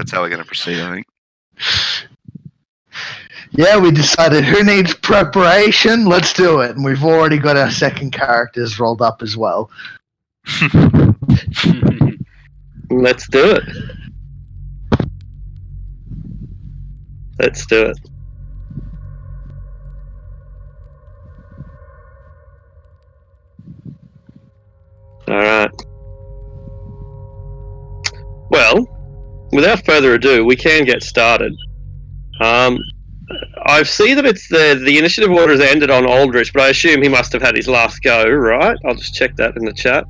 that's how we're going to proceed, I think. Yeah, we decided who needs preparation? Let's do it. And we've already got our second characters rolled up as well. Let's do it. Let's do it. Alright. Well, without further ado, we can get started. I see that it's the initiative order has ended on Aldrich, but I assume he must have had his last go, right? I'll just check that in the chat.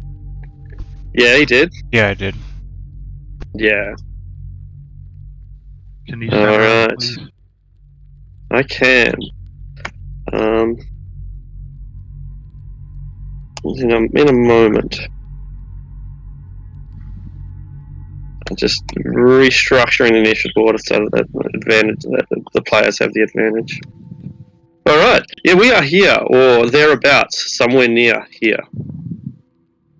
Yeah, he did. Yeah, I did. Yeah. Can you stand around, Alright. please? I can. In a moment. I'm just restructuring the initiative order so that the players have the advantage. Alright, yeah, we are here, or thereabouts, somewhere near here.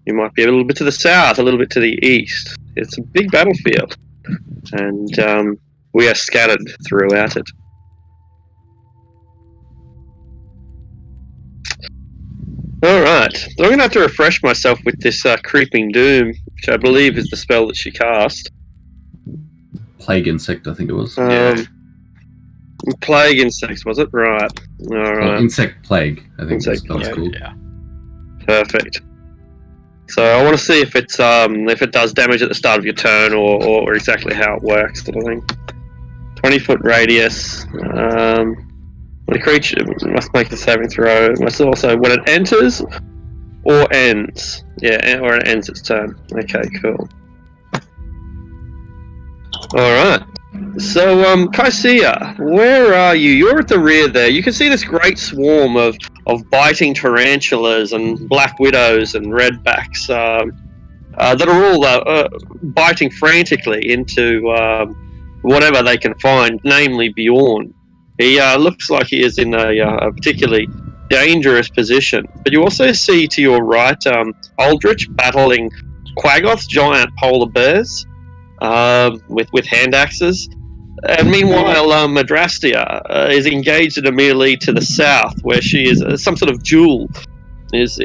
You might be a little bit to the south, a little bit to the east. It's a big battlefield, and we are scattered throughout it. Alright, so I'm going to have to refresh myself with this Creeping Doom, which I believe is the spell that she cast. Plague Insect, I think it was. Plague Insects, was it? Right. Alright. Insect Plague, I think Insect the spell's Plague, called. Yeah. Perfect. So I want to see if it's if it does damage at the start of your turn or exactly how it works, sort of thing. 20-foot radius. The creature must make the saving throw. It must also when it enters or ends. Yeah, or it ends its turn. Okay, cool. Alright. So, Kaisia, where are you? You're at the rear there. You can see this great swarm of biting tarantulas and black widows and redbacks that are all biting frantically into whatever they can find, namely Bjorn. He looks like he is in a particularly dangerous position. But you also see to your right Aldrich battling Quaggoths, giant polar bears, with hand axes. And meanwhile, Madrastia is engaged in a melee to the south, where she is some sort of duel is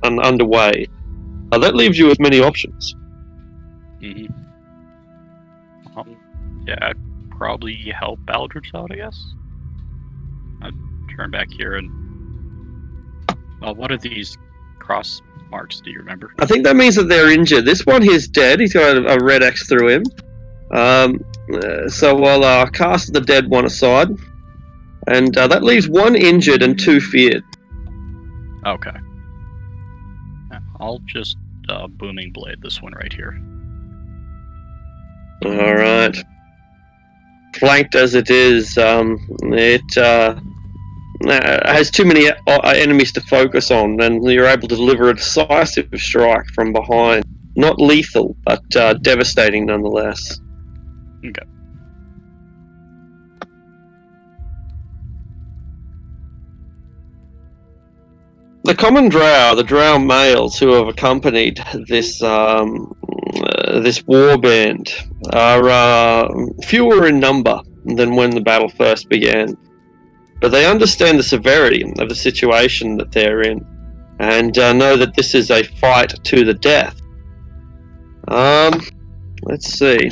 underway. That leaves you with many options. Mm-hmm. Yeah, probably help Aldrich out, I guess. I'd turn back here and... what are these cross marks, do you remember? I think that means that they're injured. This one here's dead. He's got a red X through him. So I'll cast the dead one aside. And that leaves one injured and two feared. Okay. I'll just Booming Blade this one right here. Alright. Flanked as it is, it has too many enemies to focus on, and you're able to deliver a decisive strike from behind. Not lethal, but devastating nonetheless. Okay. The common drow, the drow males who have accompanied this this warband, are fewer in number than when the battle first began. But they understand the severity of the situation that they're in, and know that this is a fight to the death. Let's see.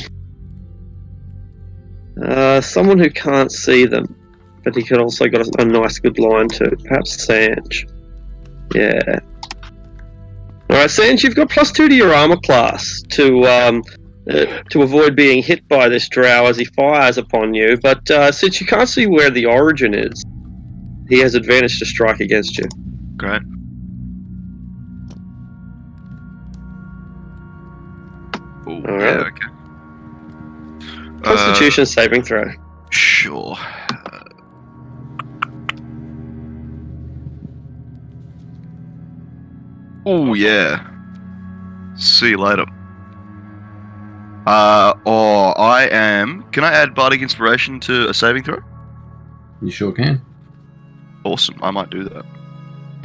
Someone who can't see them, but he could also got a nice good line to. Perhaps Sanj. Yeah. Alright, Sanj, you've got +2 to your armor class to avoid being hit by this drow as he fires upon you, but since you can't see where the origin is, he has advantage to strike against you. Great. Oh, All yeah, right. okay. Constitution saving throw. Sure. Oh, yeah. See you later. I am... Can I add Bardic Inspiration to a saving throw? You sure can. Awesome, I might do that.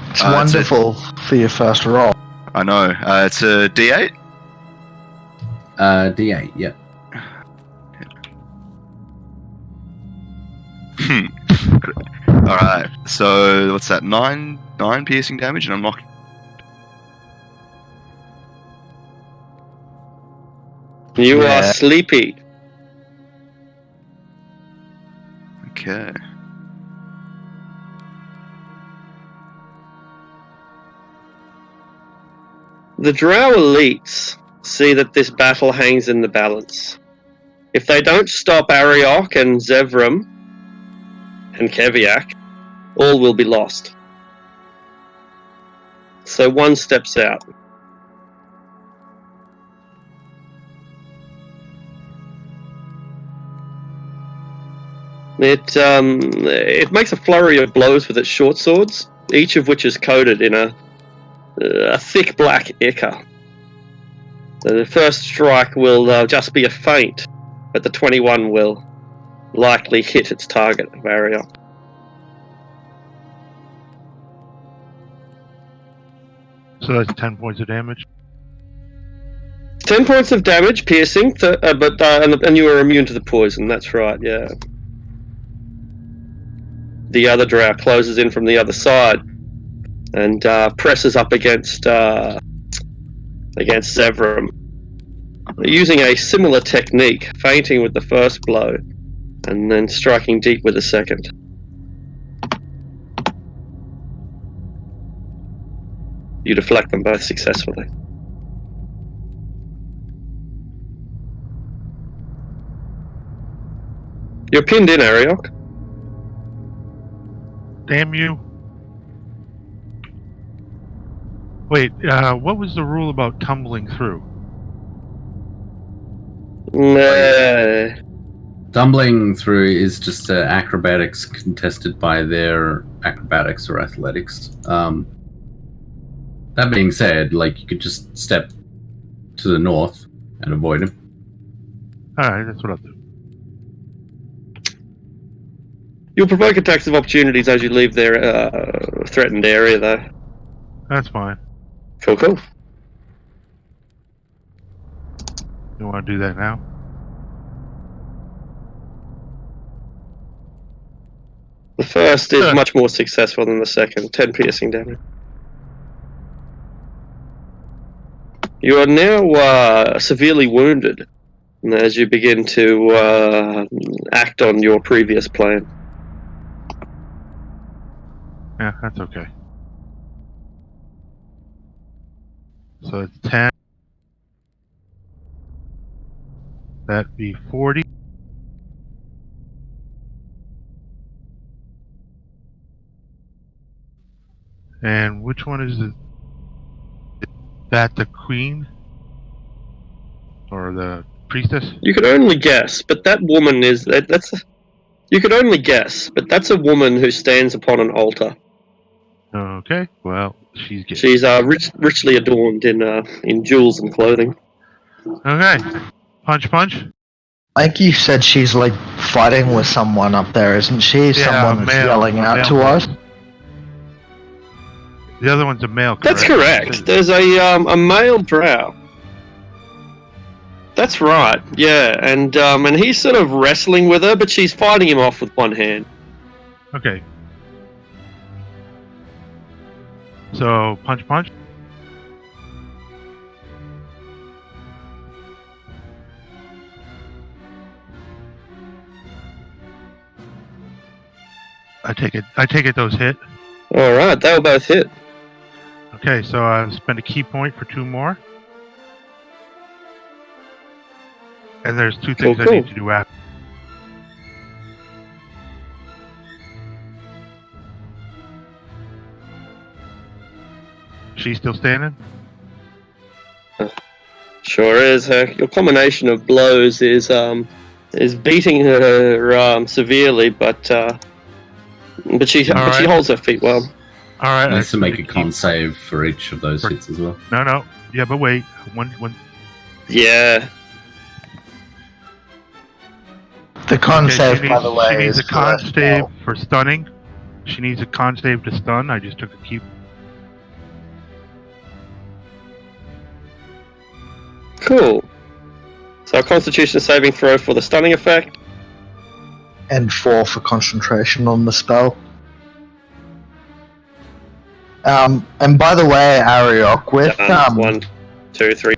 It's wonderful for your first roll. I know. It's a D8? D8, yep. So what's that? Nine piercing damage, and I'm knocked. You Yeah. are sleepy. Okay. The Drow elites see that this battle hangs in the balance. If they don't stop Ariok and Zevram and Keviak, all will be lost. So one steps out. It makes a flurry of blows with its short swords, each of which is coated in a thick black ichor. The first strike will just be a feint, but the 21 will likely hit its target of Ariok. So that's 10 points of damage. 10 points of damage, piercing, and you are immune to the poison. That's right, yeah. The other drow closes in from the other side and presses up against Zevram, using a similar technique, feinting with the first blow and then striking deep with the second. You deflect them both successfully. You're pinned in, Ariok. Damn you. Wait, what was the rule about tumbling through? Nah. Tumbling through is just acrobatics contested by their acrobatics or athletics. That being said, like, you could just step to the north and avoid him. Alright, that's what I'll do. You'll provoke attacks of opportunities as you leave their threatened area, though. That's fine. Cool. You want to do that now? The first is much more successful than the second. 10 piercing damage. You are now severely wounded as you begin to act on your previous plan. Yeah, that's okay. So it's 10. That'd be 40. And which one is it? Is that the queen? Or the priestess? You could only guess, but that woman is... You could only guess, but that's a woman who stands upon an altar. Okay, well, she's getting... She's richly adorned in jewels and clothing. Okay. Punch. I think you said she's like fighting with someone up there, isn't she? Someone that's yelling out to us. The other one's a male, correct? That's correct. There's a male drow. That's right, yeah, and he's sort of wrestling with her, but she's fighting him off with one hand. Okay. So, punch. I take it those hit. Alright, they'll both hit. Okay, so I'll spend a key point for 2 more. And there's 2 things Cool. I need to do after. She's still standing? Sure is. Your combination of blows is beating her severely, but she holds her feet well. Alright. Needs to make a con save for each of those hits as well. No. Yeah, but wait. One. Yeah. The con save, by the way, she needs is a con for- save for stunning. She needs a con save to stun. I just took a key. Cool. So a Constitution saving throw for the stunning effect. and 4 for concentration on the spell. And by the way, Ariok, with 1, 2, 3.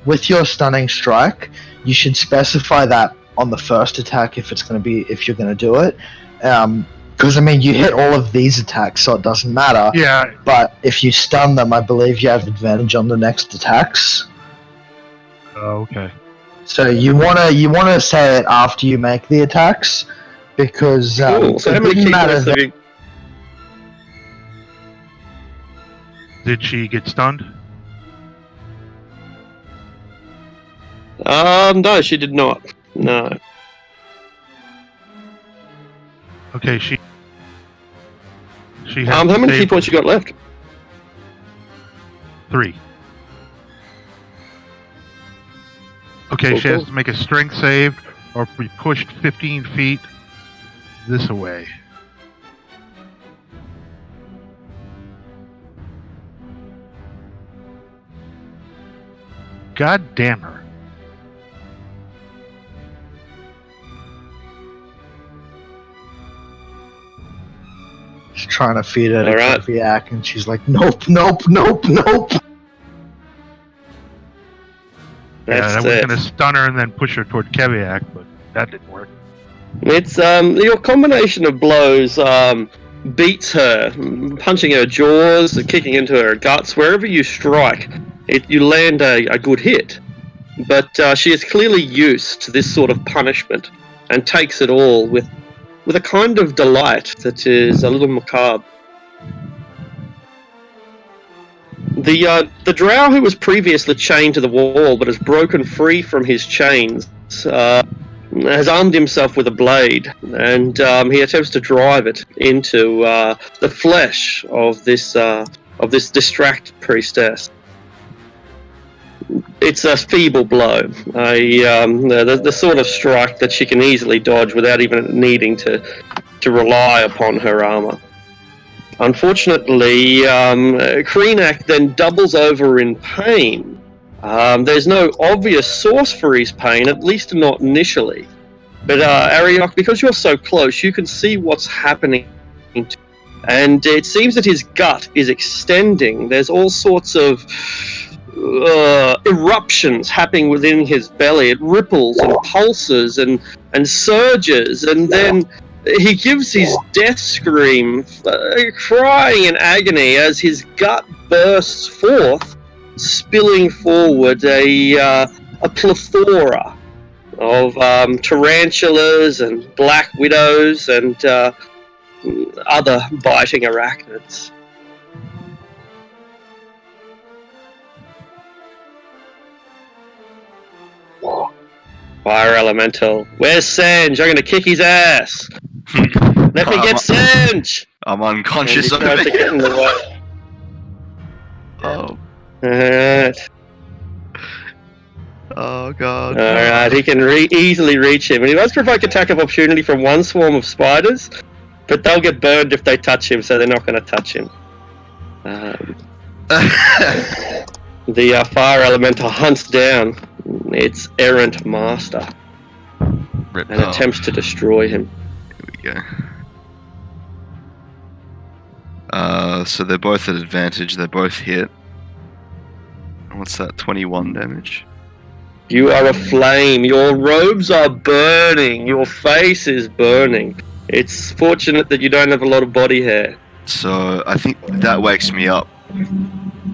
with your stunning strike, you should specify that on the first attack if you're going to do it. Because I mean, you hit all of these attacks, so it doesn't matter. Yeah, But if you stun them, I believe you have advantage on the next attacks. okay. So you wanna say it after you make the attacks, because Cool. So how it many didn't key matter points have you? Did she get stunned? No, she did not. No. Okay, she has How to many save key points you got left? 3. Okay, she has to make a strength save or be pushed 15 feet this away. God damn her. she's trying to feed her to Alright. Koviak, and she's like, nope, nope, nope, nope. Yeah, I That's was it. going to stun her and then push her toward Keviak, but that didn't work. It's your combination of blows beats her, punching her jaws, kicking into her guts. Wherever you strike, you land a good hit. But she is clearly used to this sort of punishment and takes it all with a kind of delight that is a little macabre. The drow who was previously chained to the wall but has broken free from his chains has armed himself with a blade, and he attempts to drive it into the flesh of this distracted priestess. It's a feeble blow, the sort of strike that she can easily dodge without even needing to rely upon her armor. Unfortunately, Kreenak then doubles over in pain. There's no obvious source for his pain, at least not initially. But Ariok, because you're so close, you can see what's happening. And it seems that his gut is extending. There's all sorts of eruptions happening within his belly. It ripples and pulses and surges, and then he gives his death scream, crying in agony as his gut bursts forth, spilling forward a plethora of tarantulas and black widows and other biting arachnids. Fire Elemental. Where's Sanj? I'm gonna kick his ass. Let me get Sanj! I'm And unconscious he over tries to get in here. the way. Oh, Alright. oh god. Alright, he can easily reach him. And he does provoke attack of opportunity from one swarm of spiders, but they'll get burned if they touch him, so they're not going to touch him. The Fire Elemental hunts down its errant master Rip. and attempts to destroy him. Here we go. So they're both at advantage. They both hit. What's that? 21 damage. You are aflame. Your robes are burning. Your face is burning. It's fortunate that you don't have a lot of body hair. So I think that wakes me up.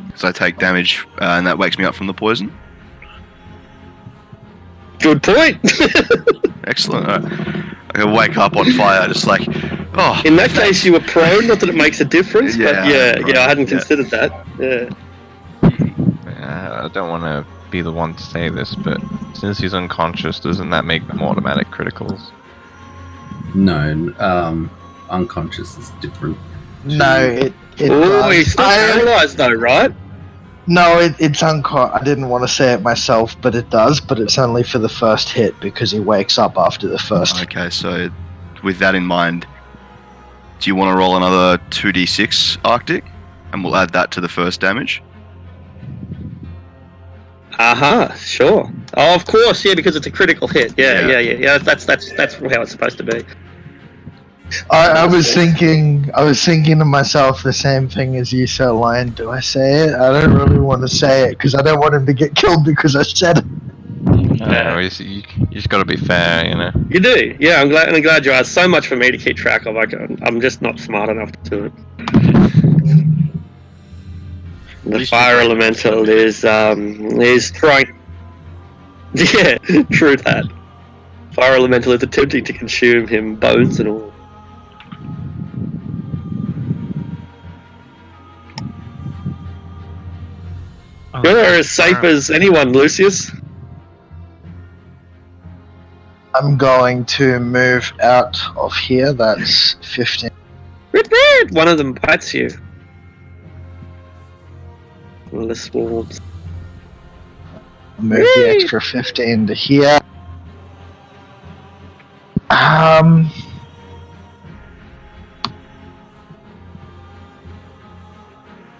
Because I take damage, and that wakes me up from the poison. Good point. Excellent. Alright. I can wake up on fire, just like, oh. In that case, you were prone. Not that it makes a difference, but Yeah, yeah, I hadn't yeah. considered that. Yeah. I don't want to be the one to say this, but since he's unconscious, doesn't that make them automatic criticals? No, unconscious is different. No, it Oh, does. he's still paralyzed though, right? No, it's I didn't want to say it myself, but it does. But it's only for the first hit because he wakes up after the first. Okay, so with that in mind, do you want to roll another 2d6 Arctic? And we'll add that to the first damage. Sure. Oh, of course, yeah, because it's a critical hit. Yeah. Yeah. Yeah. That's how it's supposed to be. I was thinking to myself the same thing as you, Sir Lion. Do I say it? I don't really want to say it because I don't want him to get killed because I said it. No, you just got to be fair, you know. You do, yeah. I'm glad you asked. So much for me to keep track of. I'm just not smart enough to do it. The least fire you're doing elemental is trying. Yeah, true that. Fire elemental is attempting to consume him, bones and all. You're as safe as anyone, Lucius. I'm going to move out of here. That's 15. One of them bites you. One of the swarms. Move the extra 15 to here.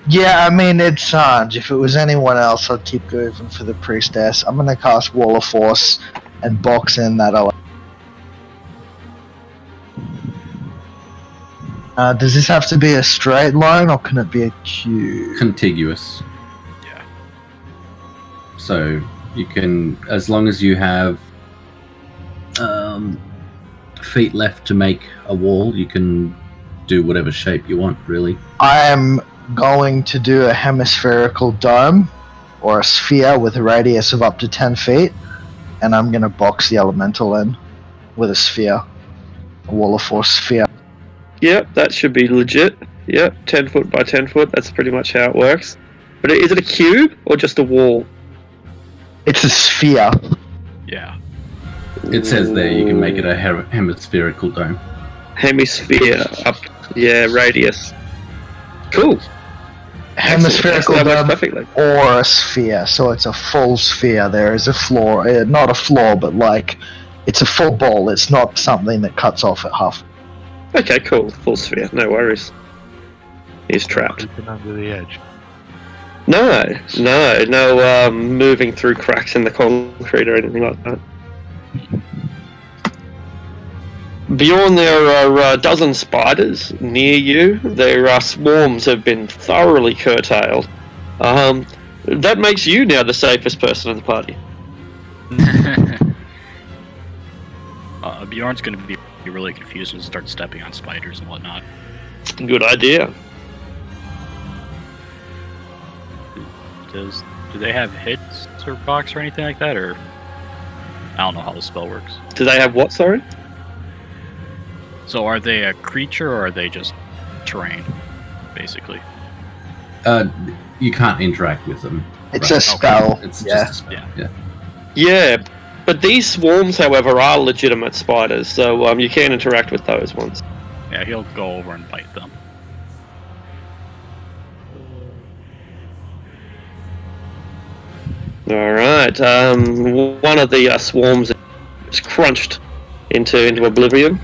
Yeah, I mean, it's Sanj. If it was anyone else, I'd keep going for the priestess. I'm gonna cast Wall of Force and box in that. Does this have to be a straight line or can it be a cube? Contiguous. Yeah. So you can, as long as you have feet left to make a wall, you can do whatever shape you want, really. I am going to do a hemispherical dome or a sphere with a radius of up to 10 feet, and I'm going to box the elemental in with a sphere, a Wall of Force sphere. Yep, that should be legit. Yep, 10 foot by 10 foot. That's pretty much how it works. But is it a cube or just a wall? It's a sphere. Yeah. It says there you can make it a hemispherical dome. Hemisphere up. Yeah, radius. Cool. Hemispherical Excellent. That dome works perfectly. or a sphere, so it's a full sphere. There is a floor, not a floor, but like it's a full ball. It's not something that cuts off at half. Okay, cool. Full sphere. No worries. He's trapped. Creeping under the edge. No moving through cracks in the concrete or anything like that. Beyond there are a dozen spiders near you. Their swarms have been thoroughly curtailed. That makes you now the safest person in the party. Bjorn's going to be really confused and start stepping on spiders and whatnot. Good idea. Do they have hits or procs or anything like that, or I don't know how the spell works. Do they have what, sorry? So are they a creature or are they just terrain, basically? You can't interact with them. It's Right, a spell. It's yeah. just a spell. Yeah. Yeah, but these swarms, however, are legitimate spiders, so you can interact with those ones. Yeah, he'll go over and bite them. Alright, one of the swarms is crunched into oblivion,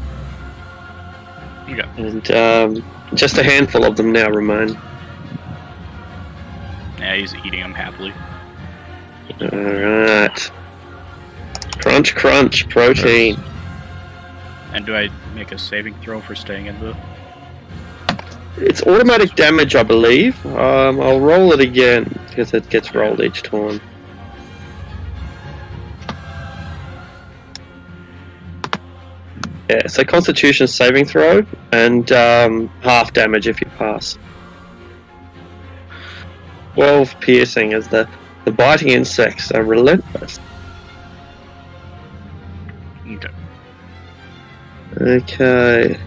Okay. and just a handful of them now remain. Yeah, he's eating them happily. Alright. Crunch, crunch, protein. And do I make a saving throw for staying in the... It's automatic damage, I believe. I'll roll it again, because it gets rolled each time. Yeah, so Constitution saving throw, and half damage if you pass. 12 piercing as the biting insects are relentless. Okay. Okay.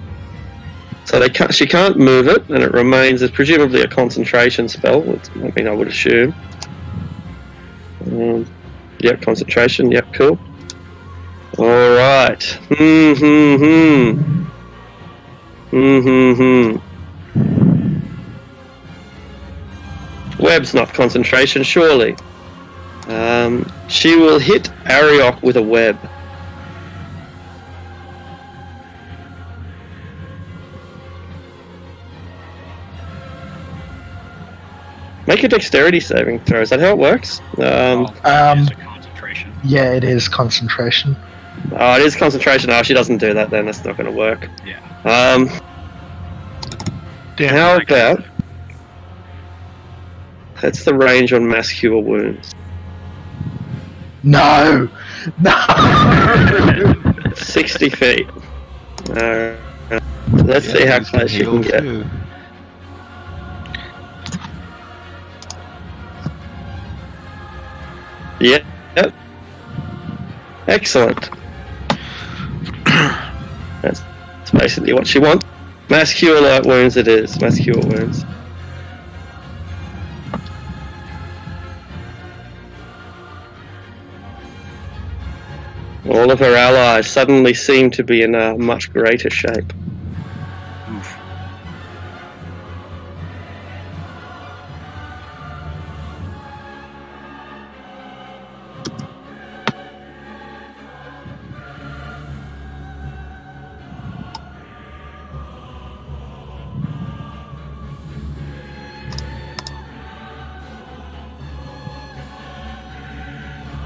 So she can't move it, and it remains as presumably a concentration spell. I would assume. Yep, concentration. Yep, cool. All right. Web's not concentration, surely. She will hit Ariok with a web. Make a dexterity saving throw. Is that how it works? It is a concentration. Yeah, it is concentration. Oh, it is concentration. Oh, she doesn't do that then. That's not going to work. Yeah. Damn. How about... That's the range on mass cure wounds. No! No! 60 feet. Let's see how close she can get. Too. Yep. Excellent. That's basically what she wants. Mass cure light wounds it is. Mass cure wounds. All of her allies suddenly seem to be in a much greater shape. Oof.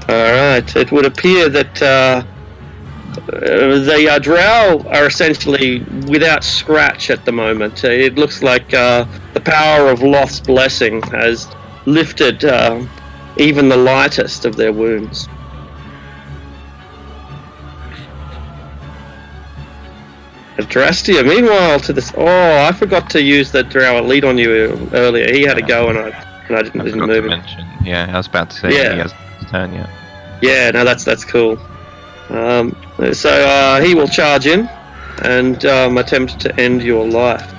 Alright, it would appear that the Drow are essentially without scratch at the moment. It looks like the power of Loth's blessing has lifted even the lightest of their wounds. Drastia, meanwhile, to this... Oh, I forgot to use that Drow lead on you earlier. He had a go and I didn't I forgot move to him. mention. Yeah, I was about to say Yeah. he hasn't his turn yet. Yeah, no, that's cool. So he will charge in and attempt to end your life.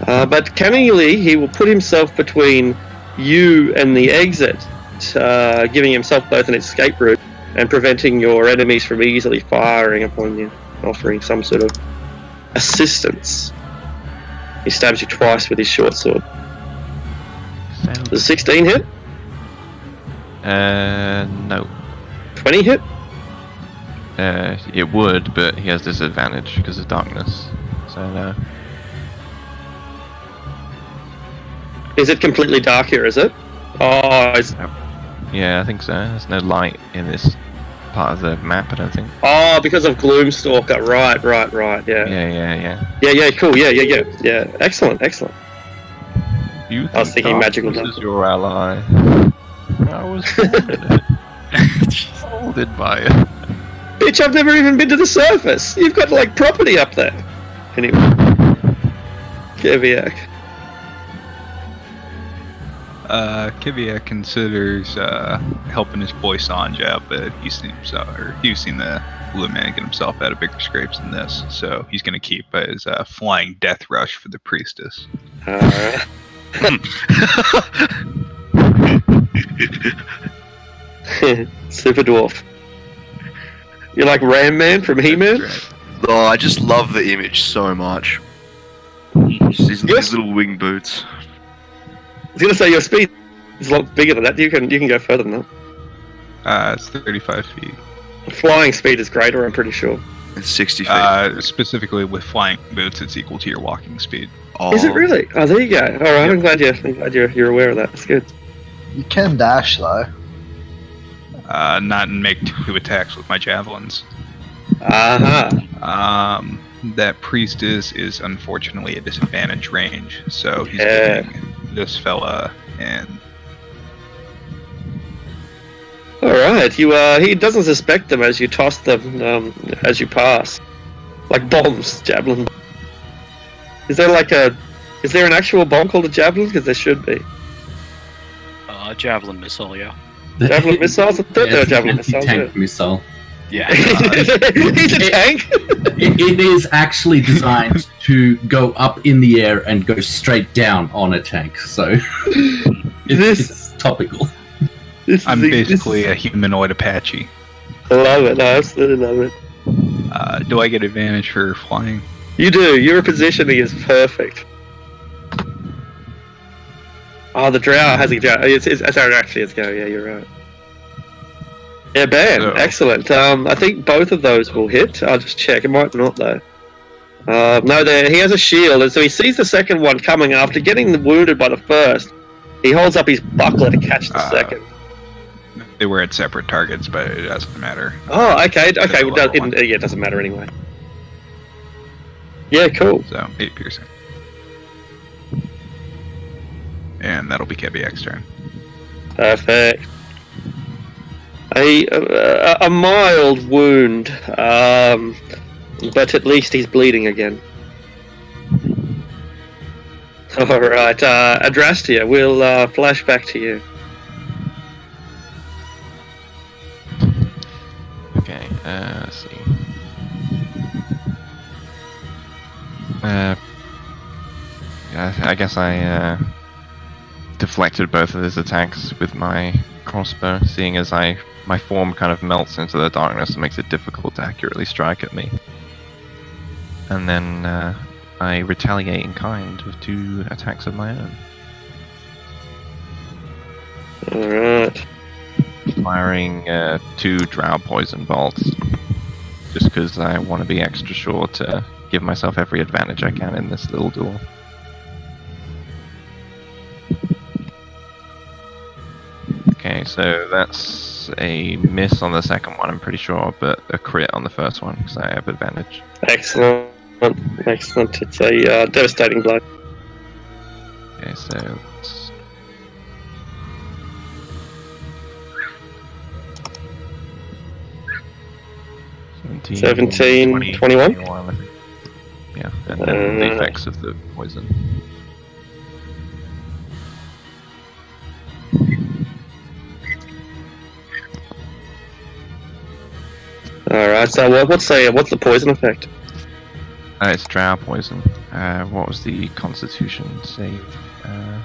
But cunningly, he will put himself between you and the exit, giving himself both an escape route and preventing your enemies from easily firing upon you, offering some sort of assistance. He stabs you twice with his short sword. Does a 16 hit? No. 20 hit? It would, but he has disadvantage because of darkness. So no. Is it completely dark here, is it? Oh, Yeah, I think so. There's no light in this part of the map, I don't think. oh, because of Gloomstalker. Right, yeah. Yeah. Cool, yeah. Excellent. You I was thinking darkness magical is number. your ally. I was folded by it. Bitch, I've never even been to the surface. You've got, like, property up there. Anyway. Keviak. Kiviak considers helping his boy Sanja, but he's seen the blue man get himself out of bigger scrapes than this, so he's going to keep his flying death rush for the priestess. Super Dwarf. You're like Ram Man from He-Man? Oh, I just love the image so much. These little wing boots. I was gonna say your speed is a lot bigger than that. You can go further than that. It's 35 feet. Flying speed is greater, I'm pretty sure. It's 60 feet. Specifically with flying boots, it's equal to your walking speed. Oh. Is it really? Oh, there you go. All right, I'm glad you're aware of that. That's good. You can dash though. Not make 2 attacks with my javelins. That priestess is unfortunately at disadvantage range, so he's getting this fella and. All right, he doesn't suspect them as you toss them as you pass, like bombs, javelin. Is there an actual bomb called a javelin? Because there should be. Javelin missile, yeah. Javelin missiles? I thought they were javelin missiles. Tank missile. Yeah. He's a tank. It is actually designed to go up in the air and go straight down on a tank, so it's topical. I'm basically a humanoid Apache. I love it. I absolutely love it. Do I get advantage for flying? You do. Your positioning is perfect. Oh, the drow has a drow. Sorry, actually, it's go. Yeah, you're right. Yeah, bam. So- Excellent. I think both of those will hit. I'll just check. It might not, though. No, he has a shield, and so he sees the second one coming after getting wounded by the first. He holds up his buckler to catch the second. They were at separate targets, but it doesn't matter. Oh, okay. Okay. Well, level one. it doesn't matter anyway. Yeah, cool. So 8 piercing. And that'll be Keviak's turn. Perfect. A mild wound, but at least he's bleeding again. All right, Adrastia, we'll flash back to you. Okay, let's see. Yeah, I guess I deflected both of his attacks with my crossbow, seeing as my form kind of melts into the darkness and makes it difficult to accurately strike at me. And then I retaliate in kind with 2 attacks of my own. Alright. Firing 2 drow poison bolts, just because I want to be extra sure to give myself every advantage I can in this little duel. Okay, so that's a miss on the second one, I'm pretty sure, but a crit on the first one, because I have advantage. Excellent. Excellent. It's a devastating blow. Okay, so it's 17, 20, 21? 21, I think. Yeah, and then the effects of the poison. Alright, so what's the poison effect? It's drow poison. What was the constitution save?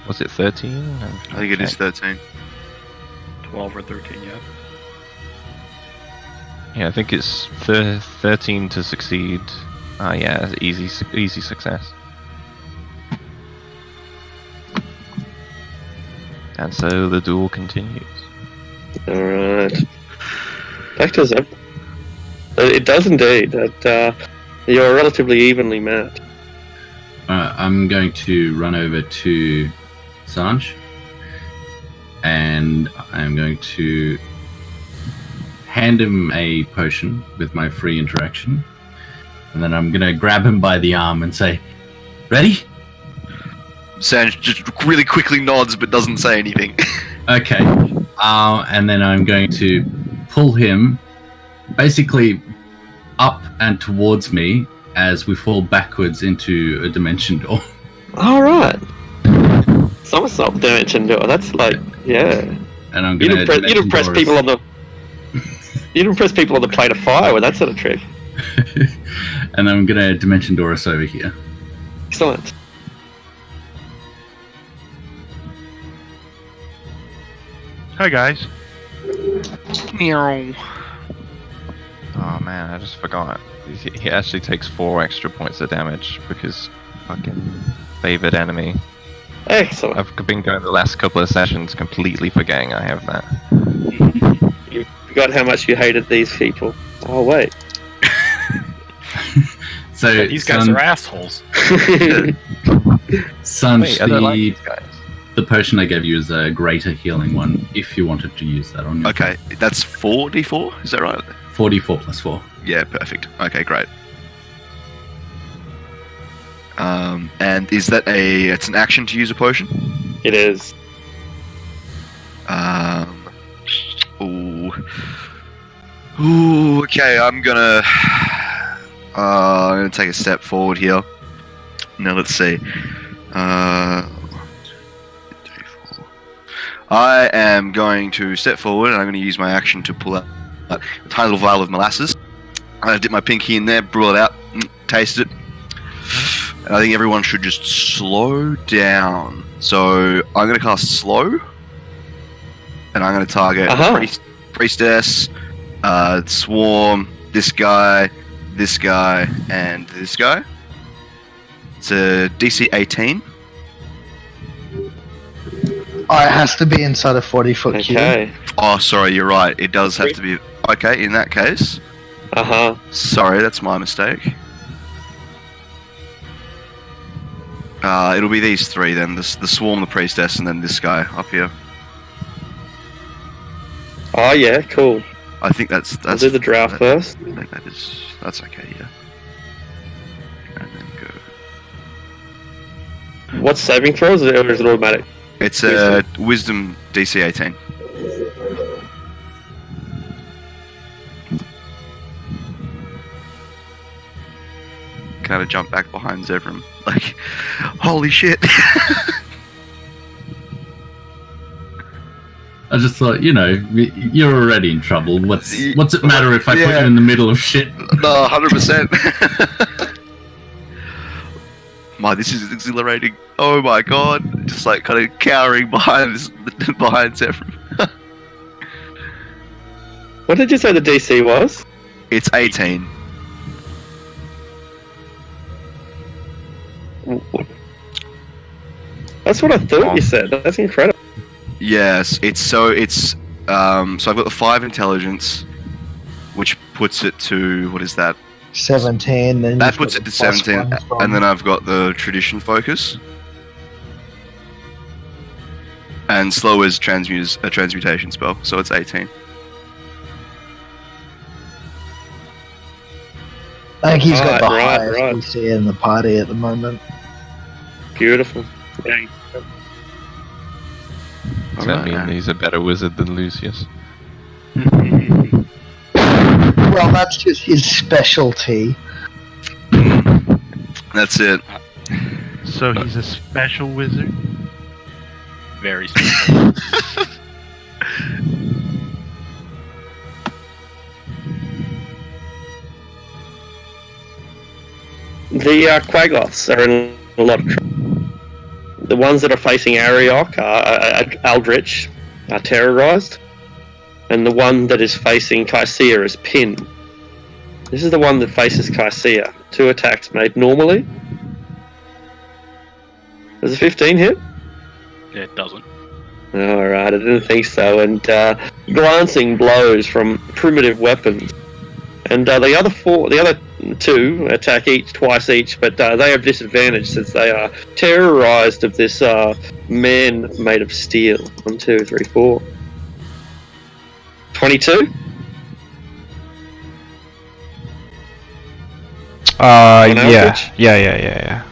Was it 13? I think it is 13. 12 or 13, yeah. Yeah, I think it's 13 to succeed. Yeah, easy success. And so the duel continues. Alright. Back to Zeb. It does indeed. You're relatively evenly matched. I'm going to run over to Sanj, and I'm going to hand him a potion with my free interaction, and then I'm going to grab him by the arm and say, "Ready?" Sanj just really quickly nods but doesn't say anything. Okay. And then I'm going to pull him basically up and towards me as we fall backwards into a dimension door. Alright. Somersault dimension door. That's like, yeah. And I'm You going don't impress people on the. You don't impress people on the plate of fire with that sort of trick. And I'm going to dimension door us over here. Excellent. Hi guys. Meow. Oh man, I just forgot. He actually takes 4 extra points of damage because fucking favored enemy. Excellent. I've been going the last couple of sessions completely forgetting I have that. You forgot how much you hated these people. Oh, wait. So Yeah, these guys are assholes. Sanj, Wait, I don't like these guys. the potion I gave you is a greater healing one, if you wanted to use that on your Okay, that's 4d4, is that right? 44 plus 4. Yeah, perfect. Okay, great. And is that it's an action to use a potion? It is. Ooh, okay, I'm gonna take a step forward here. Now let's see. I am going to step forward and I'm going to use my action to pull out a tiny little vial of molasses. I'm going to dip my pinky in there, brew it out, taste it. And I think everyone should just slow down. So I'm going to cast slow. And I'm going to target priestess, swarm, this guy, and this guy. It's a DC 18. Oh, it has to be inside a 40-foot cube. Okay. Oh, sorry, you're right. It does have to be. Okay, in that case. Sorry, that's my mistake. It'll be these 3 then. The swarm, the priestess, and then this guy up here. Oh yeah, cool. I think that's I'll do the draft first. I think that's okay. Yeah. And then go. What's saving throws, or is it automatic? It's a Wisdom DC 18. Kind of jump back behind Zevram, like, holy shit! I just thought, you're already in trouble. What's it matter if I put Yeah. you in the middle of shit? No, 100%. This is exhilarating. Oh my god! Just like kind of cowering behind Zevram. What did you say the DC was? It's 18. That's what I thought you said. That's incredible. Yes, so I've got the 5 intelligence, which puts it to, what is that? 17. Then That you've puts got it to the plus 17, one from- and then I've got the tradition focus. And slow is a transmutation spell, so it's 18. I think he's got the Right, highest right. DC in the party at the moment. Beautiful. Yeah. Does that mean he's a better wizard than Lucius? Well, that's just his specialty. That's it. So he's a special wizard? Very special. The Quaggoths are in a lot of trouble. The ones that are facing Ariok are Aldrich, are terrorized, and the one that is facing Kaisia is Pin. This is the one that faces Kaisia. 2 attacks made normally. Does a 15 hit? It doesn't. Alright, I didn't think so. And glancing blows from primitive weapons. And the other 2 attack twice each, but they have disadvantage since they are terrorized of this man made of steel. 1, 2, 3, 4. 22? On average? Yeah.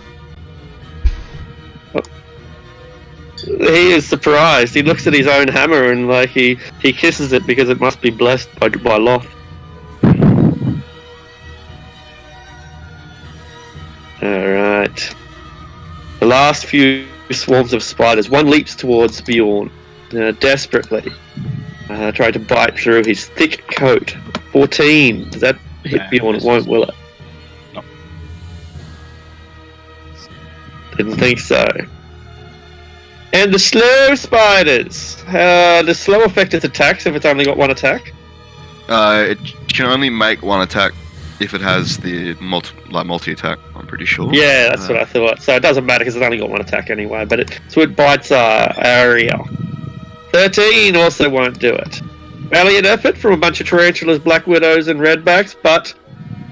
He is surprised. He looks at his own hammer and like he kisses it because it must be blessed by Loth. Alright. The last few swarms of spiders. One leaps towards Bjorn, desperately. Trying to bite through his thick coat. 14. Does that hit Nah, Bjorn? It misses. won't, will it? No. Didn't think so. And the slow spiders. The slow effect its attacks if it's only got 1 attack. It can only make 1 attack if it has the multi-attack, I'm pretty sure. Yeah, that's what I thought. So it doesn't matter because it's only got 1 attack anyway. But it bites Ariel. 13 also won't do it. Valiant effort from a bunch of tarantulas, black widows, and redbacks, but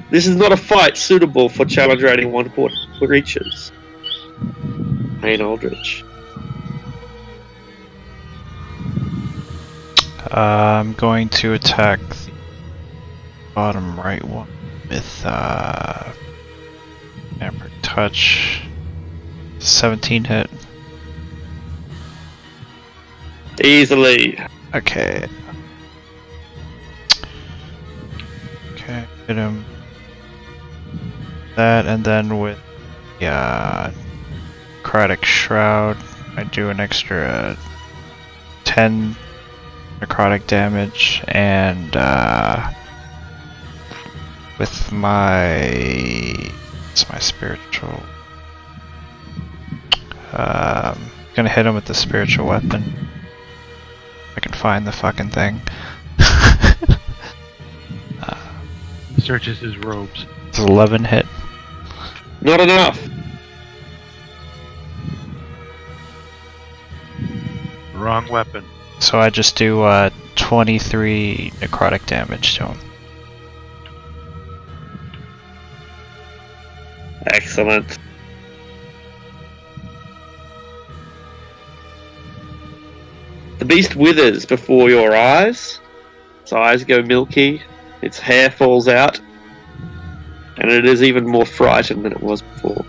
this is not a fight suitable for challenge rating 1 creatures. Pain Aldrich. I'm going to attack the bottom right one with Hammer Touch. 17 hit. Easily. Okay. Okay, hit him. That, and then with the Necrotic Shroud, I do an extra 10 necrotic damage, and with it's my spiritual. Gonna hit him with the spiritual weapon. I can find the fucking thing. He searches his robes. It's 11 hit. Not enough. Wrong weapon. So I just do 23 necrotic damage to him. Excellent. The beast withers before your eyes, Its eyes go milky, its hair falls out, and it is even more frightened than it was before.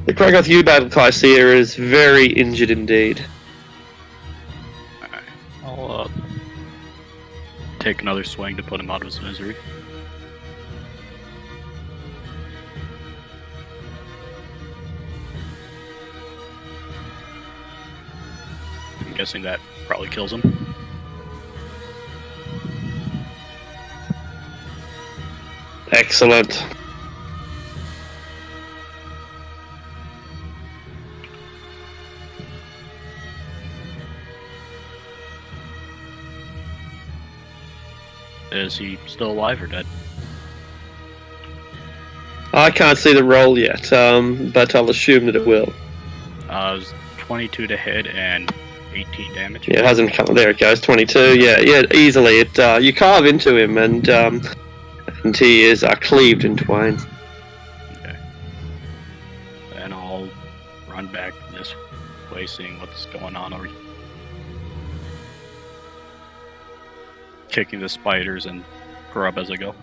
The Kragoth you battle Lycia is very injured indeed. Alright. I'll take another swing to put him out of his misery. I'm guessing that probably kills him. Excellent. Is he still alive or dead? I can't see the roll yet, but I'll assume that it will. It was 22 to hit and 18 damage. Yeah, it hasn't come. There it goes, 22. Yeah, easily. You carve into him, and he is cleaved in twain. Okay. Then I'll run back this way, seeing what's going on over here. Kicking the spiders and grub as I go.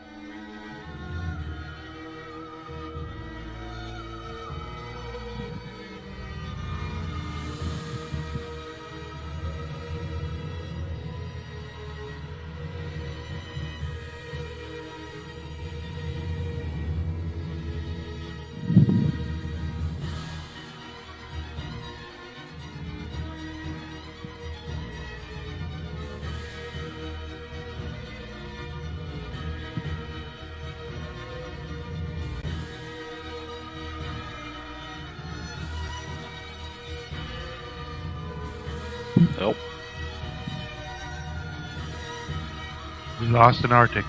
Oh, We lost an Arctic.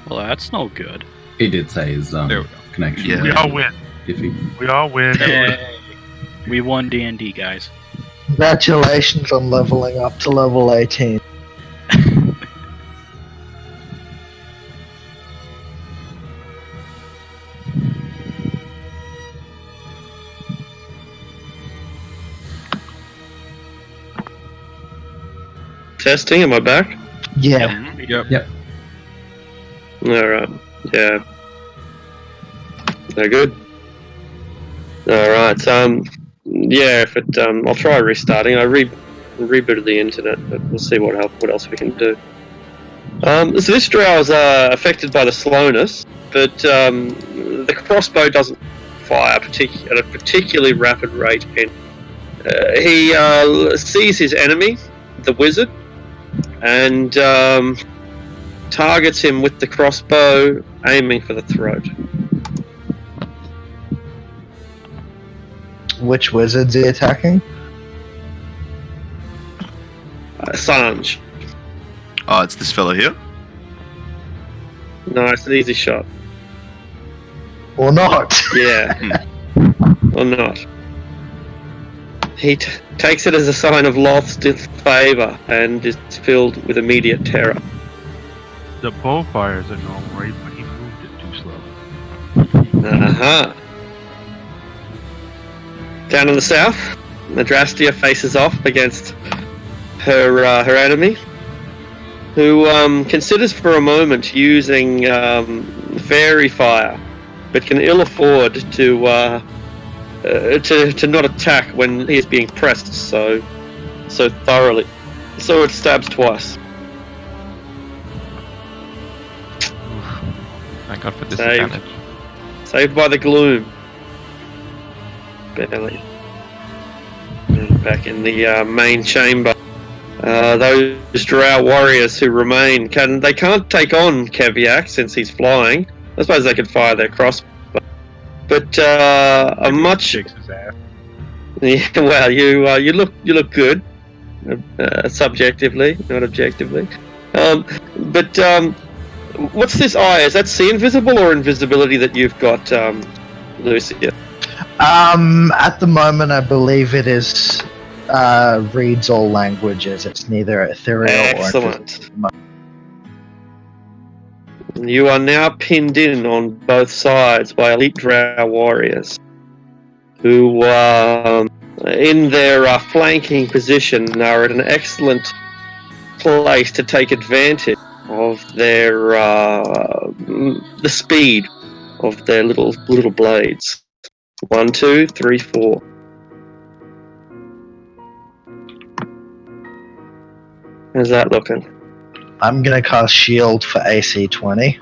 well, that's no good. He did say his There we go. connection. Yeah. We all win. Iffy. We all win. We won D&D, guys. Congratulations on leveling up to level 18. Testing, am I back? Yeah. Yep. Alright, yeah. They're good. Alright, yeah, if it, I'll try restarting. I rebooted the internet, but we'll see what else we can do. So this drow is affected by the slowness, but the crossbow doesn't fire at a particularly rapid rate. And he sees his enemy, the wizard, and targets him with the crossbow, aiming for the throat. Which wizard's he attacking? Sanj. Oh, it's this fellow here. No, it's an easy shot. Or not? Yeah. Or not. He takes it as a sign of lost favour and is filled with immediate terror. The bow fires are normal rate, but he moved it too slow. Uh-huh. Down in the south, Madrastia faces off against her enemy, who considers for a moment using fairy fire, but can ill afford to not attack when he is being pressed so thoroughly. So it stabs twice. Thank God for disadvantage. Saved by the gloom. Barely. And back in the main chamber. Those drow warriors who remain can't take on Keviak since he's flying. I suppose they could fire their crossbow. But a much Kicks his ass. yeah, well, you look good, subjectively, not objectively. But what's this eye? Is that see invisible or invisibility that you've got, Lucia? At the moment, I believe it is reads all languages. It's neither ethereal or Excellent. You are now pinned in on both sides by elite drow warriors who, in their flanking position, are at an excellent place to take advantage of their the speed of their little blades. 1, 2, 3, 4. How's that looking? I'm gonna cast Shield for AC 20.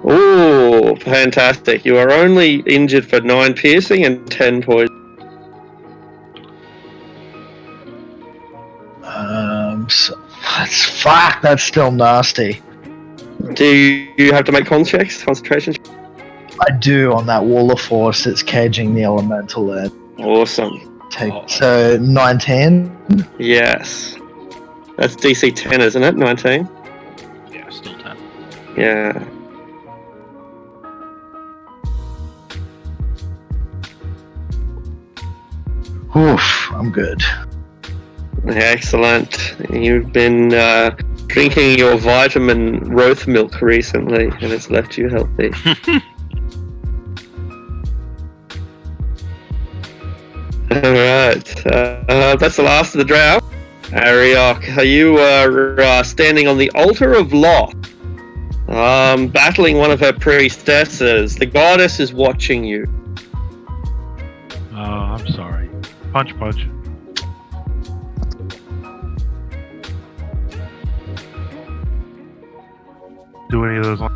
Ooh, fantastic. You are only injured for 9 piercing and 10 poison. So that's still nasty. Do you have to make concentration checks? I do on that wall of force that's caging the elemental in. Awesome. So 19. Yes. That's DC 10, isn't it? 19? Yeah, still 10. Yeah. Oof, I'm good. Excellent. You've been drinking your vitamin Roth milk recently, and it's left you healthy. Alright. That's the last of the drow. Ariok, you are standing on the altar of Loth, battling one of her priestesses. The goddess is watching you. Oh, I'm sorry. Punch. Do any of those on?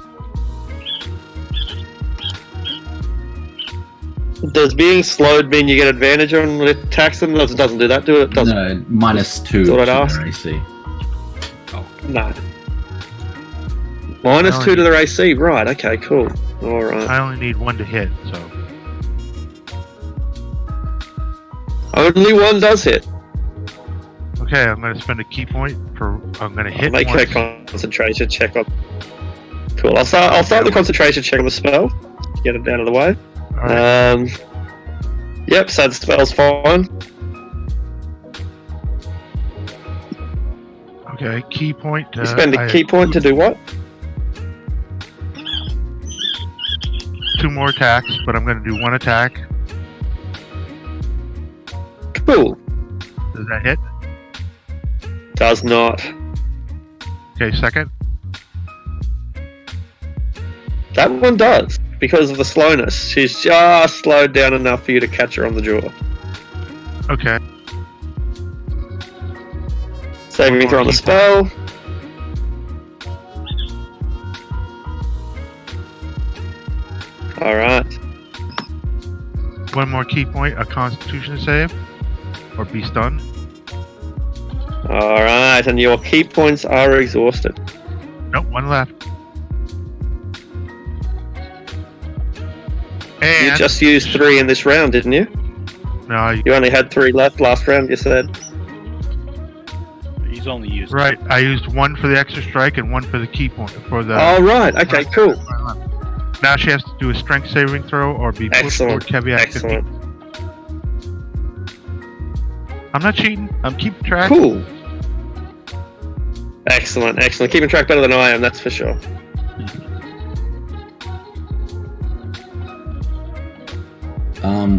Does being slowed mean you get advantage on attacks? And it doesn't do that, do it? It doesn't. No, -2 That's what I'd to ask. their AC. No. -2 to their AC, right, okay, cool. Alright. I only need 1 to hit, so. Only one does hit. Okay, I'm gonna spend a key point for. I'm gonna hit. Make once. a concentration check on. Cool. I'll start the concentration check on the spell. Get it out of the way. Alright. Yep. So the spell's fine. Okay, key point. You spend a key point to do what? 2 more attacks, but I'm gonna do 1 attack. Cool. Does that hit? Does not. Okay, second. That one does because of the slowness. She's just slowed down enough for you to catch her on the jaw. Okay. Saving throw on the spell. Alright. 1 more key point, a Constitution save, or be stunned. Alright, and your key points are exhausted. Nope, 1 left. You And just used 3 in this round, didn't you? no, You only had 3 left last round, you said. He's only used. right. I used 1 for the extra strike and 1 for the key point for the. Oh, right. Okay, cool. Now she has to do a strength saving throw or be pushed Excellent. forward caveat 15. Excellent. I'm not cheating. I'm keeping track. Cool. Excellent, excellent. Keeping track better than I am, that's for sure.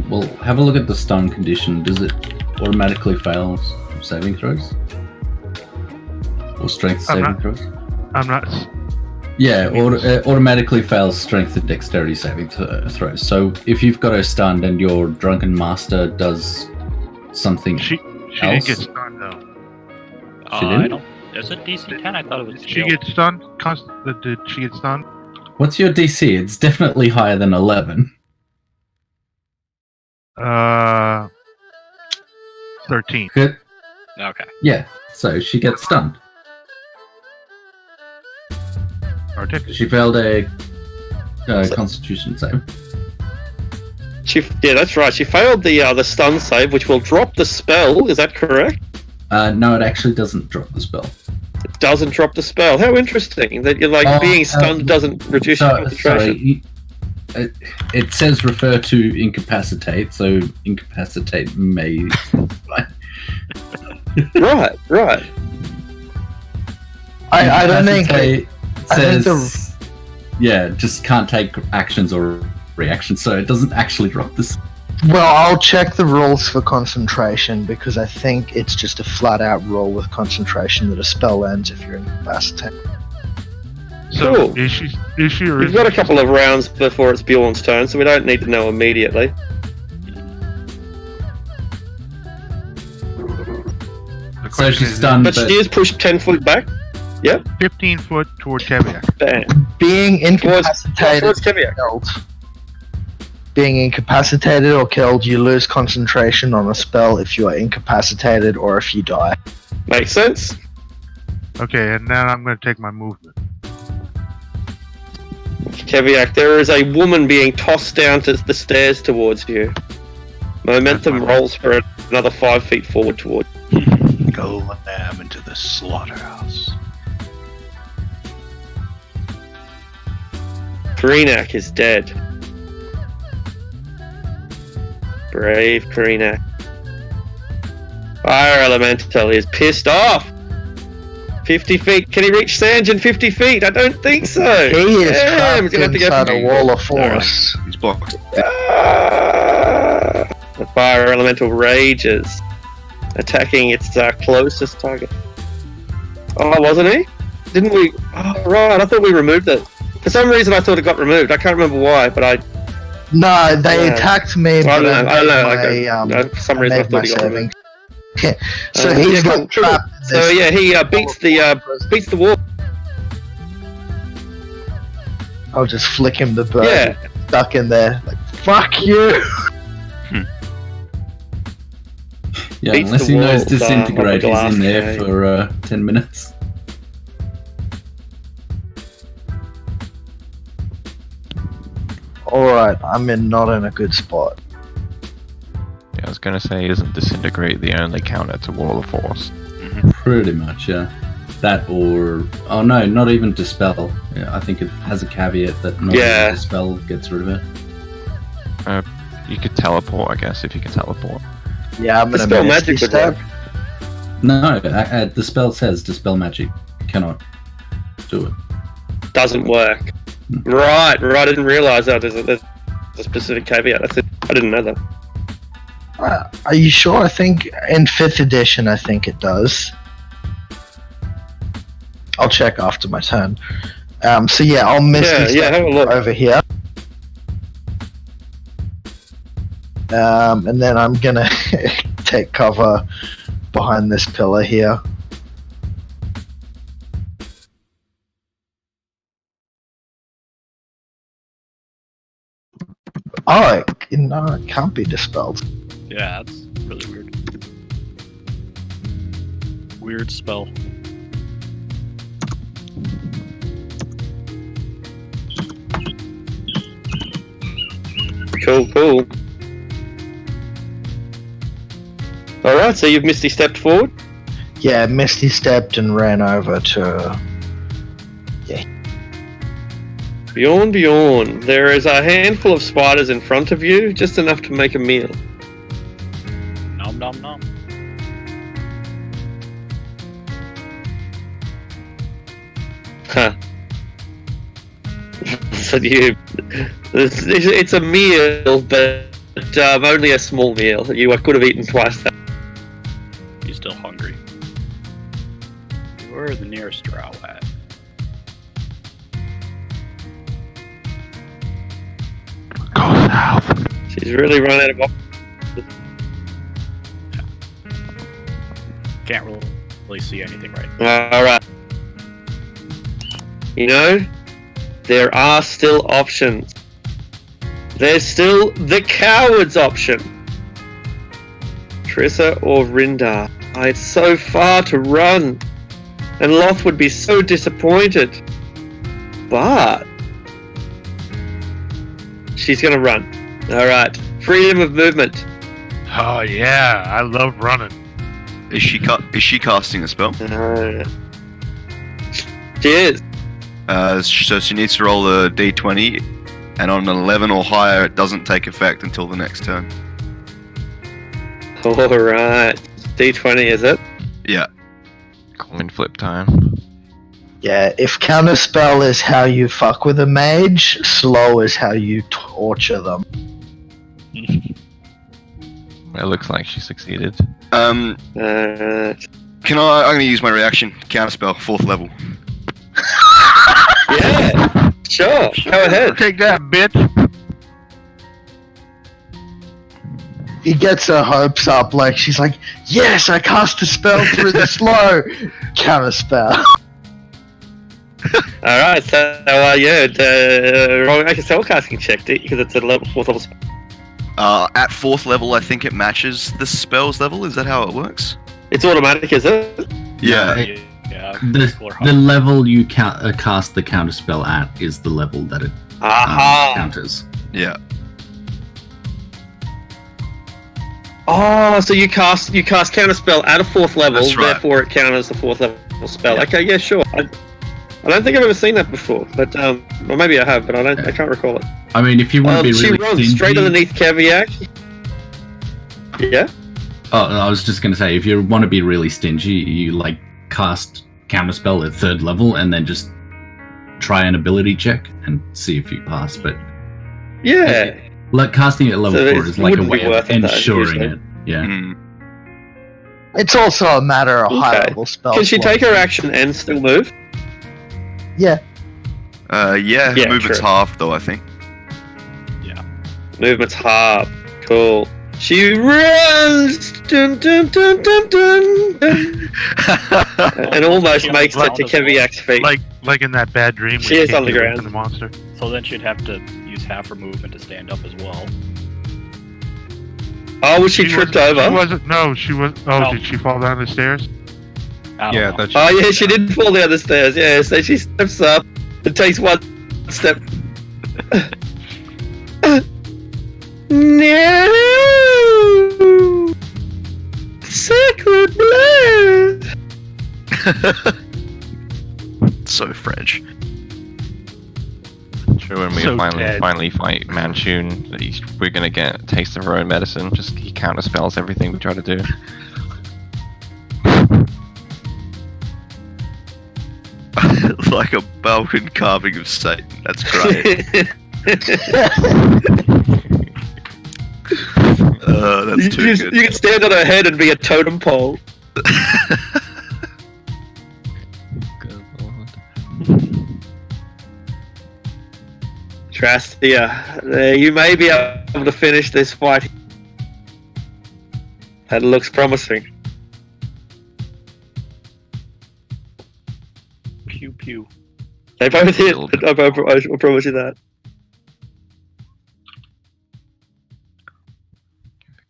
Well, have a look at the stun condition. Does it automatically fail saving throws? Or strength saving throws? I'm not. Yeah, it automatically fails strength and dexterity saving throws. So if you've got her stunned and your drunken master does something She else, didn't get stunned though. She I didn't? don't. Is it DC 10? I thought it was. Did she get stunned? Did she get stunned? What's your DC? It's definitely higher than 11. 13. Good. Okay. Yeah, so she gets stunned. Arctic. She failed a Constitution save. Yeah, that's right. She failed the stun save, which will drop the spell. Is that correct? No, it actually doesn't drop the spell. It doesn't drop the spell. How interesting that you're like being stunned doesn't reduce your concentration. Sorry, it says refer to incapacitate, so incapacitate may. Right. I don't think. Incapacitate I think says yeah, just can't take actions or reactions, so it doesn't actually drop this. Well, I'll check the rules for concentration because I think it's just a flat-out rule with concentration that a spell ends if you're incapacitated. So Cool. is she or We've is got a couple of rounds before it's Bjorn's turn, so we don't need to know immediately. the So question she's is, stunned, But she is pushed 10 foot back. 15 foot toward Keviak. Bam. Being Towards incapacitated, Keviak. killed. Being incapacitated or killed, you lose concentration on a spell if you are incapacitated or if you die. Makes sense. Okay, and now I'm going to take my movement. Keviak, there is a woman being tossed down to the stairs towards you. Momentum That's fine. rolls for another 5 feet forward toward. Go lamb into the slaughterhouse. Kareenak is dead. Brave Kareenak. Fire Elemental is pissed off. 50 feet. Can he reach Sanjin 50 feet? I don't think so. He is Damn, he's trapped gonna have to go inside for a wall of force. He's blocked. Ah! The fire elemental rages, attacking its closest target. Oh, wasn't he? Didn't we? Oh, right. I thought we removed it. For some reason, I thought it got removed. I can't remember why, but I No, they Yeah. attacked me. I but don't know. I don't know. made for some I reason, I made my thought he got saving. removed. So he's yeah, got cool. trapped. in So this yeah, he beats the wall. I'll just flick him the bird. Yeah. Stuck in there. Like, fuck you! Yeah, Beats unless the he knows walls, disintegrate, of the he's glass in there cave. for 10 minutes. Alright, I'm not in a good spot. Yeah, I was gonna say, isn't disintegrate the only counter to Wall of Force? Pretty much, yeah. That or... Oh no, not even Dispel. Yeah, I think it has a caveat that not Yeah. even Dispel gets rid of it. You could teleport, I guess, if you can teleport. Yeah, I'm gonna Dispel Misty magic would Step. work. No, Dispel says Dispel Magic. Cannot do it. Doesn't work. Right. I didn't realise that there's a specific caveat. That's it. I didn't know that. Are you sure? I think in 5th edition, I think it does. I'll check after my turn. So yeah, I'll Misty Yeah, Step have a look. over here. And then I'm gonna take cover behind this pillar here. Oh, no, it can't be dispelled. Yeah, that's really weird. Weird spell. Cool. Alright, so you've Misty stepped forward? Yeah, Misty stepped and ran over to. Bjorn. There is a handful of spiders in front of you, just enough to make a meal. Nom nom nom. Huh. So it's a meal, but only a small meal. You could have eaten twice that. He's still hungry. Where are the nearest drow at? Go south. She's really run out of options. Can't really see anything right now. Alright. You know, there are still options. There's still the coward's option. Trissa or Rindar. It's so far to run. And Loth would be so disappointed. But she's gonna run. Alright. Freedom of movement. Oh yeah, I love running. Is she casting a spell? She is. So she needs to roll a d20, and on an 11 or higher, it doesn't take effect until the next turn. Alright. D20 is it? Yeah. Coin flip time. Yeah, if counterspell is how you fuck with a mage, slow is how you torture them. It looks like she succeeded. I'm Uh, going to use my reaction. Counterspell, 4th level. yeah, sure. Go ahead. Take that, bitch. He gets her hopes up, like she's like, yes, I cast a spell through the slow. Counterspell. All right, so roll make a spellcasting check because it's a level 4th level spell. At 4th level, I think it matches the spell's level. Is that how it works? It's automatic, is it? Yeah. Yeah. The level you cast the counterspell at is the level that it Aha! counters. Yeah. Oh, so you cast counterspell at a 4th level, That's right. therefore it counters the 4th level spell. Yeah. Okay, yeah, sure. I don't think I've ever seen that before, but or maybe I have, but I can't recall it. I mean, if you want to be She really runs stingy, straight underneath Keviak. Yeah. Oh, I was just gonna say, if you want to be really stingy, you like cast counterspell at 3rd level and then just try an ability check and see if you pass. But Yeah. like casting at level So 4 it is like a wouldn't be way of worth it, though, ensuring usually. it. Yeah. Mm. It's also a matter of high Okay. level spells. Can she take her action and still move? Yeah. Yeah, Yeah, movement's true. half, though, I think. Movement's half. Cool. She runs, dun, dun, dun, dun, dun, dun, and almost She makes it to underground as well. Keviak's feet. Like in that bad dream. She when is you can't on the get away ground. from the monster. So then she'd have to use half her movement to stand up as well. Oh, was she tripped over? She wasn't. No, she was. Oh, No. did she fall down the stairs? I don't Yeah, know. that's. Oh yeah, she did fall down the stairs. Yeah, so she steps up and takes one step. No, sacred blood. So French. Sure, when we So finally dead. fight Manchun, we're gonna get a taste of our own medicine. Just he counterspells everything we try to do. Like a Balkan carving of Satan. That's great. That's too good. You can stand on her head and be a totem pole. Good lord. Trastia, you may be able to finish this fight. That looks promising. Pew pew. They both hit. I promise you that.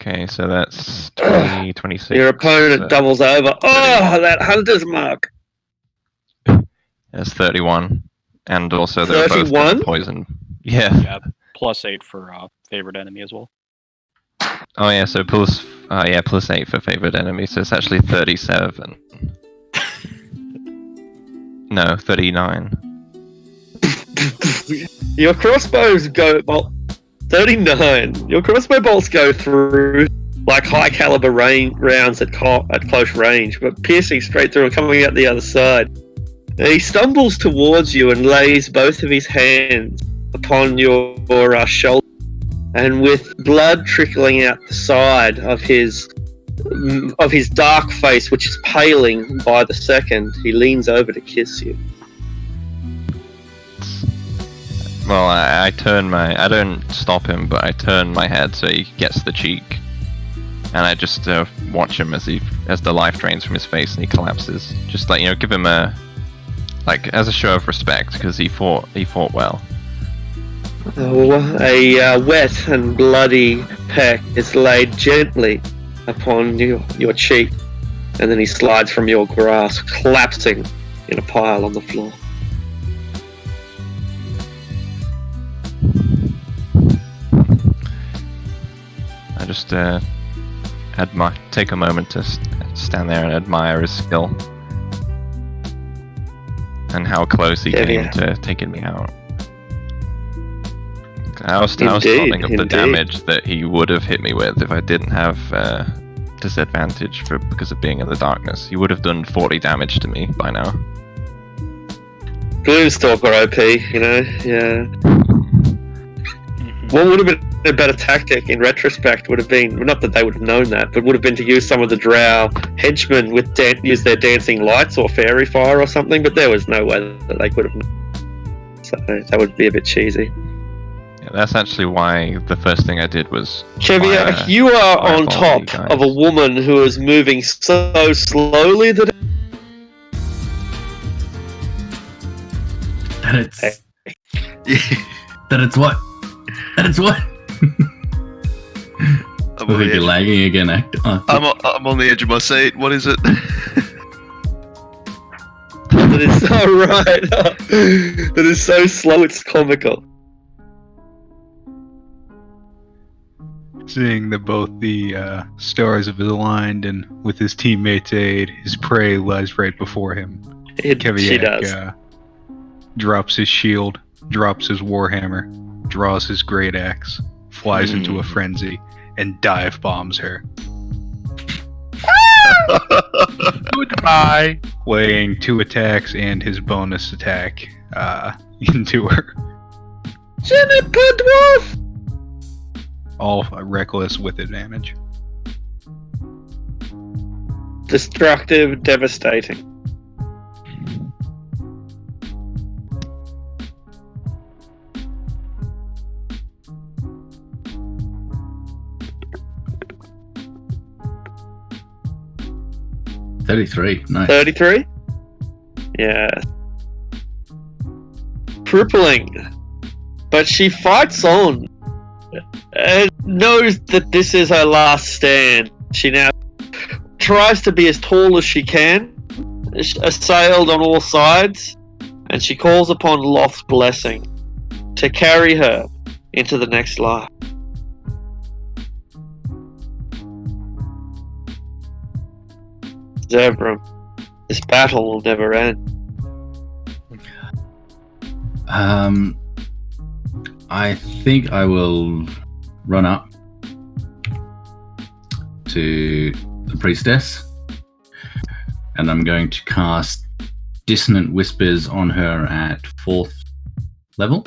Okay, so that's 20, 26. Your opponent doubles over. Oh, that hunter's mark. That's 31. And also they're both 31? poison. Yeah. Yeah, +8 for favorite enemy as well. Oh yeah, so plus 8 for favorite enemy, so it's actually 37. No, 39. Your crossbows go 39. Your crossbow bolts go through like high caliber rounds at close range, but piercing straight through and coming out the other side. He stumbles towards you and lays both of his hands upon your shoulder, and with blood trickling out the side of his dark face, which is paling by the second, he leans over to kiss you. Well, I don't stop him, but I turn my head so he gets the cheek. And I just watch him as the life drains from his face and he collapses. Just give him as a show of respect, because he fought well. A wet and bloody peck is laid gently upon your cheek, and then he slides from your grasp, collapsing in a pile on the floor. I just take a moment to stand there and admire his skill and how close he came to taking me out. I was starting up the damage that he would have hit me with if I didn't have disadvantage because of being in the darkness. He would have done 40 damage to me by now. Gloomstalker OP, you know, yeah. What would have been a better tactic in retrospect would have been, well, not that they would have known that, but would have been to use some of the drow henchmen with use their dancing lights or fairy fire or something, but there was no way that they could have. So that would be a bit cheesy. Yeah, that's actually why the first thing I did was. Kevia, fire- you are on fireball you top guys. of a woman who is moving so slowly that That it's Yeah. that it's what? That it's what? I'm, I on think the you're edge. lagging again, Act. Oh, I'm on the edge of my seat. What is it? that is so right. That is so slow, it's comical. Seeing that both the stars have aligned and with his teammates' aid, his prey lies right before him. She Keviak does. Drops his shield, drops his warhammer, draws his great axe, flies into a frenzy, and dive bombs her, Goodbye. weighing 2 attacks and his bonus attack into her. Jimmy Pudwolf! All reckless with advantage. Destructive, devastating. $33. Nice. 33? Yeah. Crippling. But she fights on and knows that this is her last stand. She now tries to be as tall as she can, assailed on all sides, and she calls upon Loth's blessing to carry her into the next life. Zebram, this battle will never end. I think I will run up to the priestess, and I'm going to cast Dissonant Whispers on her at 4th level.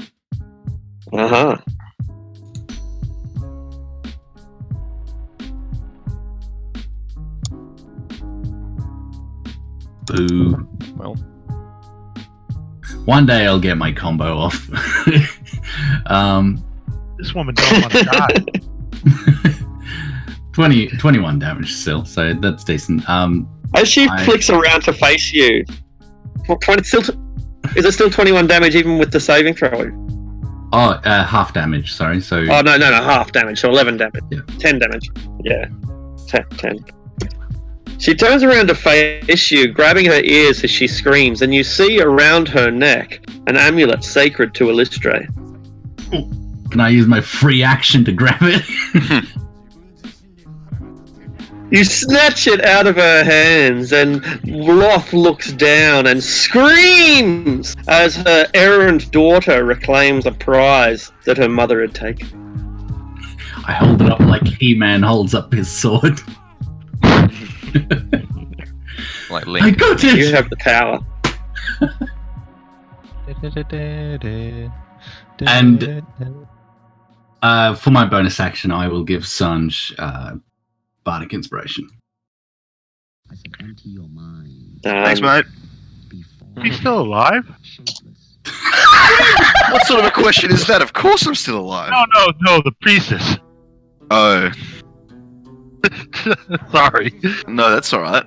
Uh-huh. Boo. Well, One day I'll get my combo off. This woman don't want to die. 21 damage still, so that's decent. As she I- flicks around to face you, is it still 21 damage even with the saving throw? Half damage, sorry. So Oh, no, half damage, so 11 damage. Yeah. 10 damage. Yeah. 10. She turns around to face you, grabbing her ears as she screams, and you see around her neck an amulet sacred to Illustre. can I use my free action to grab it? You snatch it out of her hands, and Loth looks down and screams as her errant daughter reclaims a prize that her mother had taken. I hold it up like He-Man holds up his sword. like I Link. got You it! have the power. And for my bonus action, I will give Sanj Bardic Inspiration. Thanks, mate. He's still alive? What sort of a question is that? Of course I'm still alive. No, the priestess. Oh, Sorry. no, that's alright.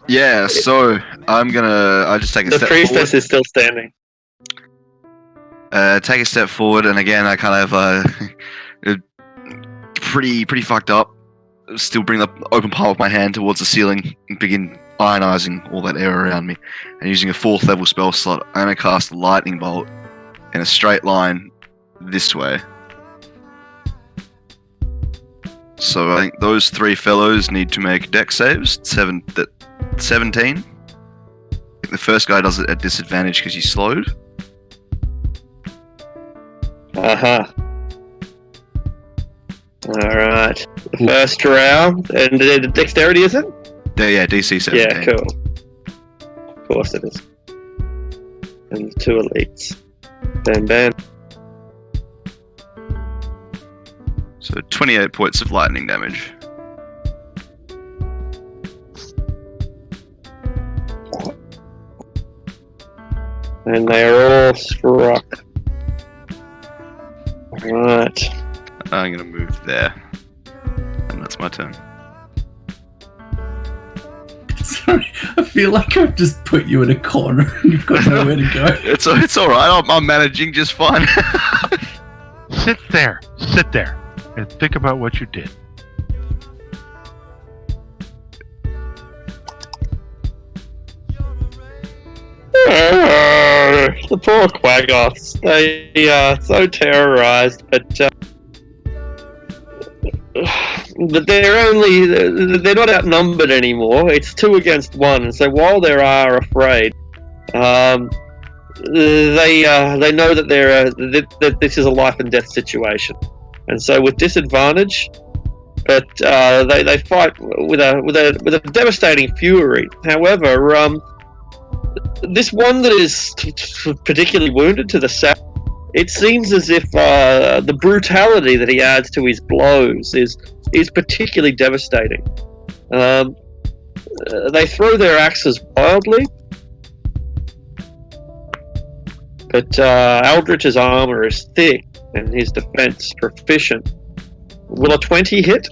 Yeah, so I just take a The step priestess is still standing. forward. Take a step forward, and again, I kind of, pretty fucked up. Still bring the open palm of my hand towards the ceiling and begin ionizing all that air around me. And using a 4th level spell slot, I'm going to cast a lightning bolt in a straight line this way. So I think those 3 fellows need to make dex saves. 17. I think the first guy does it at disadvantage because he's slowed. Uh-huh. Alright. The first round. And the dexterity, is it? Yeah, DC 17. Yeah, cool. Of course it is. And 2 elites. Bam bam. So 28 points of lightning damage. And they are all struck. Right. I'm gonna move there. And that's my turn. Sorry, I feel like I've just put you in a corner and you've got nowhere to go. It's alright, I'm managing just fine. Sit there, and think about what you did. The poor Quaggoths. They are so terrorized, but they're not outnumbered anymore. It's 2 against 1, and so while they are afraid, they know that that this is a life and death situation, and so with disadvantage, but they fight with a devastating fury. However, this one that is particularly wounded to the south, it seems as if the brutality that he adds to his blows is particularly devastating. They throw their axes wildly, but Eldritch's armor is thick and his defense proficient. Will a 20 hit?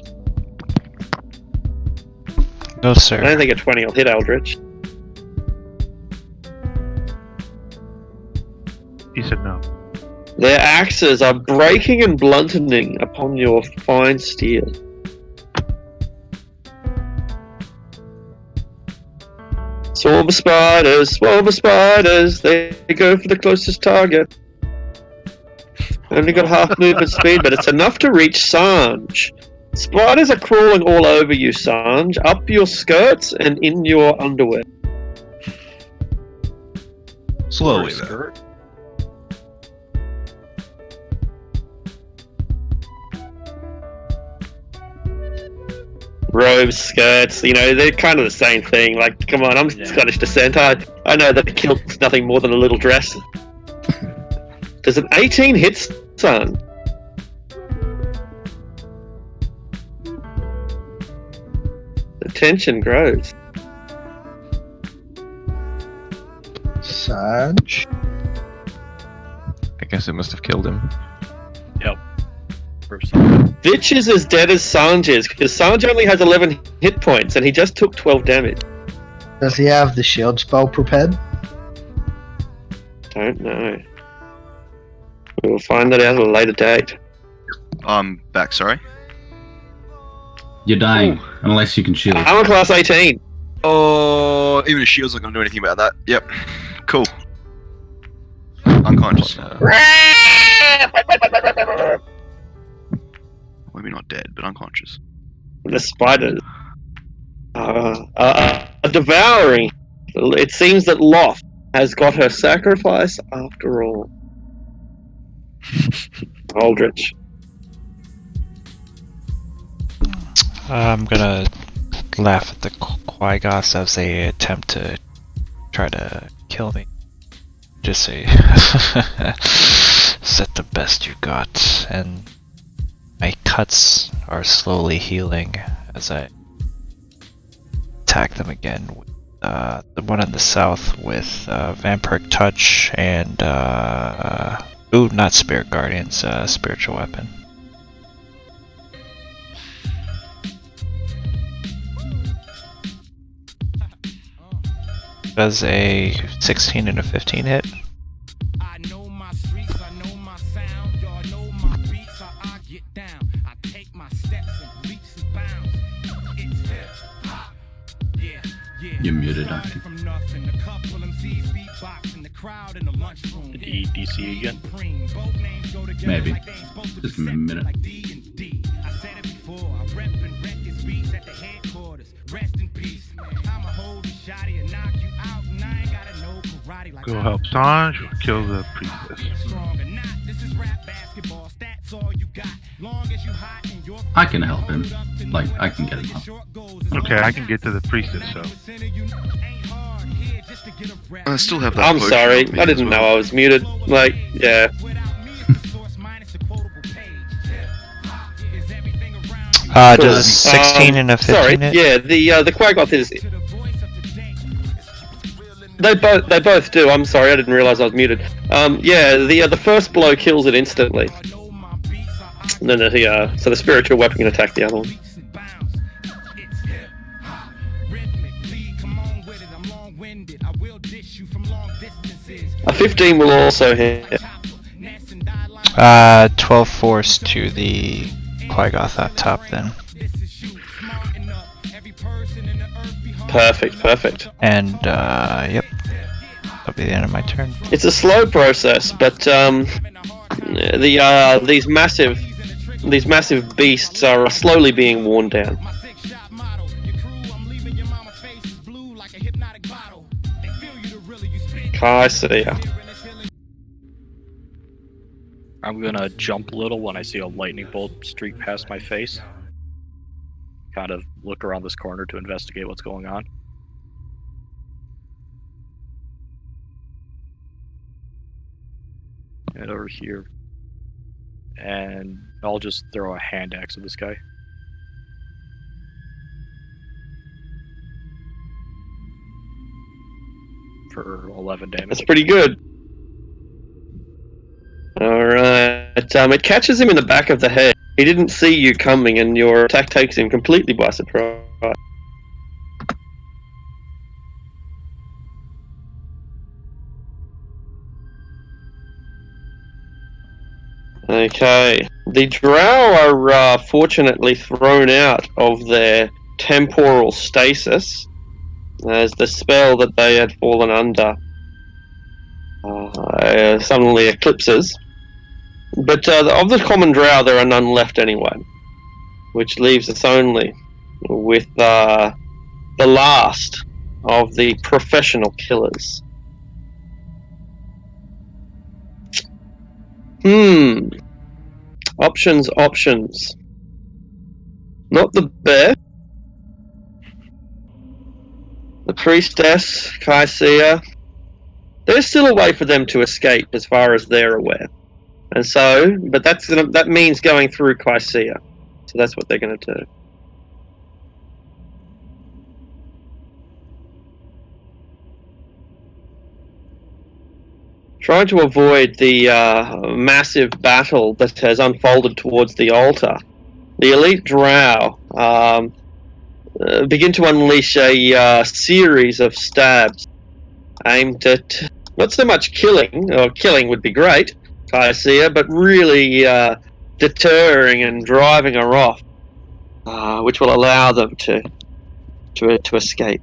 No, I sir. don't think a 20 will hit Eldritch. He said no. Their axes are breaking and blunting upon your fine steel. Swarm of spiders, they go for the closest target. Only got half movement speed, but it's enough to reach Sanj. Spiders are crawling all over you, Sanj, up your skirts and in your underwear. Slowly, though. Robes, skirts, they're kind of the same thing. Like, come on, I'm Scottish descent. I know that a kilt's nothing more than a little dress. Does an 18 hit, son? The tension grows. Sanj. I guess it must have killed him. Vitch is as dead as Sanj is, because Sanj only has 11 hit points, and he just took 12 damage. Does he have the shield spell prepared? Don't know. We'll find that out at a later date. I'm back, sorry. You're dying, unless you can shield. Armor class 18. Oh, even a shield's not going to do anything about that. Yep. Cool. Unconscious. Maybe not dead, but unconscious. The spiders are devouring. It seems that Loth has got her sacrifice after all. Aldrich. I'm gonna laugh at the Quaggoths as they attempt to try to kill me. Just say, set the best you got, and my cuts are slowly healing as I attack them again. The one in the south with Vampiric Touch and not Spirit Guardians, Spiritual Weapon. Does a 16 and a 15 hit? You're muted, Duncan. Did he DC again? Maybe. Just a minute. Go help Sanj or kill the priestess. I can help him. Like, I can get him up. Okay, I can get to the priestess, so. I still have that. I'm potion sorry, on me I as didn't know well. I was muted. Like, yeah. Cool. Does a 16 and a 15 Sorry, hit? yeah, the Quagoth is. They both do. I'm sorry, I didn't realize I was muted. Yeah, the first blow kills it instantly. And then so the spiritual weapon can attack the other one. A 15 will also hit. 12 force to the Quagoth up top then. Perfect. And, yep. That'll be the end of my turn. It's a slow process, but these massive beasts are slowly being worn down. I see ya. I'm gonna jump a little when I see a lightning bolt streak past my face. Kind of look around this corner to investigate what's going on. And over here. And I'll just throw a hand axe at this guy. For 11 damage. That's pretty good. Alright, it catches him in the back of the head. He didn't see you coming, and your attack takes him completely by surprise. Okay. The drow are fortunately thrown out of their temporal stasis, as the spell that they had fallen under suddenly eclipses. But of the common drow, there are none left anyway, which leaves us only with the last of the professional killers. Options. Not the bear. The priestess, Kaisia. There's still a way for them to escape as far as they're aware. And so, but that means going through Kaisia. So that's what they're going to do. Trying to avoid the massive battle that has unfolded towards the altar, the elite drow begin to unleash a series of stabs aimed at not so much killing, or killing would be great, Kaisia, but really deterring and driving her off, which will allow them to escape.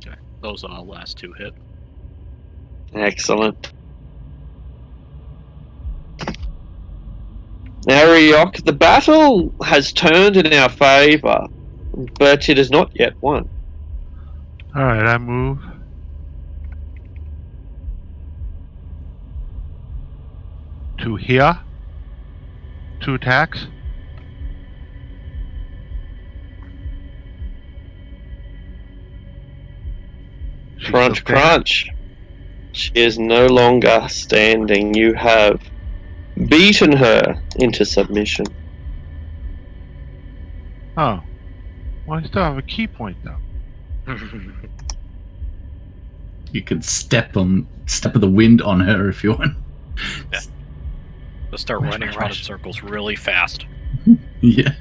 Okay, those last two hit. Excellent. Ariok, the battle has turned in our favour, but it is not yet won. Alright, I move. To here. 2 attacks. She's Crunch, still standing. crunch. She is no longer standing. You have beaten her into submission. Oh. Well, I still have a key point, though. You could step of the wind on her if you want. Yeah. Let's start running around in circles really fast. Yeah.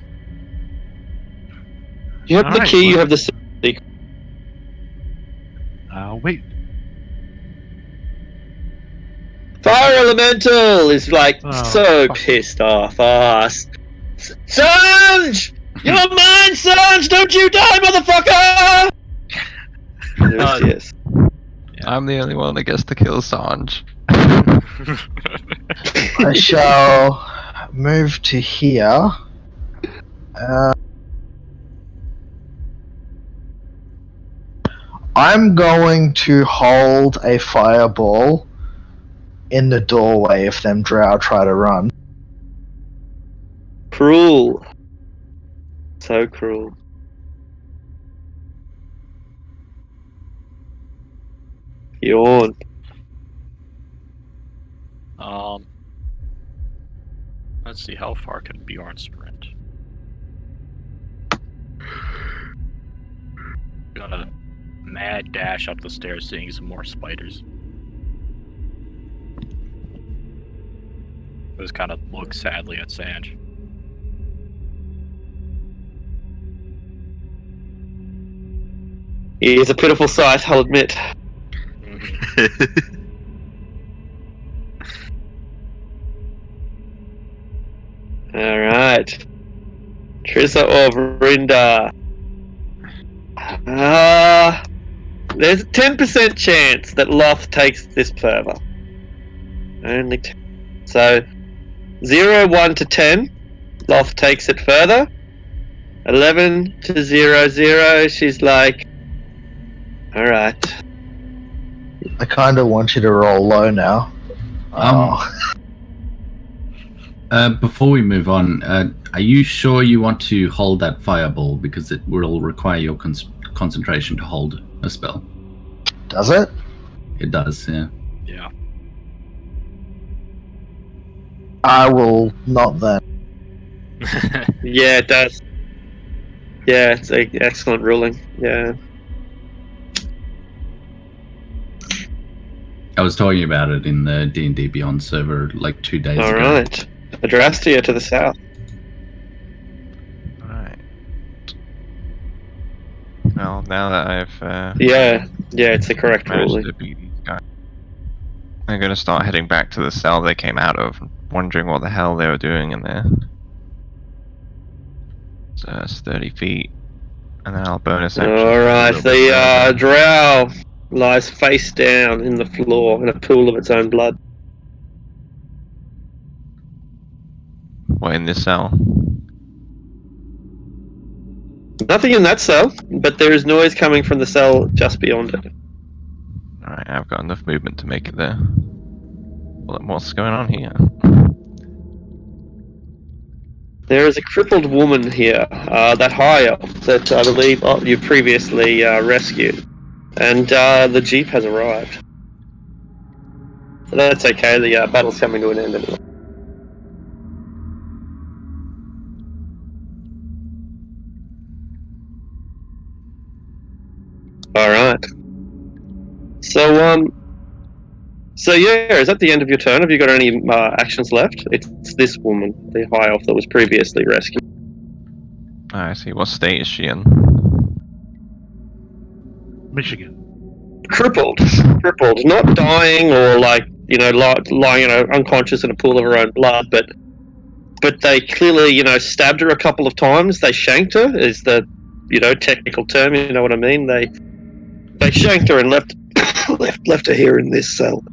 You have the Alright, key, you well- have the secret. Wait. Fire Elemental is like Oh, so fuck. pissed off. Sanj! You're mine, Sanj! Don't you die, motherfucker! Yes. I'm the only one that gets to kill Sanj. I shall move to here. I'm going to hold a fireball in the doorway if them drow try to run. Cruel. So cruel. Yawn. Let's see, how far can Bjorn sprint? Gonna mad dash up the stairs, seeing some more spiders. Just kind of look sadly at Sanj. He is a pitiful sight, I'll admit. Alright. Trissa or Verinda? There's a 10% chance that Loth takes this further. Only 10. So, 0, 1 to 10. Loth takes it further. 11 to 0, 0. She's like, alright. I kind of want you to roll low now. Before we move on, are you sure you want to hold that fireball? Because it will require your concentration to hold a spell. Does it? It does, yeah. Yeah. I will not then. Yeah, it does. Yeah, it's an excellent ruling. Yeah. I was talking about it in the D&D Beyond server like 2 days ago. Alright. Adrastia to the south. Alright. Well, now that I've Yeah, it's the correct managed ruling. to beat these guys, I'm gonna start heading back to the cell they came out of, wondering what the hell they were doing in there. So that's 30 feet. And then I'll bonus action. Alright, a little bit further. drow lies face down in the floor in a pool of its own blood. What, in this cell? Nothing in that cell, but there is noise coming from the cell just beyond it. Alright, I've got enough movement to make it there. Well, what's going on here? There is a crippled woman here, that high elf that I believe you previously rescued. And the jeep has arrived. So that's okay, the battle's coming to an end anyway. Alright. So yeah, is that the end of your turn? Have you got any actions left? It's this woman, the high elf that was previously rescued. I see. What state is she in? Michigan. Crippled, not dying or like lying unconscious in a pool of her own blood, but they clearly stabbed her a couple of times. They shanked her is the technical term. You know what I mean? They shanked her and left her here in this cell.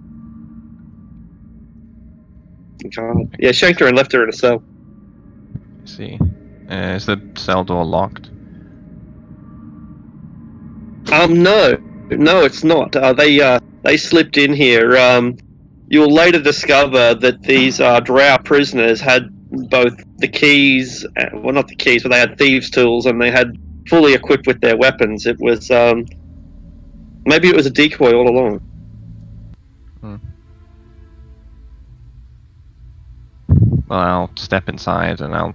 God. Yeah, shanked her and left her in a cell. I see. Is the cell door locked? No, it's not. They slipped in here. You'll later discover that these drow prisoners had both the keys, well, not the keys, but they had thieves' tools, and they had fully equipped with their weapons. It was maybe it was a decoy all along. Well, I'll step inside and I'll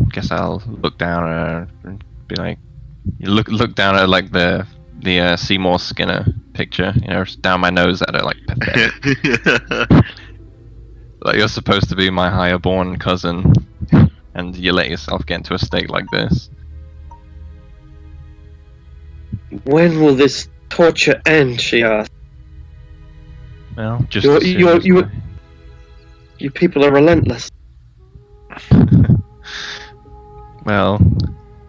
guess I'll look down at her and be like, you look down at like the Seymour Skinner picture, down my nose at her like pathetic. Like you're supposed to be my higher born cousin, and you let yourself get into a state like this. When will this torture end? She asked. Well, just as soon as you people are relentless. Well,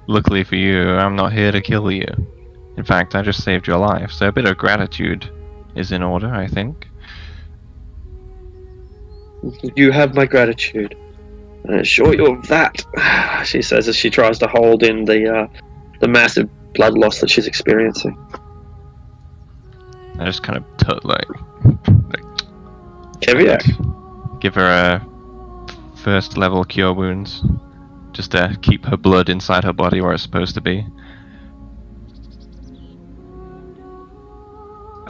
luckily for you, I'm not here to kill you. In fact, I just saved your life, so a bit of gratitude is in order, I think. You have my gratitude. I assure you of that, she says as she tries to hold in the massive blood loss that she's experiencing. I just kind of Keviak. give her a first level cure wounds, just to keep her blood inside her body where it's supposed to be.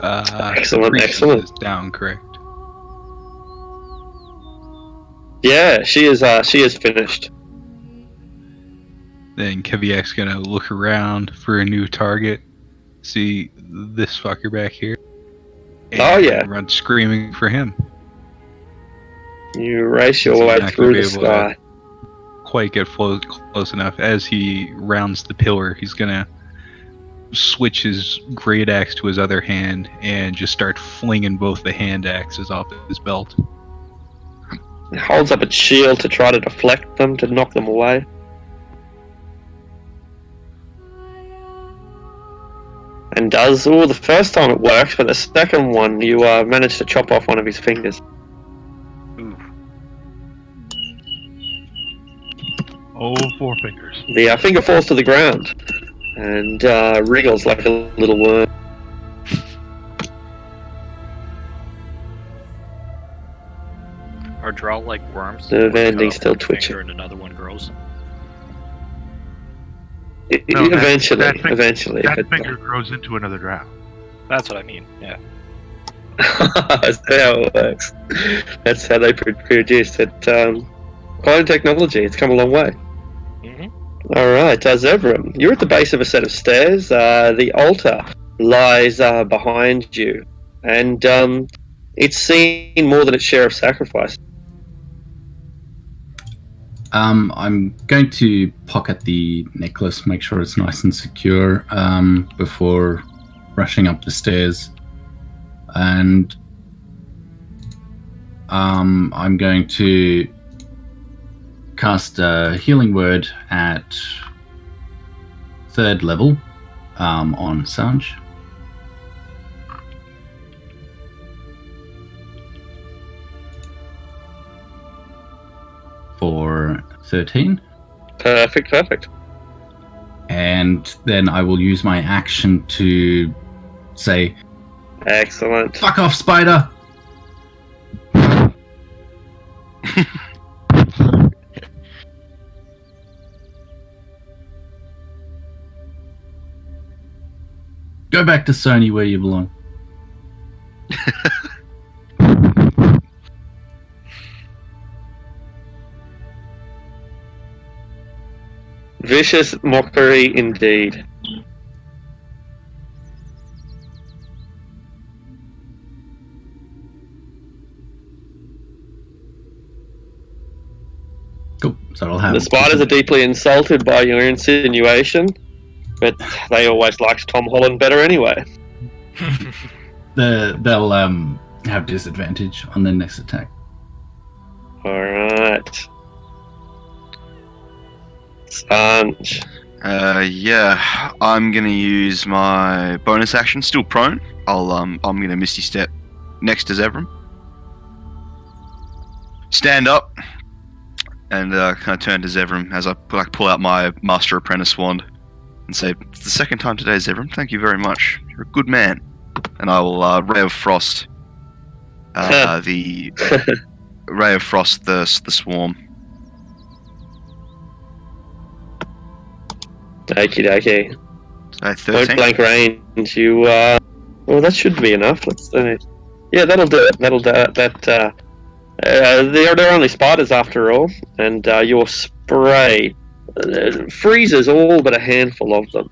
Excellent, Priestess excellent. is down, correct? Yeah, she is finished. Then Keviak's gonna look around for a new target. See this fucker back here. And Oh, yeah. run screaming for him. You race your He's way not through gonna the be able to sky. quite get close enough. As he rounds the pillar, he's gonna switch his great axe to his other hand and just start flinging both the hand axes off his belt. It holds up its shield to try to deflect them, to knock them away. And does. Oh, the first time it works, but the second one you manage to chop off one of his fingers. Ooh. Oh, 4 fingers. The finger falls to the ground and wriggles like a little worm. Are drow like worms? The One cut vending's off still one twitching. finger and another one grows. No, Eventually. That finger grows into another drow. That's what I mean. Yeah. That's how it works. That's how they produce it. Quite a technology. It's come a long way. Mm-hmm. Alright, Zevram, you're at the base of a set of stairs. The altar lies behind you. And it's seen more than its share of sacrifice. I'm going to pocket the necklace, make sure it's nice and secure before rushing up the stairs. And I'm going to cast a healing word at 3rd level on Sanj. For 13. Perfect. And then I will use my action to say, Excellent. "Fuck off, spider!" Go back to Sony where you belong. Vicious mockery indeed. Cool. So I'll have The spiders are deeply insulted by your insinuation, but they always liked Tom Holland better anyway. they'll have disadvantage on their next attack. Alright. Sanj. Yeah, I'm gonna use my bonus action, still prone. I'm gonna Misty Step next to Zevram. Stand up and kind of turn to Zevram as I pull out my Master Apprentice wand and say, "It's the second time today, Zevram. Thank you very much. You're a good man." And I will Ray of Frost the Ray of Frost the swarm. Okie dokie. So 13. Point blank range. You well, that should be enough. Let's yeah, that'll do it. That'll do it. That they're only spiders after all, and your spray freezes all but a handful of them.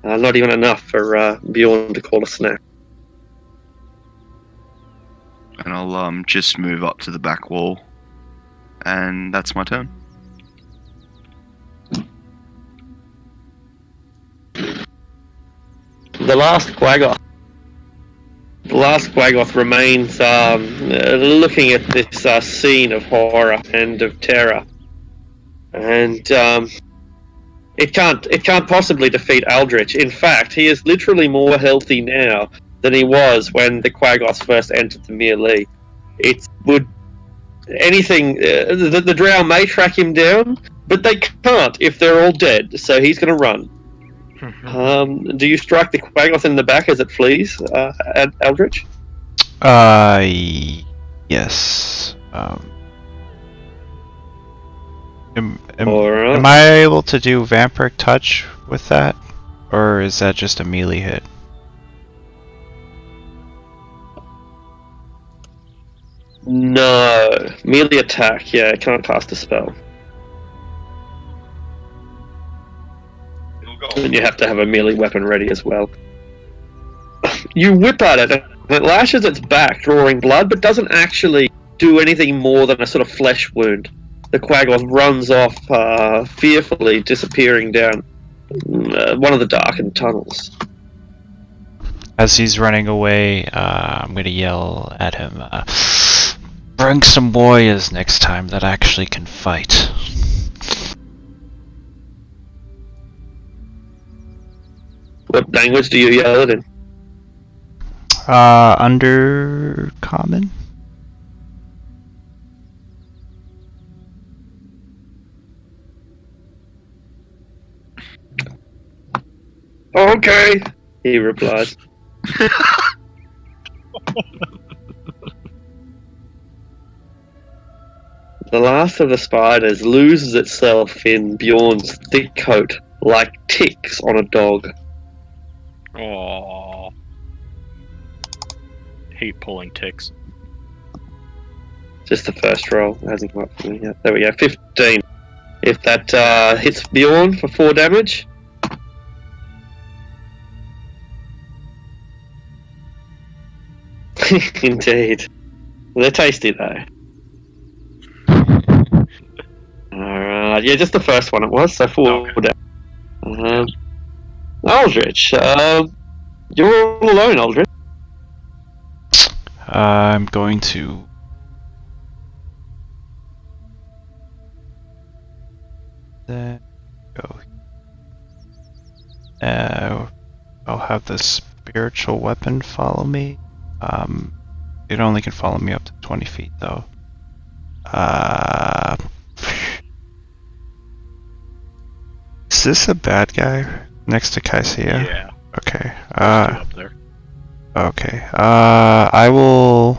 Not even enough for Bjorn to call a snack. And I'll just move up to the back wall, and that's my turn. The last Quaggoth remains looking at this scene of horror and of terror, and it can't possibly defeat Aldrich. In fact, he is literally more healthy now than he was when the Quaggoths first entered the Melee. It would anything the Drow may track him down, but they can't if they're all dead. So he's going to run. Do you strike the Quaggoth in the back as it flees, Aldrich? Yes. Am Alright. I able to do Vampiric Touch with that? Or is that just a melee hit? No, melee attack. Yeah, it can't cast a spell. And you have to have a melee weapon ready as well. You whip at it, and it lashes its back, drawing blood, but doesn't actually do anything more than a sort of flesh wound. The Quaggoth runs off fearfully, disappearing down one of the darkened tunnels. As he's running away, I'm gonna yell at him, bring some warriors next time that actually can fight. What language do you yell it in? Under common? Okay, he replies. The last of the spiders loses itself in Bjorn's thick coat, like ticks on a dog. Aww. Hate pulling ticks. Just the first roll. It hasn't come up for me yet. There we go, 15. If that hits Bjorn for 4 damage. Indeed. They're tasty though. Alright, yeah, just the first one it was, so 4 damage. Aldrich, you're all alone, Aldrich. I'm going to... Then go... I'll have the spiritual weapon follow me. It only can follow me up to 20 feet, though. Is this a bad guy next to Kaisia? Yeah. Okay. Up there. Okay. I will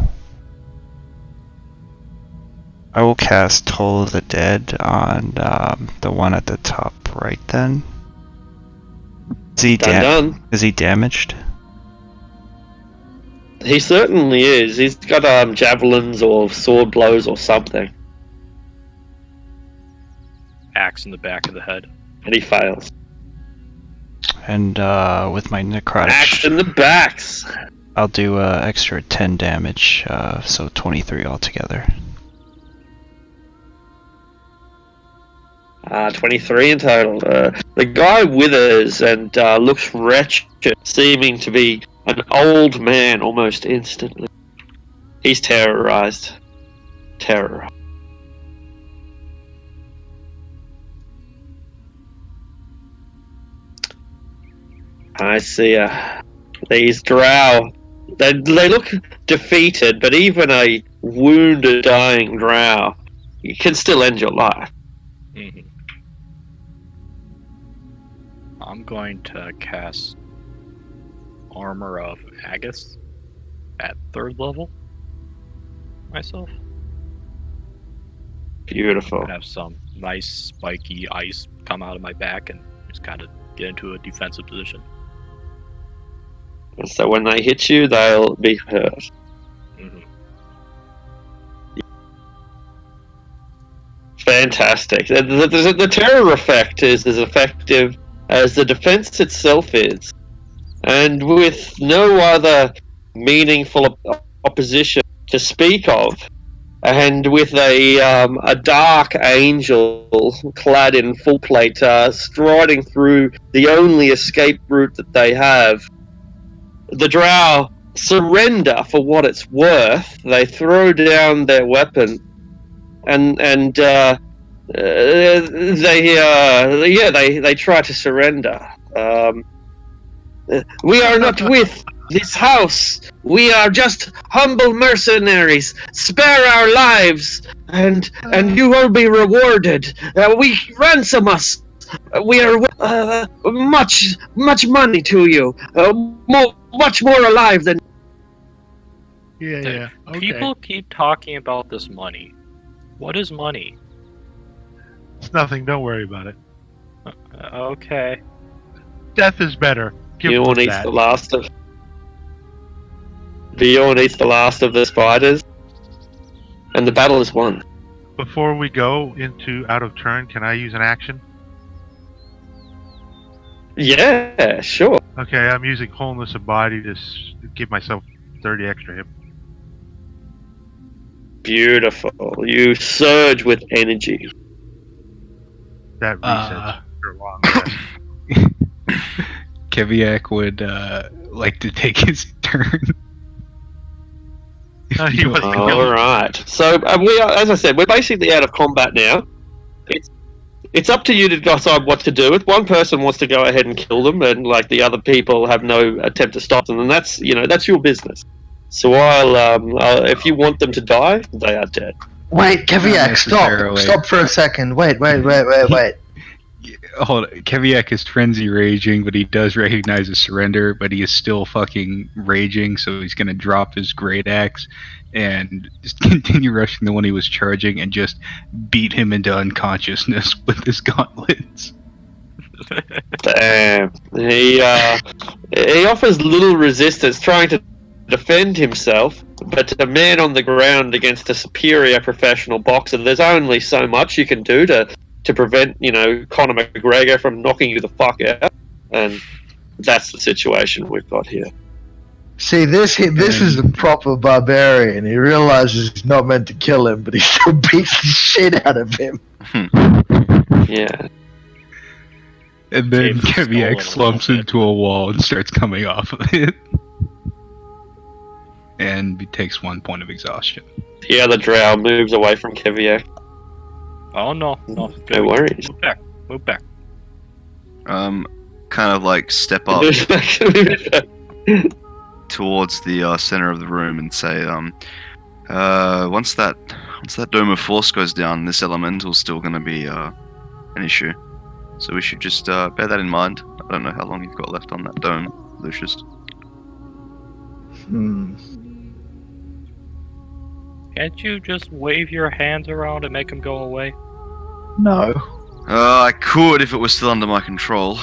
cast Toll of the Dead on the one at the top right. Then is he Done. Is he damaged? He certainly is. He's got javelins or sword blows or something, Axe in the back of the head. and he fails. And with my necrotic, Axe in the backs. I'll do extra 10 damage, so 23 altogether. 23 in total. The guy withers and looks wretched, seeming to be an old man almost instantly. He's terrorized. Terrorized. I see these drow. They look defeated, but even a wounded, dying drow, you can still end your life. Mm-hmm. I'm going to cast Armor of Agus at 3rd level myself. Beautiful. I have some nice spiky ice come out of my back and just kind of get into a defensive position. So when they hit you, they'll be hurt. Mm-hmm. Fantastic. The terror effect is as effective as the defense itself is. And with no other meaningful opposition to speak of, and with a dark angel clad in full plate striding through the only escape route that they have, the drow surrender for what it's worth. They throw down their weapon, and they try to surrender. We are not with this house. We are just humble mercenaries. Spare our lives, and you will be rewarded. We ransom us. We are much money to you. Much more alive than. Yeah. Okay. People keep talking about this money. What is money? It's nothing. Don't worry about it. Okay. Death is better. Give Bjorn us eats that. the last of. Bjorn eats the last of the spiders. and the battle is won. Before we go into out of turn, can I use an action? Yeah, sure. Okay, I'm using wholeness of body to give myself 30 extra hit. Beautiful. You surge with energy. That resets for a long rest. Keviak would like to take his turn. He was All right. So we are, as I said, we're basically out of combat now. It's up to you to decide what to do. If one person wants to go ahead and kill them, and like the other people have no attempt to stop them, then that's your business. So if you want them to die, they are dead. Wait, Keviak, necessarily. stop for a second. Wait. Hold on. Keviak is frenzy raging, but he does recognize a surrender, but he is still fucking raging, so he's gonna drop his great axe and just continue rushing the one he was charging and just beat him into unconsciousness with his gauntlets. Damn. He offers little resistance, trying to defend himself, but a man on the ground against a superior professional boxer, there's only so much you can do to prevent, Conor McGregor from knocking you the fuck out, and that's the situation we've got here. See, this is a proper barbarian. He realizes he's not meant to kill him, but he still beats the shit out of him. Yeah. And then James is Keviak stalling a slumps little bit. into a wall and starts coming off of it. And he takes 1 point of exhaustion. The other drow moves away from Keviak. Oh no. No worries. Move back. Kind of like step up towards the center of the room and say, once that dome of force goes down, this elemental's still going to be an issue. So we should just bear that in mind. I don't know how long you've got left on that dome, Lucius. Can't you just wave your hands around and make them go away? No. I could if it was still under my control.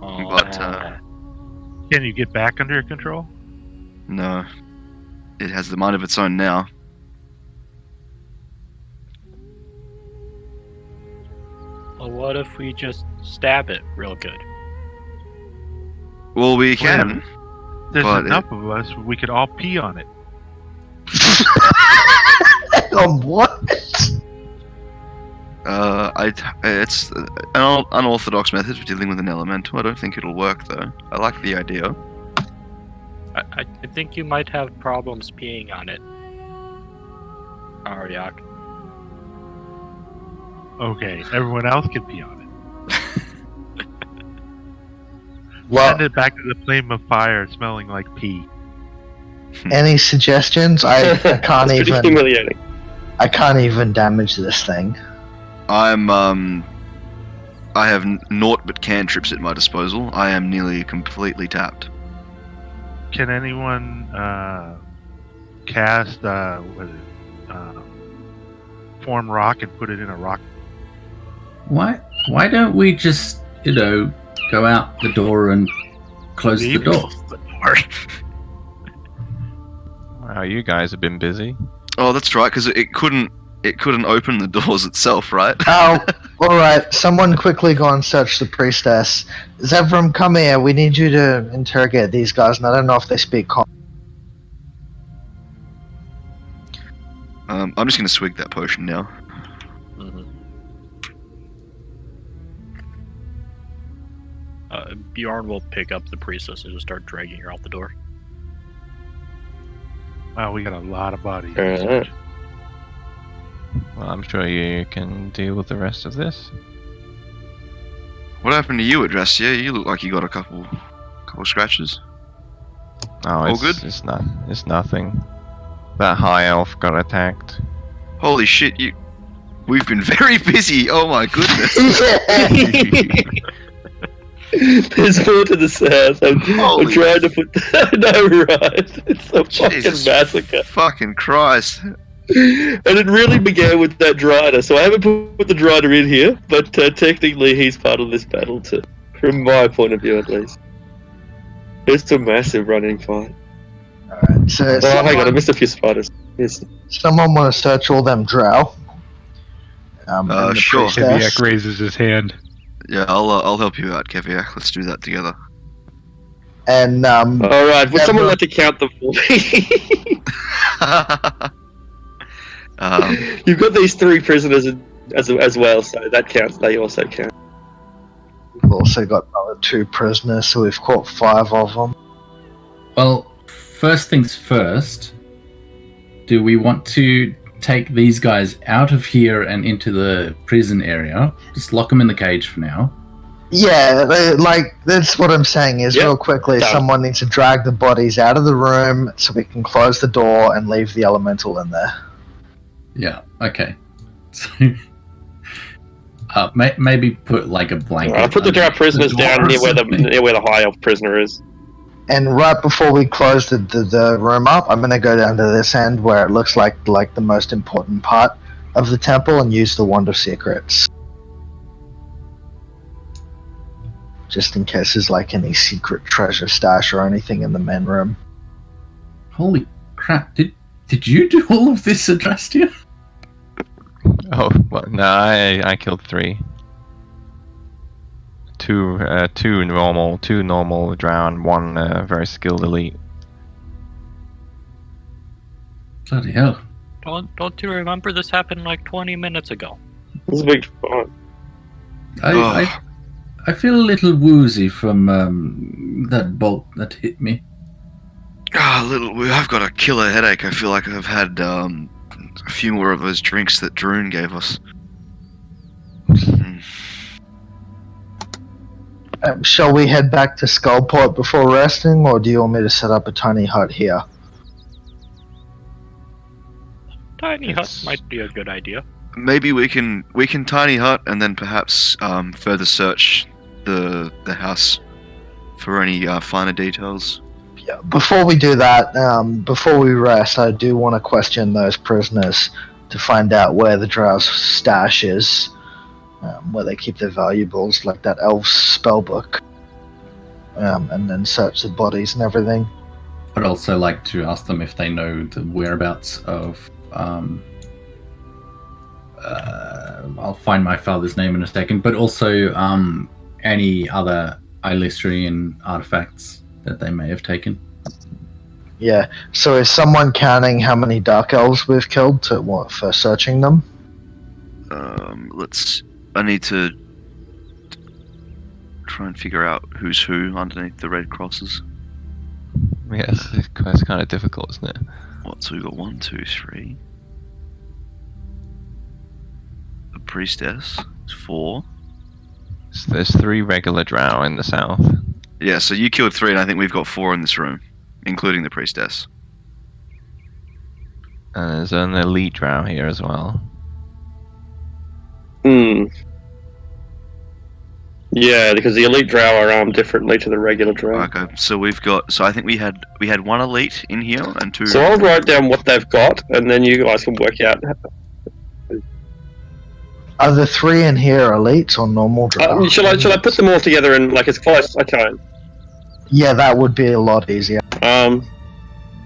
Oh, But, Can you get back under your control? No. It has the mind of its own now. well, what if we just stab it real good? Well, we can. There's But enough of us, we could all pee on it. On what? It's an unorthodox method for dealing with an elemental. I don't think it'll work, though. I like the idea. I think you might have problems peeing on it. Aryak. Okay, everyone else can pee on it. Well, Send it back to the flame of fire, smelling like pee. any suggestions? I can't It's pretty even. humiliating. I can't even damage this thing. I have naught but cantrips at my disposal. I am nearly completely tapped. Can anyone cast form rock and put it in a rock? Why don't we just, go out the door and close the Leave? door? Wow, you guys have been busy. Oh, that's right, because it couldn't open the doors itself, right? Oh, alright. Someone quickly go and search the priestess. Zevram, come here. We need you to interrogate these guys, and I don't know if they speak common. I'm just gonna swig that potion now. Bjorn will pick up the priestess and just start dragging her out the door. Wow, we got a lot of bodies. Alright. Well, I'm sure you can deal with the rest of this. What happened to you, Adrastia? You look like you got a couple scratches. Oh, it's good? It's nothing. That high elf got attacked. Holy shit! We've been very busy. Oh my goodness. There's more to the south. I'm Holy trying to put that. No, right. It's a Jesus fucking massacre. Fucking Christ. And it really began with that Drider. So I haven't put the Drider in here, but technically he's part of this battle too. From my point of view, at least. It's a massive running fight. Alright, so Oh, hang on, I missed a few spiders. It's Someone want to search all them drow? And the Sure. priestess? Kiviak raises his hand. Yeah, I'll help you out, Keviak. Let's do that together. And Alright, would someone Deborah- like to count them for me? You've got these 3 prisoners as well, so that counts. They also count. we've also got another 2 prisoners, so we've caught 5 of them. Well, first things first, do we want to take these guys out of here and into the prison area? Just lock them in the cage for now. Yeah, that's what I'm saying is, Yep. real quickly, Done. someone needs to drag the bodies out of the room so we can close the door and leave the elemental in there. Yeah, okay. So, maybe put like a blanket. I'll put the drow under prisoners door down or near where something. the high elf prisoner is. And right before we close the room up, I'm going to go down to this end where it looks like the most important part of the temple and use the Wand of Secrets. Just in case there's like any secret treasure stash or anything in the men room. Holy crap! Did you do all of this, Adrastia? Oh, well, no, I killed 3. Two normal drown, 1 very skilled elite. Bloody hell! Don't you remember this happened like 20 minutes ago? This is big fun. I feel a little woozy from that bolt that hit me. I've got a killer headache. I feel like I've had a few more of those drinks that Droon gave us. Shall we head back to Skullport before resting, or do you want me to set up a tiny hut here? Tiny hut It's- might be a good idea. Maybe we can tiny hut and then perhaps further search the house for any finer details. Yeah, before we do that, before we rest, I do want to question those prisoners to find out where the Drow's stash is, where they keep their valuables, like that elf's spellbook, and then search the bodies and everything. I'd also like to ask them if they know the whereabouts of. I'll find my father's name in a second, but also any other Ilistrian artifacts that they may have taken. Yeah. So is someone counting how many dark elves we've killed for searching them? I need to try and figure out who's who underneath the red crosses. Yes, it's kind of difficult, isn't it? What? So we got 1, 2, 3. The priestess. 4. So there's 3 regular drow in the south. Yeah. So you killed 3, and I think we've got 4 in this room, including the priestess. And there's an elite drow here as well. Yeah, because the elite drow are armed differently to the regular drow. Okay. So we've got. So I think we had 1 elite in here and 2. So I'll write down what they've got, and then you guys can work out. Are the 3 in here elites or normal drow? Shall I put them all together and like as close? Okay. Yeah, that would be a lot easier.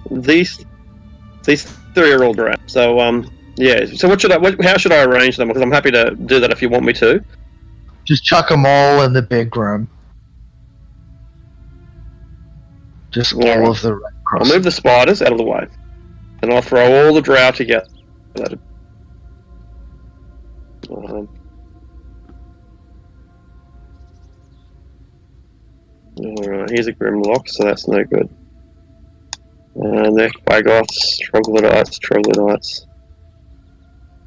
These 3 are all drow. So yeah. So how should I arrange them? Because I'm happy to do that if you want me to. Just chuck them all in the big room. Just all Alright. of the red I'll crosses. move the spiders out of the way, and I'll throw all the drow together. Alright, here's a Grimlock, so that's no good. And they're Quaggoths, Troglodytes.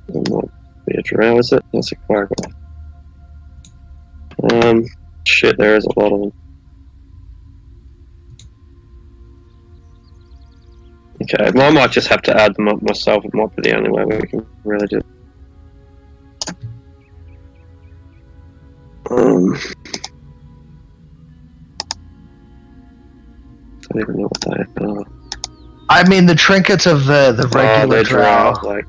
Not be a drow, is it? That's a Quaggoth. Shit, there is a lot of them. Okay, well, I might just have to add them up myself. It might be the only way we can really do it. I don't even know what they are. I mean, the trinkets of the regular they're drow. like,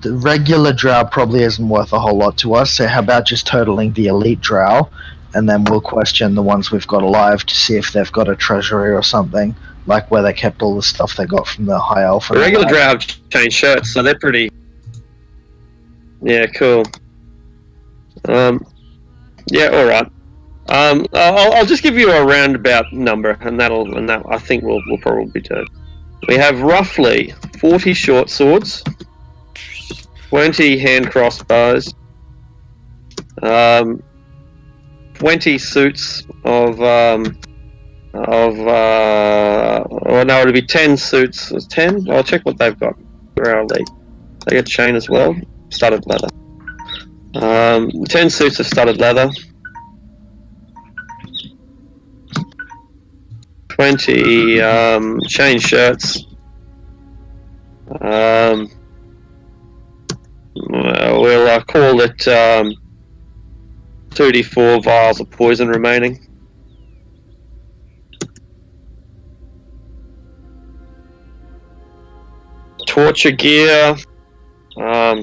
The regular drow probably isn't worth a whole lot to us, so how about just totaling the elite drow and then we'll question the ones we've got alive to see if they've got a treasury or something, like where they kept all the stuff they got from the High Elf. The regular drow have changed shirts, so they're pretty. Yeah, cool. Yeah, all right. I'll just give you a roundabout number, and that I think we'll probably do. We have roughly 40 short swords, 20 hand crossbows, 20 suits of it'd be 10 suits. 10? I'll check what they've got. Where are they? They get chain as well. Studded leather. 10 suits of studded leather. 20 chain shirts. We'll call it 2d4 vials of poison remaining. Torture gear,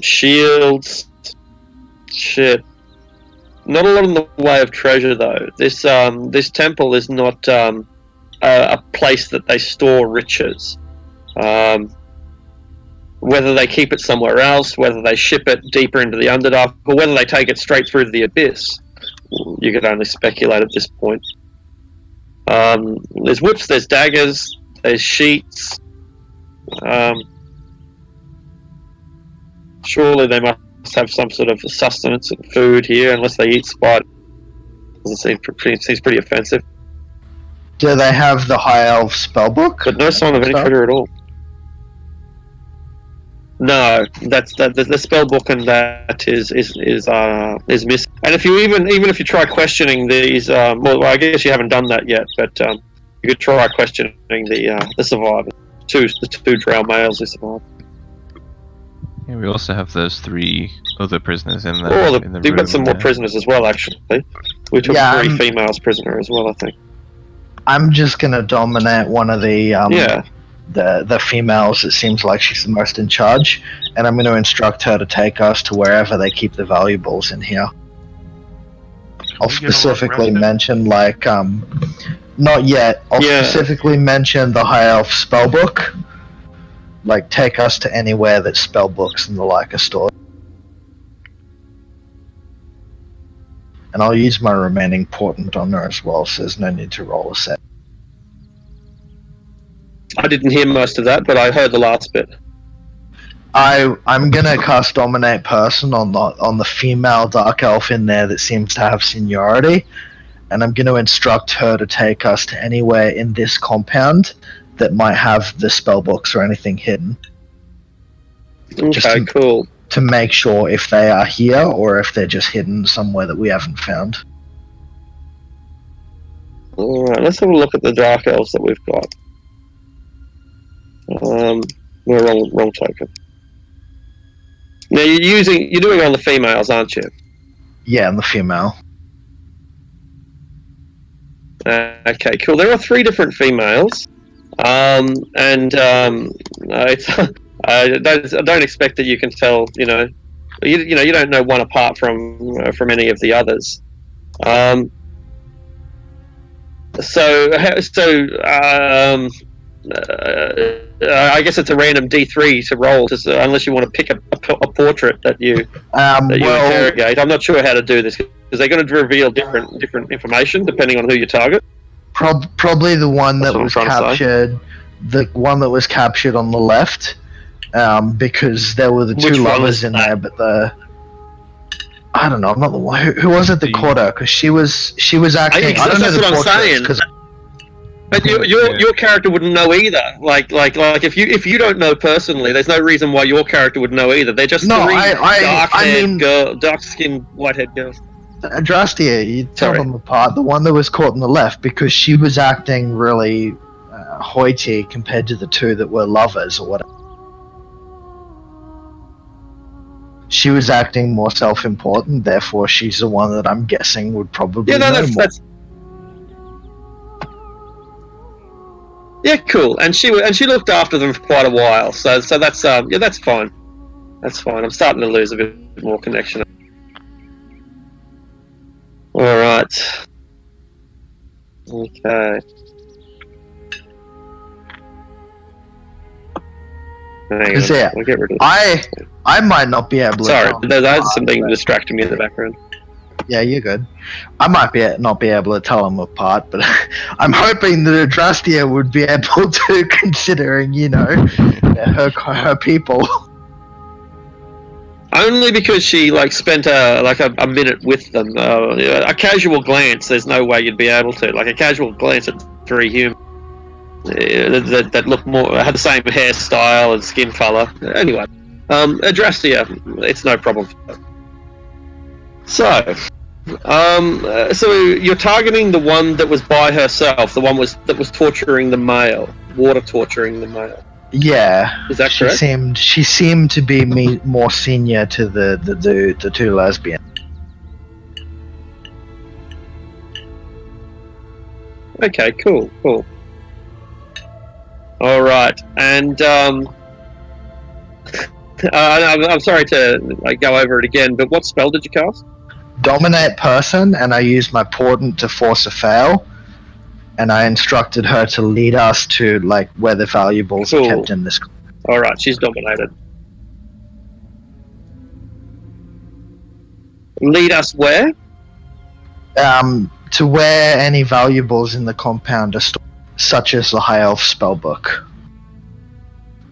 shields, shit. Not a lot in the way of treasure though. This temple is not a place that they store riches. Whether they keep it somewhere else, whether they ship it deeper into the Underdark, or whether they take it straight through to the Abyss, you could only speculate at this point. There's whips, there's daggers, there's sheets. Surely they must have some sort of sustenance and food here, unless they eat spiders. Seems pretty offensive. Do they have the High Elf spellbook? But no sign of any treasure at all. No, that's the spell book, and that is missing. And if you even if you try questioning these, well, I guess you haven't done that yet, but you could try questioning the survivors, the two drow males who survived. Yeah, we also have those 3 other prisoners in the. Oh, in the we've room got some more there. prisoners as well. Actually, we took 3 females prisoner as well. I think. I'm just gonna dominate one of the the females. It seems like she's the most in charge, and I'm going to instruct her to take us to wherever they keep the valuables in here. I'll specifically mention, like, not yet. I'll specifically mention the High Elf spellbook. Like, take us to anywhere that spellbooks and the like are stored. And I'll use my remaining portent on her as well, so there's no need to roll a set. I didn't hear most of that, but I heard the last bit. I'm gonna cast Dominate Person on the female Dark Elf in there that seems to have seniority, and I'm gonna instruct her to take us to anywhere in this compound that might have the spellbooks or anything hidden. Okay, cool. To make sure if they are here or if they're just hidden somewhere that we haven't found. Alright, let's have a look at the Dark Elves that we've got. Wrong token. Now you're doing it on the females, aren't you? Yeah, on the female. Okay, cool. There are 3 different females, it's I don't expect that you can tell. You don't know one apart from any of the others. I guess it's a random D3 to roll, unless you want to pick a portrait that you interrogate. I'm not sure how to do this because they're going to reveal different information depending on who you target. Probably the one that was captured, the one that was captured on the left, because there were the 2 lovers in there, but I don't know. I'm not the one. Who was it that caught her? Because she was acting. I don't know the portraits. But your character wouldn't know either. Like if you don't know personally, there's no reason why your character would know either. They're just 3 dark-skinned, white-haired girls. Drastia, you tell them apart. The one that was caught on the left, because she was acting really hoity compared to the 2 that were lovers or whatever. She was acting more self-important, therefore she's the one that I'm guessing would probably know more. Yeah, cool. And she looked after them for quite a while, so that's that's fine. That's fine. I'm starting to lose a bit more connection. All right. Right. Okay. Hang Is on, it? I'll get rid of I might not be able to. Sorry, tell him there's apart, something but- distracting me in the background. Yeah, you're good. I might not be able to tell them apart, but I'm hoping that Adrastia would be able to, considering her people. Only because she spent a minute with them. A casual glance, there's no way you'd be able to. Like a casual glance at three humans that look more had the same hairstyle and skin color. Anyway, Adrastia, it's no problem. So, so you're targeting the one that was by herself, the one that was torturing the male, water torturing the male. Yeah, Is that correct? She seemed to be more senior to the two lesbians. Okay, cool. All right, and I'm sorry to go over it again, but what spell did you cast? Dominate person, and I used my portent to force a fail, and I instructed her to lead us to where the valuables are kept in this. All right, she's dominated. Lead us where? To where any valuables in the compound are stored, such as the High Elf spellbook.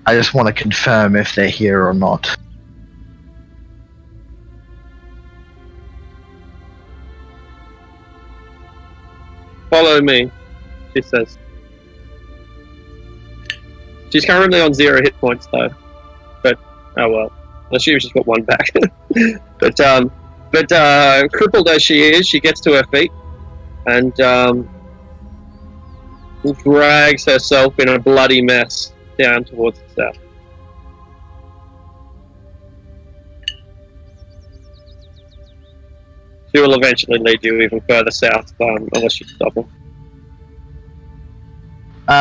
I just want to confirm if they're here or not. Follow me, she says. She's currently on 0 hit points though, but oh well. I assume she's got one back. but crippled as she is, she gets to her feet and drags herself in a bloody mess down towards the south. She will eventually lead you even further south, unless you stop her.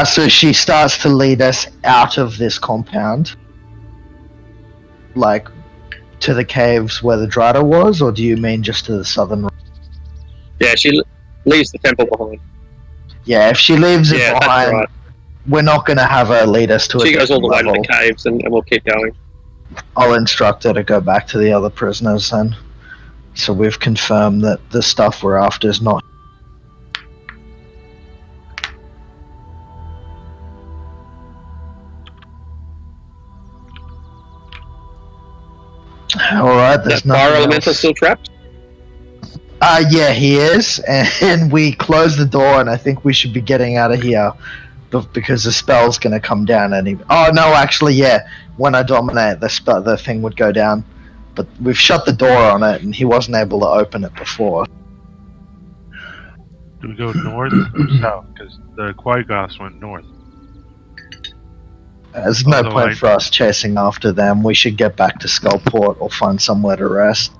So she starts to lead us out of this compound, to the caves where the Drada was, or do you mean just to the southern? Yeah, she leaves the temple behind. Yeah, if she leaves it Yeah, behind, that's right. we're not going to have her lead us to. She a goes all the way to level. the caves, and we'll keep going. I'll instruct her to go back to the other prisoners then. So we've confirmed that the stuff we're after is not. Alright, there's That fire nothing elemental else. still trapped? Yeah, he is, and we close the door, and I think we should be getting out of here because the spell's going to come down. Oh no, actually, yeah. When I dominate, the thing would go down, but we've shut the door on it, and he wasn't able to open it before. Do we go north or south? Because the Quagos went north. There's no Although point for us chasing after them. We should get back to Skullport or find somewhere to rest.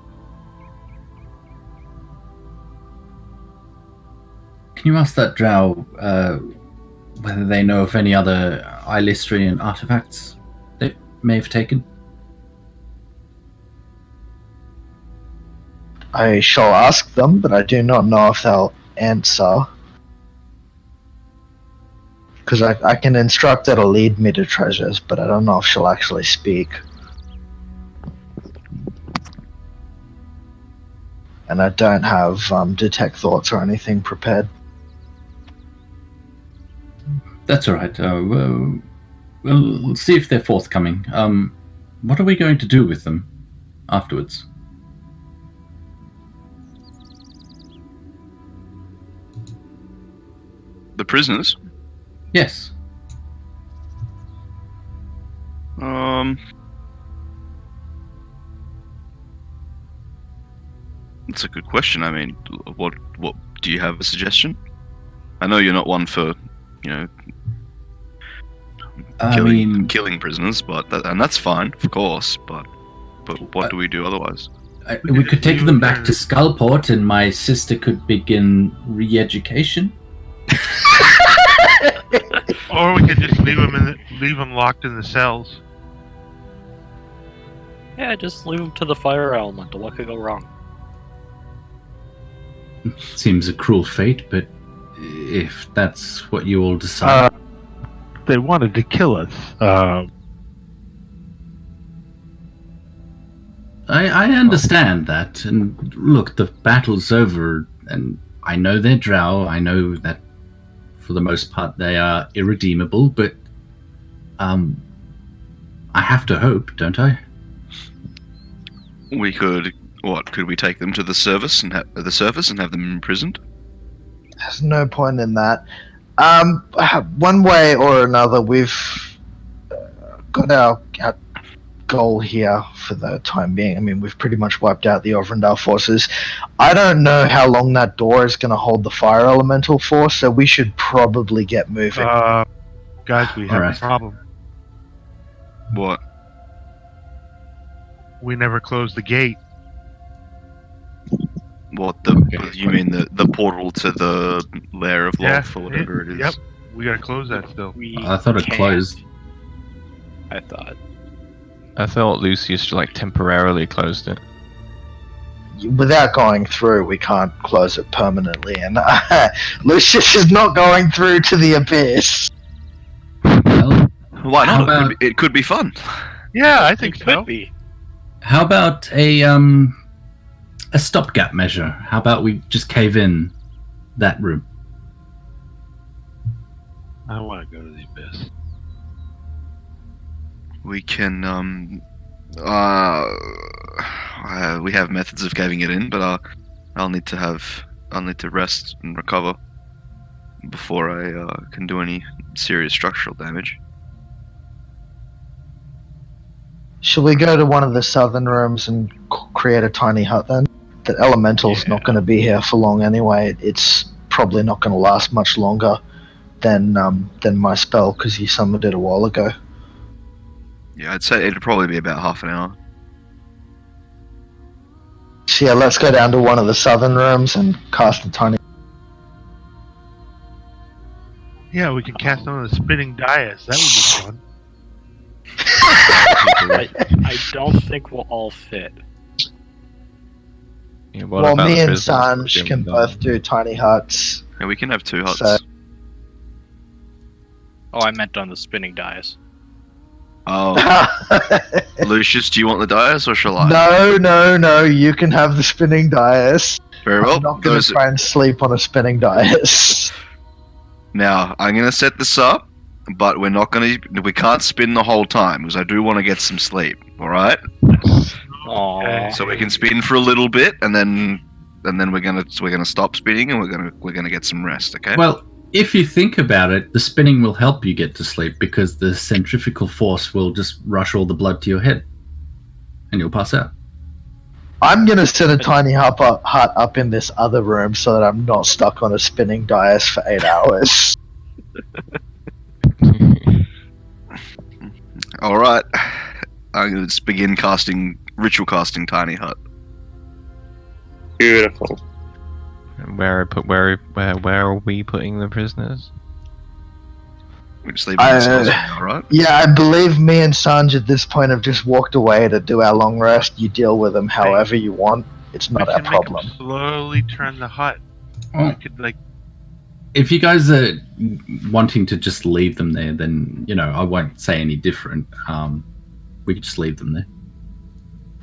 Can you ask that drow whether they know of any other Ilistrian artifacts they may have taken? I shall ask them, but I do not know if they'll answer. Because I can instruct her to lead me to treasures, but I don't know if she'll actually speak. And I don't have detect thoughts or anything prepared. That's all right. We'll see if they're forthcoming. What are we going to do with them afterwards? The prisoners? Yes. That's a good question. I mean, what do you have a suggestion? I know you're not one for, killing prisoners, and that's fine, of course. But what do we do otherwise? We could take them back to Skullport, and my sister could begin re-education. Or we could just leave them locked in the cells. Yeah, just leave them to the fire elemental. What could go wrong? seems a cruel fate, but if that's what you all decide. They wanted to kill us. I understand that, and look, the battle's over, and I know they're drow. I know that for the most part they are irredeemable, but I have to hope, don't I? We could. What could we take them to the surface and have them imprisoned? There's no point in that. One way or another, we've got our goal here for the time being. I mean, we've pretty much wiped out the Overendale forces. I don't know how long that door is going to hold the fire elemental for, so we should probably get moving. Guys, we have Alright. a problem. What? We never closed the gate. What you mean the portal to the lair of Loth or whatever it is? Yep. We gotta close that still. I thought it closed. I thought. I thought Lucius like temporarily closed it. Without going through, we can't close it permanently, and Lucius is not going through to the abyss. Well, Why How not? about- It could be fun. Yeah, I think It so. could be. how about a stopgap measure? How about we just cave in that room? I want to go to the abyss. We can. We have methods of caving it in, but I'll need to rest and recover before I can do any serious structural damage. Shall we go to one of the southern rooms and create a tiny hut then? The elemental's not going to be here for long anyway. It's probably not going to last much longer than my spell, because you summoned it a while ago. Yeah, I'd say it'd probably be about half an hour. So yeah, let's go down to one of the southern rooms and cast a tiny. Yeah, we can cast on the spinning dais. That would be fun. I don't think we'll all fit. Yeah, what Well, about me the and prisoners? Sanj can both do tiny huts. Yeah, we can have two huts. So- Oh, I meant on the spinning dice. Oh, Lucius, do you want the dais or shall I? No, you can have the spinning dais. Very well. I'm not going Those- to try and sleep on a spinning dais. Now, I'm going to set this up, but we can't spin the whole time because I do want to get some sleep. All right. Aww. So we can spin for a little bit, and then we're gonna stop spinning, and we're gonna get some rest. Okay. Well, if you think about it, the spinning will help you get to sleep because the centrifugal force will just rush all the blood to your head, and you'll pass out. I'm going to set a tiny hut up in this other room so that I'm not stuck on a spinning dais for 8 hours. All right. I'm gonna just begin ritual casting tiny hut. Beautiful. Where are we putting the prisoners? We just leave them themselves. All right. Yeah, I believe me and Sanj at this point have just walked away to do our long rest. You deal with them however you want. It's not we our can make 'em problem. slowly turn the hut. Oh, We could if you guys are wanting to just leave them there, then I won't say any different. We could just leave them there.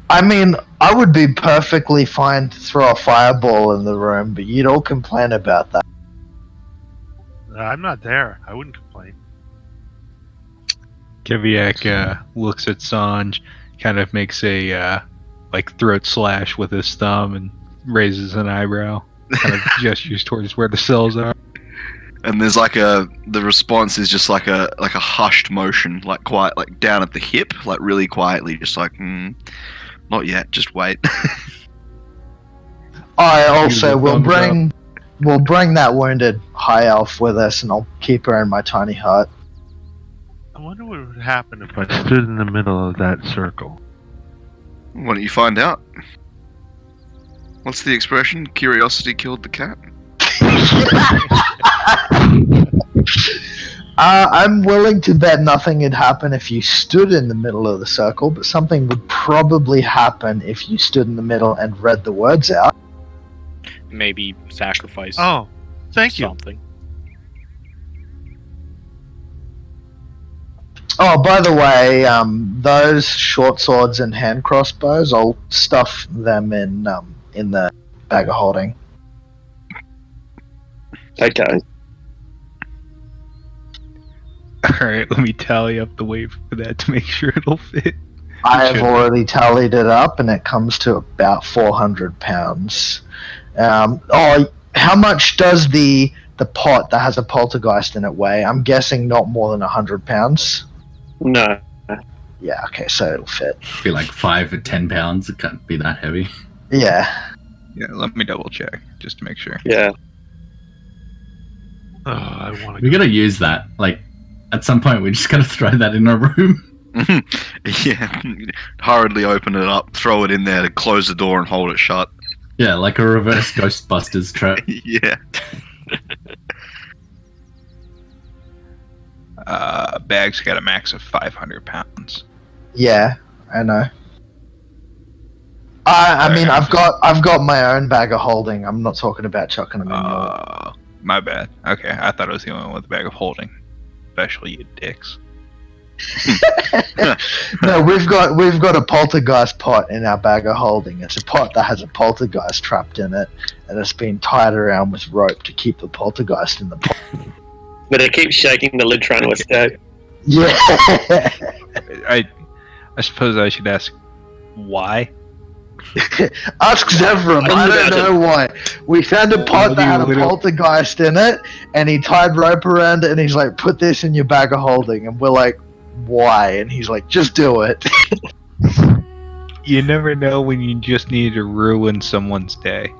I mean, I would be perfectly fine to throw a fireball in the room, but you'd all complain about that. I'm not there. I wouldn't complain. Keviak looks at Sanj, kind of makes a throat slash with his thumb and raises an eyebrow, kind of gestures towards where the cells are. And there's the response is just like a hushed motion, like quiet, like down at the hip, like really quietly, just like not yet, just wait. I also will thumbs bring that wounded high elf with us, and I'll keep her in my tiny hut. I wonder what would happen if I stood in the middle of that circle. Why don't you find out? What's the expression? Curiosity killed the cat. I'm willing to bet nothing would happen if you stood in the middle of the circle, but something would probably happen if you stood in the middle and read the words out. maybe sacrifice Oh, thank you. something. Oh, by the way, those short swords and hand crossbows, I'll stuff them in the bag of holding. Okay. Alright, let me tally up the weight for that to make sure it'll fit. I have Should- already tallied it up, and it comes to about 400 pounds. How much does the pot that has a poltergeist in it weigh? I'm guessing not more than 100 pounds. No. Yeah, okay, so it'll fit. Be like 5 or 10 pounds. It can't be that heavy. Yeah. Yeah, let me double check just to make sure. Yeah. Oh, I want to. We gotta use that. Like, at some point, we just gotta throw that in a room. Yeah, hurriedly open it up, throw it in there, close the door, and hold it shut. Yeah, like a reverse Ghostbusters trap. Yeah. Bag's got a max of 500 pounds. Yeah, I know. I mean, I've got my own bag of holding. I'm not talking about chucking them in your... My bad. Okay, I thought I was the only one with a bag of holding. Especially you dicks. No, we've got a poltergeist pot in our bag of holding. It's a pot that has a poltergeist trapped in it, and it's been tied around with rope to keep the poltergeist in the pot. But it keeps shaking the lid trying to escape. Yeah. I suppose I should ask why. Ask Zevram. I don't know why. We found a pot that had a poltergeist in it, and he tied rope around it, and he's like, "Put this in your bag of holding," and we're like, "Why?" And he's like, "Just do it." You never know when you just need to ruin someone's day.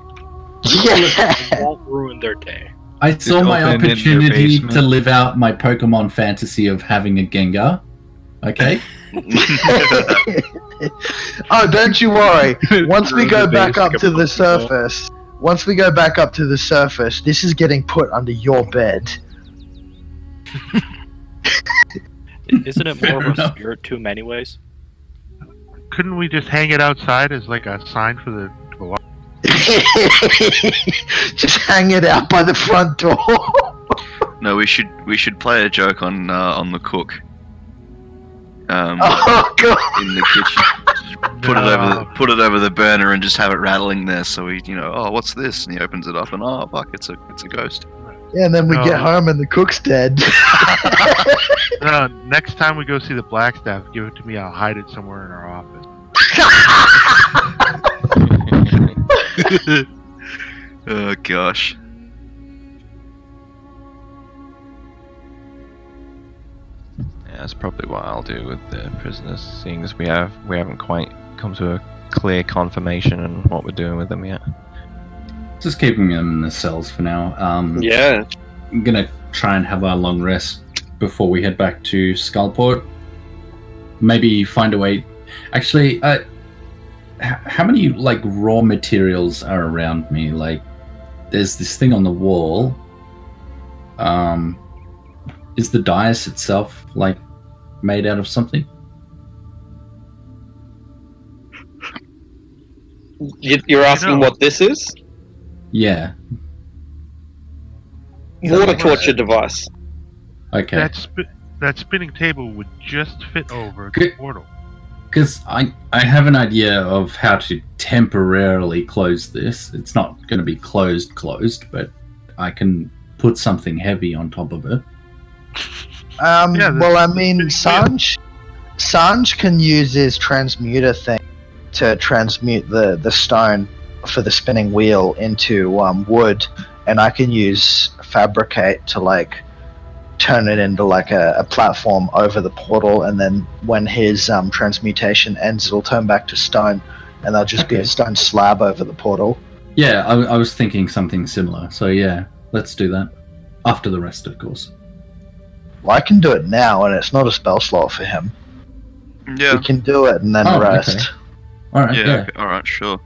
Yeah. It won't ruin their day. I saw my open it in their opportunity basement. to live out my Pokemon fantasy of having a Gengar. Okay? Oh, don't you worry. Once we Ruin go the back day up to the of Pokemon. surface, this is getting put under your bed. Isn't it more Fair of a enough. spirit tomb anyways? Couldn't we just hang it outside as like a sign for the door? Just hang it out by the front door. No, we should play a joke on the cook. Oh god. In the kitchen. Put it over the burner and just have it rattling there. So we, oh, what's this? And he opens it up and oh, fuck, it's a ghost. Yeah, and then we No. get home and the cook's dead. No, next time we go see the Blackstaff, give it to me. I'll hide it somewhere in our office. Oh gosh. Yeah, that's probably what I'll do with the prisoners, seeing as we haven't quite come to a clear confirmation on what we're doing with them yet. Just keeping them in the cells for now. Yeah. I'm gonna try and have a long rest before we head back to Skullport. Maybe find a way. Actually, how many like raw materials are around me? Like, there's this thing on the wall. Is the dais itself like made out of something? You're asking what this is? Yeah. Water torture device. Okay. That spinning table would just fit over the Good. portal. Because I have an idea of how to temporarily close this. It's not going to be closed, but I can put something heavy on top of it. Yeah, Well, I mean, Sanj can use his transmuter thing to transmute the stone for the spinning wheel into wood, and I can use fabricate to like turn it into like a platform over the portal, and then when his transmutation ends, it'll turn back to stone, and there'll just be a Okay. stone slab over the portal. Yeah, I was thinking something similar. So yeah, let's do that. After the rest, of course. Well, I can do it now, and it's not a spell slot for him. Yeah. We can do it and then Oh, rest. okay. All right. Yeah. Yeah. Okay, all right. Sure.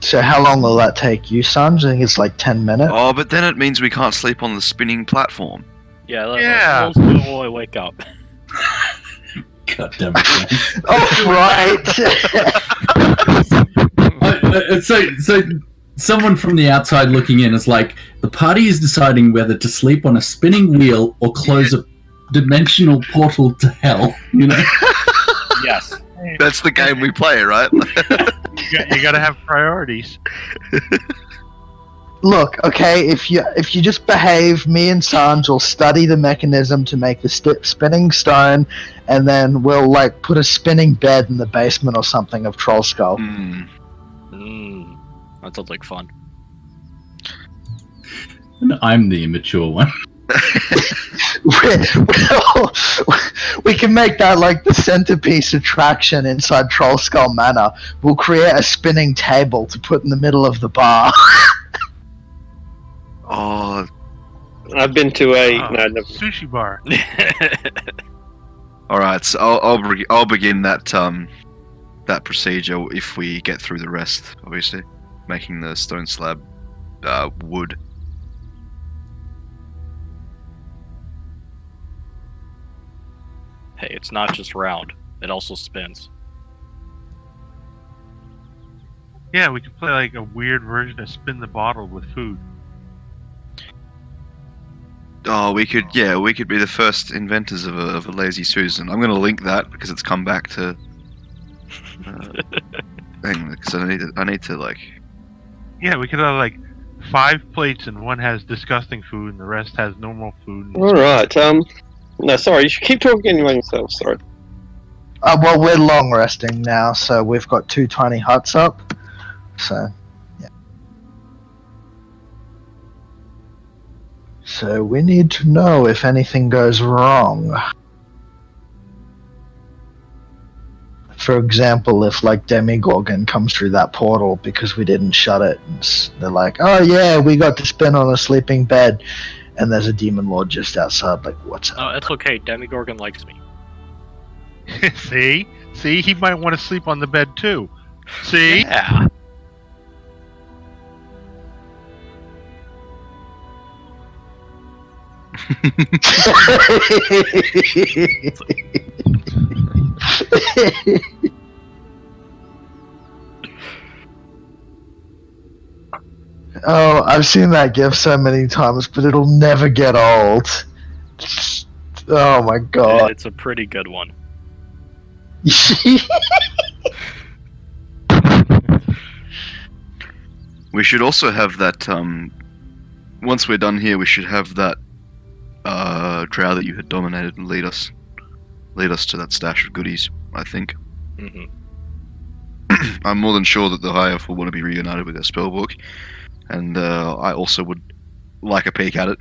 So how long will that take you, Sanj? I think it's like 10 minutes. Oh, but then it means we can't sleep on the spinning platform. Yeah, Yeah. let's do it while I wake up. God damn it. Oh, right. So someone from the outside looking in is like, the party is deciding whether to sleep on a spinning wheel or close a dimensional portal to hell. You know. Yes. That's the game we play, right? You gotta have priorities. Look, okay, if you just behave, me and Sanj will study the mechanism to make the spinning stone, and then we'll like put a spinning bed in the basement or something of Troll Skull. That sounds like fun. And I'm the immature one. We can make that like the centerpiece attraction inside Troll Skull Manor. We'll create a spinning table to put in the middle of the bar. Oh, I've been to a Sushi bar. all right. So I'll begin that that procedure if we get through the rest. Obviously, making the stone slab wood. Hey, it's not just round; it also spins. Yeah, we could play like a weird version of spin the bottle with food. Oh, we could be the first inventors of a lazy Susan. I'm going to link that because it's come back to. Because I need to like. Yeah, we could have like 5 plates and one has disgusting food and the rest has normal food. All right. No, sorry. You should keep talking among yourselves. Sorry. Well, we're long resting now, so we've got 2 tiny huts up. So, yeah. So we need to know if anything goes wrong. For example, if like Demigorgon comes through that portal because we didn't shut it, and they're like, "Oh yeah, we got to spin on a sleeping bed," and there's a demon lord just outside. Like, what's up? Oh, it's okay. Demigorgon likes me. See, he might want to sleep on the bed too. See. Yeah. Oh, I've seen that gif so many times, but it'll never get old. Oh my god. It's a pretty good one. We should also have that. Once we're done here, we should have that drow that you had dominated and lead us to that stash of goodies. I think. Mm-hmm. I'm more than sure that the High Elf will want to be reunited with their spellbook, and I also would like a peek at it.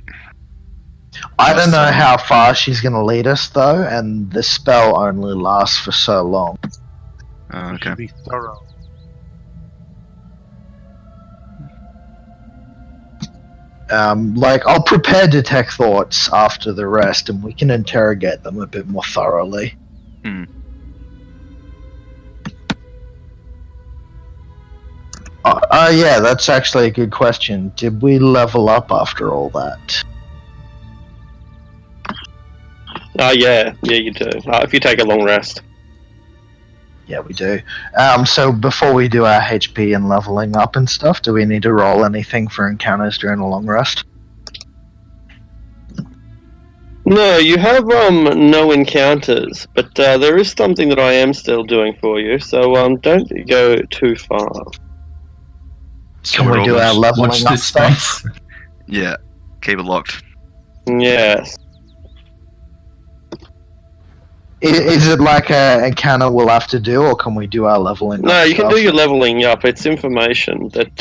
I don't know how far she's going to lead us, though, and the spell only lasts for so long. We Okay. should be thorough. Like, I'll prepare detect thoughts after the rest, and we can interrogate them a bit more thoroughly. Hmm. Yeah, that's actually a good question. Did we level up after all that? Yeah, you do. If you take a long rest. Yeah, we do. So before we do our HP and leveling up and stuff, do we need to roll anything for encounters during a long rest? No, you have no encounters, but there is something that I am still doing for you. So don't go too far. Can we do our leveling Watch up this stuff? space. Yeah. Keep it locked. Yes. Is it like a encounter we'll have to do, or can we do our leveling No, up you can stuff? do your leveling up. It's information that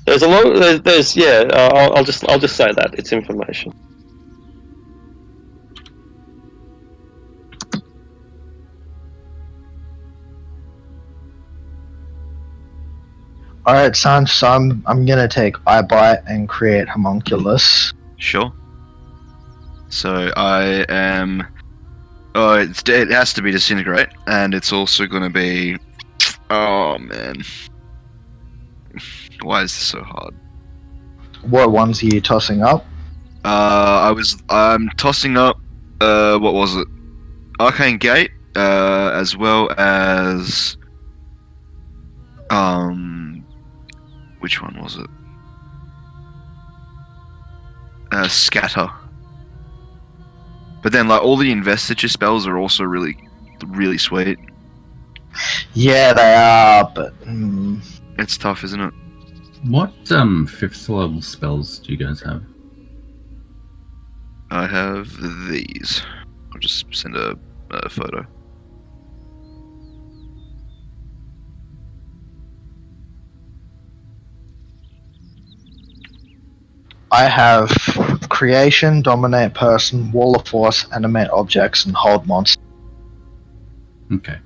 there's a lot. There's yeah. I'll just say that it's information. Alright, Sanj, so I'm gonna take Eyebite and create Homunculus. Sure. So I am. Oh, it has to be disintegrate, and it's also going to be. Oh man, why is this so hard? What ones are you tossing up? I'm tossing up. What was it? Arcane Gate, as well as. which one was it? Scatter. But then, like, all the investiture spells are also really, really sweet. Yeah, they are, but It's tough, isn't it? What 5th level spells do you guys have? I have these. I'll just send a photo. I have creation, dominate person, wall of force, animate objects, and hold monsters. Okay.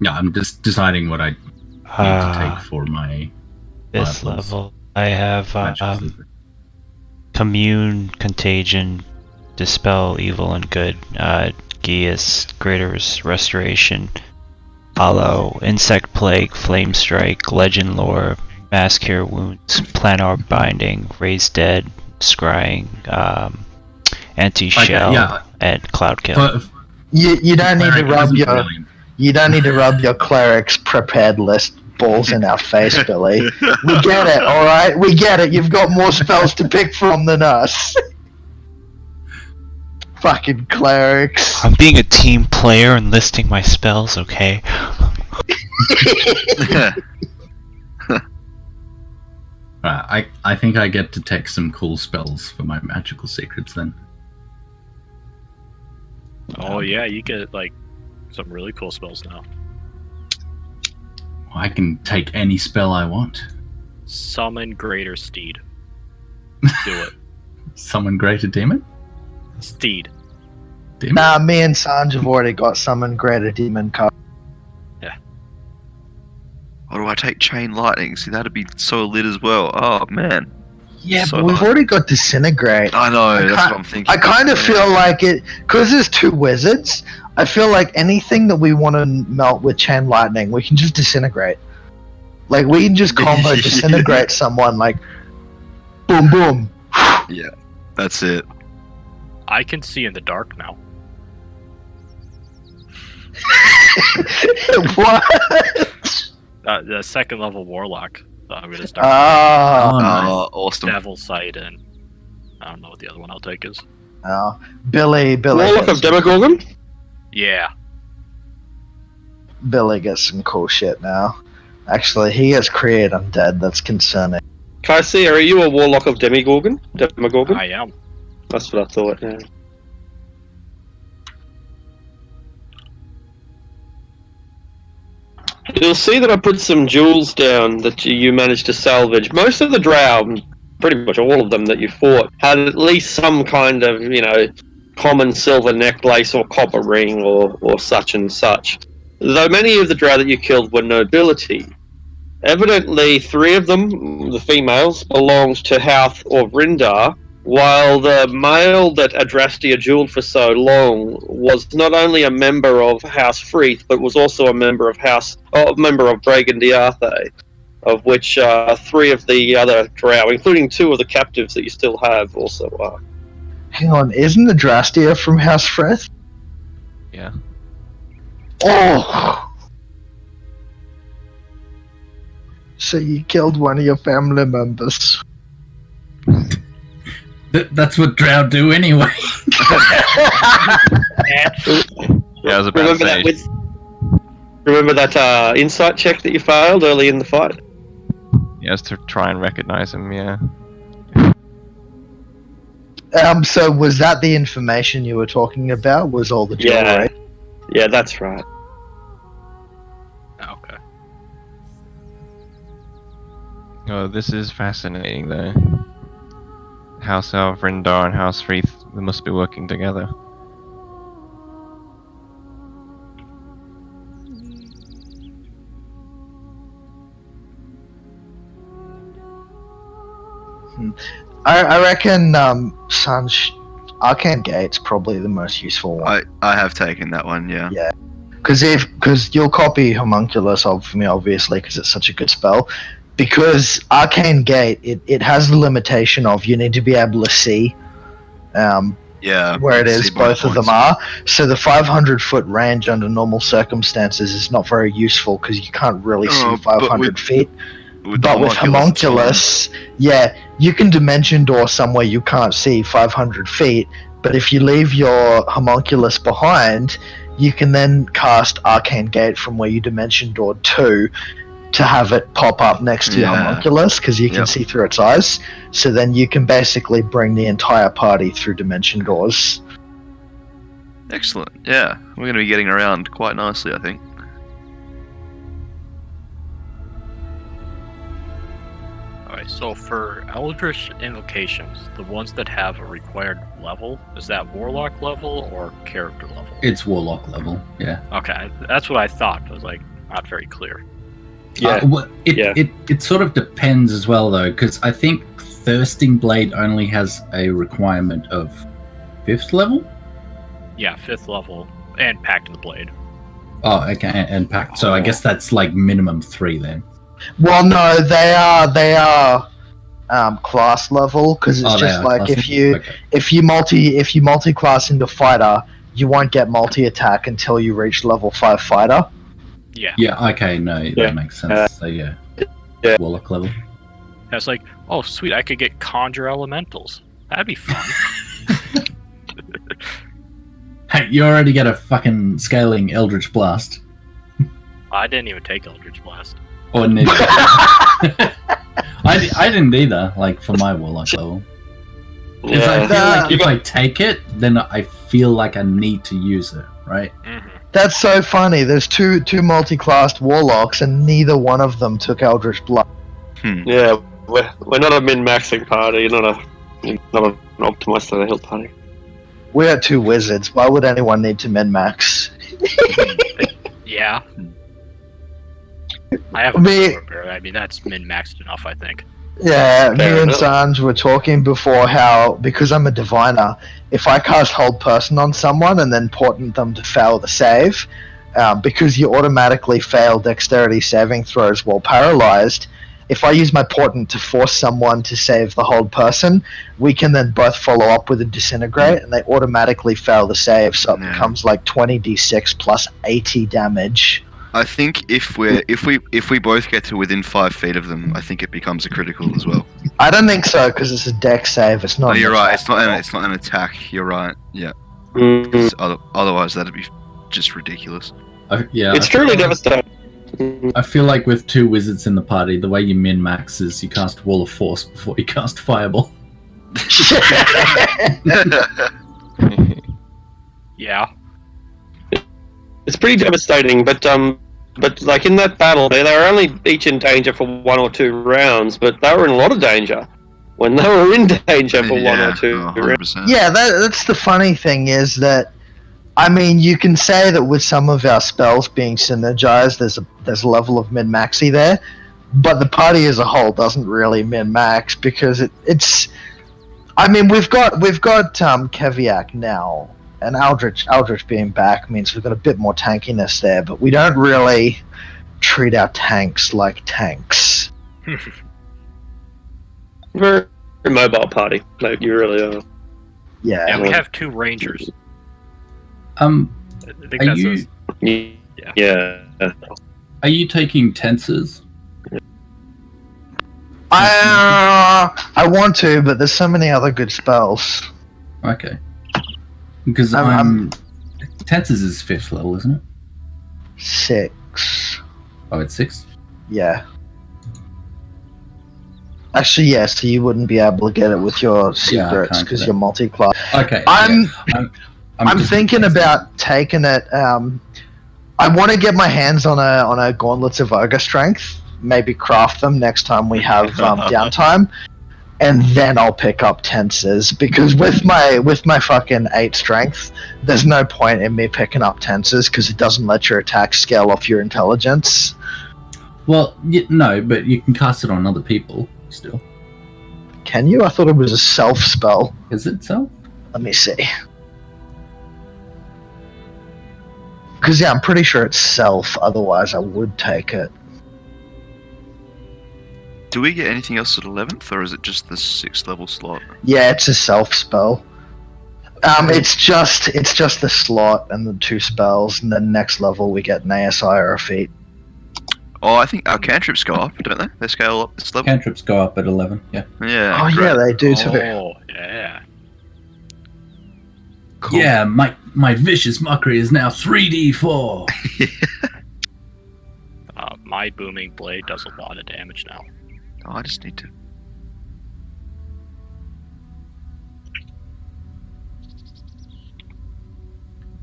Yeah, I'm just deciding what I need to take for my 5th levels. level. I have magic resistance. commune, contagion, dispel evil and good, Geas, greater restoration, hollow, insect plague, flame strike, legend lore, mass cure wounds, planar binding, raise dead, scrying, anti shell, yeah. and cloud kill. But You don't need to cleric rub isn't your brilliant. you don't need to rub your cleric's prepared list balls in our face, Billy. We get it, all right. We get it. You've got more spells to pick from than us. Fucking clerics. I'm being a team player and listing my spells, okay? I think I get to take some cool spells for my magical secrets then. Oh yeah, you get like some really cool spells now. I can take any spell I want. Summon Greater Steed. Do it. Summon Greater Demon? Steed. Demon? Nah, me and Sanj have already got summon greater demon card. Or do I take Chain Lightning? See, that'd be so lit as well. Oh, man. Yeah, So but we've hard. already got disintegrate. I know, that's can't- what I'm thinking. I kind of feel like it, because there's two wizards, I feel like anything that we want to melt with chain lightning, we can just disintegrate. Like, we can just combo Yeah. disintegrate someone, like, boom, boom. Yeah, that's it. I can see in the dark now. What? The 2nd level warlock. So I'm gonna start Oh, nice. Awesome. Devil Sight and I don't know what the other one I'll take is. oh. Billy Warlock of gets, Demogorgon? Yeah. Billy gets some cool shit now. Actually, he has create undead. That's concerning. Kaisi, are you a Warlock of Demogorgon? Demogorgon? I am. That's what I thought, yeah. You'll see that I put some jewels down that you managed to salvage. Most of the drow, pretty much all of them that you fought, had at least some kind of, common silver necklace or copper ring or such and such. Though many of the drow that you killed were nobility. Evidently, 3 of them, the females, belonged to Houth or Vrindar, while the male that Adrastia jeweled for so long was not only a member of House Freeth, but was also a member of Bragan Diarthe, of which 3 of the other drow, including 2 of the captives that you still have, also are. Hang on, isn't the Drastia from House Frith? Yeah. Oh! So you killed one of your family members. That's what drow do anyway. Yeah, I was about to Remember say. that insight check that you failed early in the fight? Yes, to try and recognize him, yeah. So was that the information you were talking about? Was all the jewelry? Yeah, that's right. Okay. Oh, this is fascinating, though. House Vrindar and House Freeth, they must be working together. I reckon Sanj Arcane Gate's probably the most useful one. I have taken that one, yeah. Yeah. Because you'll copy Homunculus of me, obviously, because it's such a good spell. Because Arcane Gate, it has the limitation of you need to be able to see Yeah. where it see is, my both of them points. are. So the 500-foot range under normal circumstances is not very useful because you can't really see Oh, but 500 feet. with but with homunculus, yeah, you can dimension door somewhere you can't see 500 feet. But if you leave your homunculus behind, you can then cast Arcane Gate from where you dimension door to have it pop up next to your homunculus because you can see through its eyes. So then you can basically bring the entire party through dimension doors. Excellent. Yeah, we're going to be getting around quite nicely, I think. Alright, so for Eldritch invocations, the ones that have a required level, is that Warlock level or character level? It's Warlock level, yeah. Okay, that's what I thought. It was like not very clear. It sort of depends as well, though, because I think Thirsting Blade only has a requirement of 5th level? Yeah, 5th level, and Pact of the Blade. Oh, okay, and Pact. So I guess that's like minimum 3 then. Well, no, they are class level because it's just like if you multi-class into fighter, you won't get multi-attack until you reach level 5 fighter. Yeah. Yeah. Okay. No, that makes sense. So yeah. Warlock level. That's like, oh sweet, I could get Conjure Elementals. That'd be fun. Hey, you already get a fucking scaling Eldritch Blast. I didn't even take Eldritch Blast. Or neither. I didn't either. Like for my Warlock level. Because I feel like if I take it, then I feel like I need to use it, right? Mm-hmm. That's so funny. There's two multi-classed warlocks, and neither one of them took Eldritch Blast. Yeah, we're not a min-maxing party. Not an optimized or a health party. We're 2 wizards. Why would anyone need to min-max? Yeah. I have a bear. I mean, that's min-maxed enough, I think. Yeah, me and Sanj were talking before how, because I'm a diviner, if I cast Hold Person on someone and then portent them to fail the save, because you automatically fail dexterity saving throws while paralyzed, if I use my portent to force someone to save the Hold Person, we can then both follow up with a Disintegrate, and they automatically fail the save, so it becomes like 20d6 plus 80 damage. I think if we both get to within 5 feet of them, I think it becomes a critical as well. I don't think so because it's a dex save. It's not. Oh, you're right. It's not an attack. You're right. Yeah. Otherwise, that'd be just ridiculous. It's truly devastating. I feel like with 2 wizards in the party, the way you min-max is you cast Wall of Force before you cast Fireball. Yeah. It's pretty devastating, but like in that battle, they were only each in danger for 1 or 2 rounds, but they were in a lot of danger when they were in danger for 1 or 2 rounds. Yeah, that's the funny thing is that, I mean, you can say that with some of our spells being synergized, there's a level of min-maxy there, but the party as a whole doesn't really min-max because it's. I mean, we've got Keviak now. And Aldrich being back means we've got a bit more tankiness there, but we don't really treat our tanks like tanks. Very mobile party, like you really are. Yeah. And we have 2 rangers. Are you taking tensors? I want to, but there's so many other good spells. Okay. Because Tensors is 5th level, isn't it? 6. Oh, it's 6? Yeah. Actually, yes, so you wouldn't be able to get it with your secrets because you're multi-class. Okay. I'm thinking about taking it. I want to get my hands on a Gauntlets of Ogre Strength. Maybe craft them next time we have downtime. And then I'll pick up tensors because with my fucking 8 strength, there's no point in me picking up tensors because it doesn't let your attack scale off your intelligence. Well, no, but you can cast it on other people still. Can you? I thought it was a self spell. Is it self? Let me see. Because I'm pretty sure it's self. Otherwise, I would take it. Do we get anything else at 11th, or is it just the 6th level slot? Yeah, it's a self spell. It's just the slot and the 2 spells, and then next level we get an ASI or a feat. Oh, I think our cantrips go up, don't they? They scale up this level. Cantrips go up at 11. Yeah. Yeah. Oh great. yeah, they do too. Oh, yeah. Cool. Yeah, my vicious mockery is now 3d4. My booming blade does a lot of damage now. Oh, I just need to.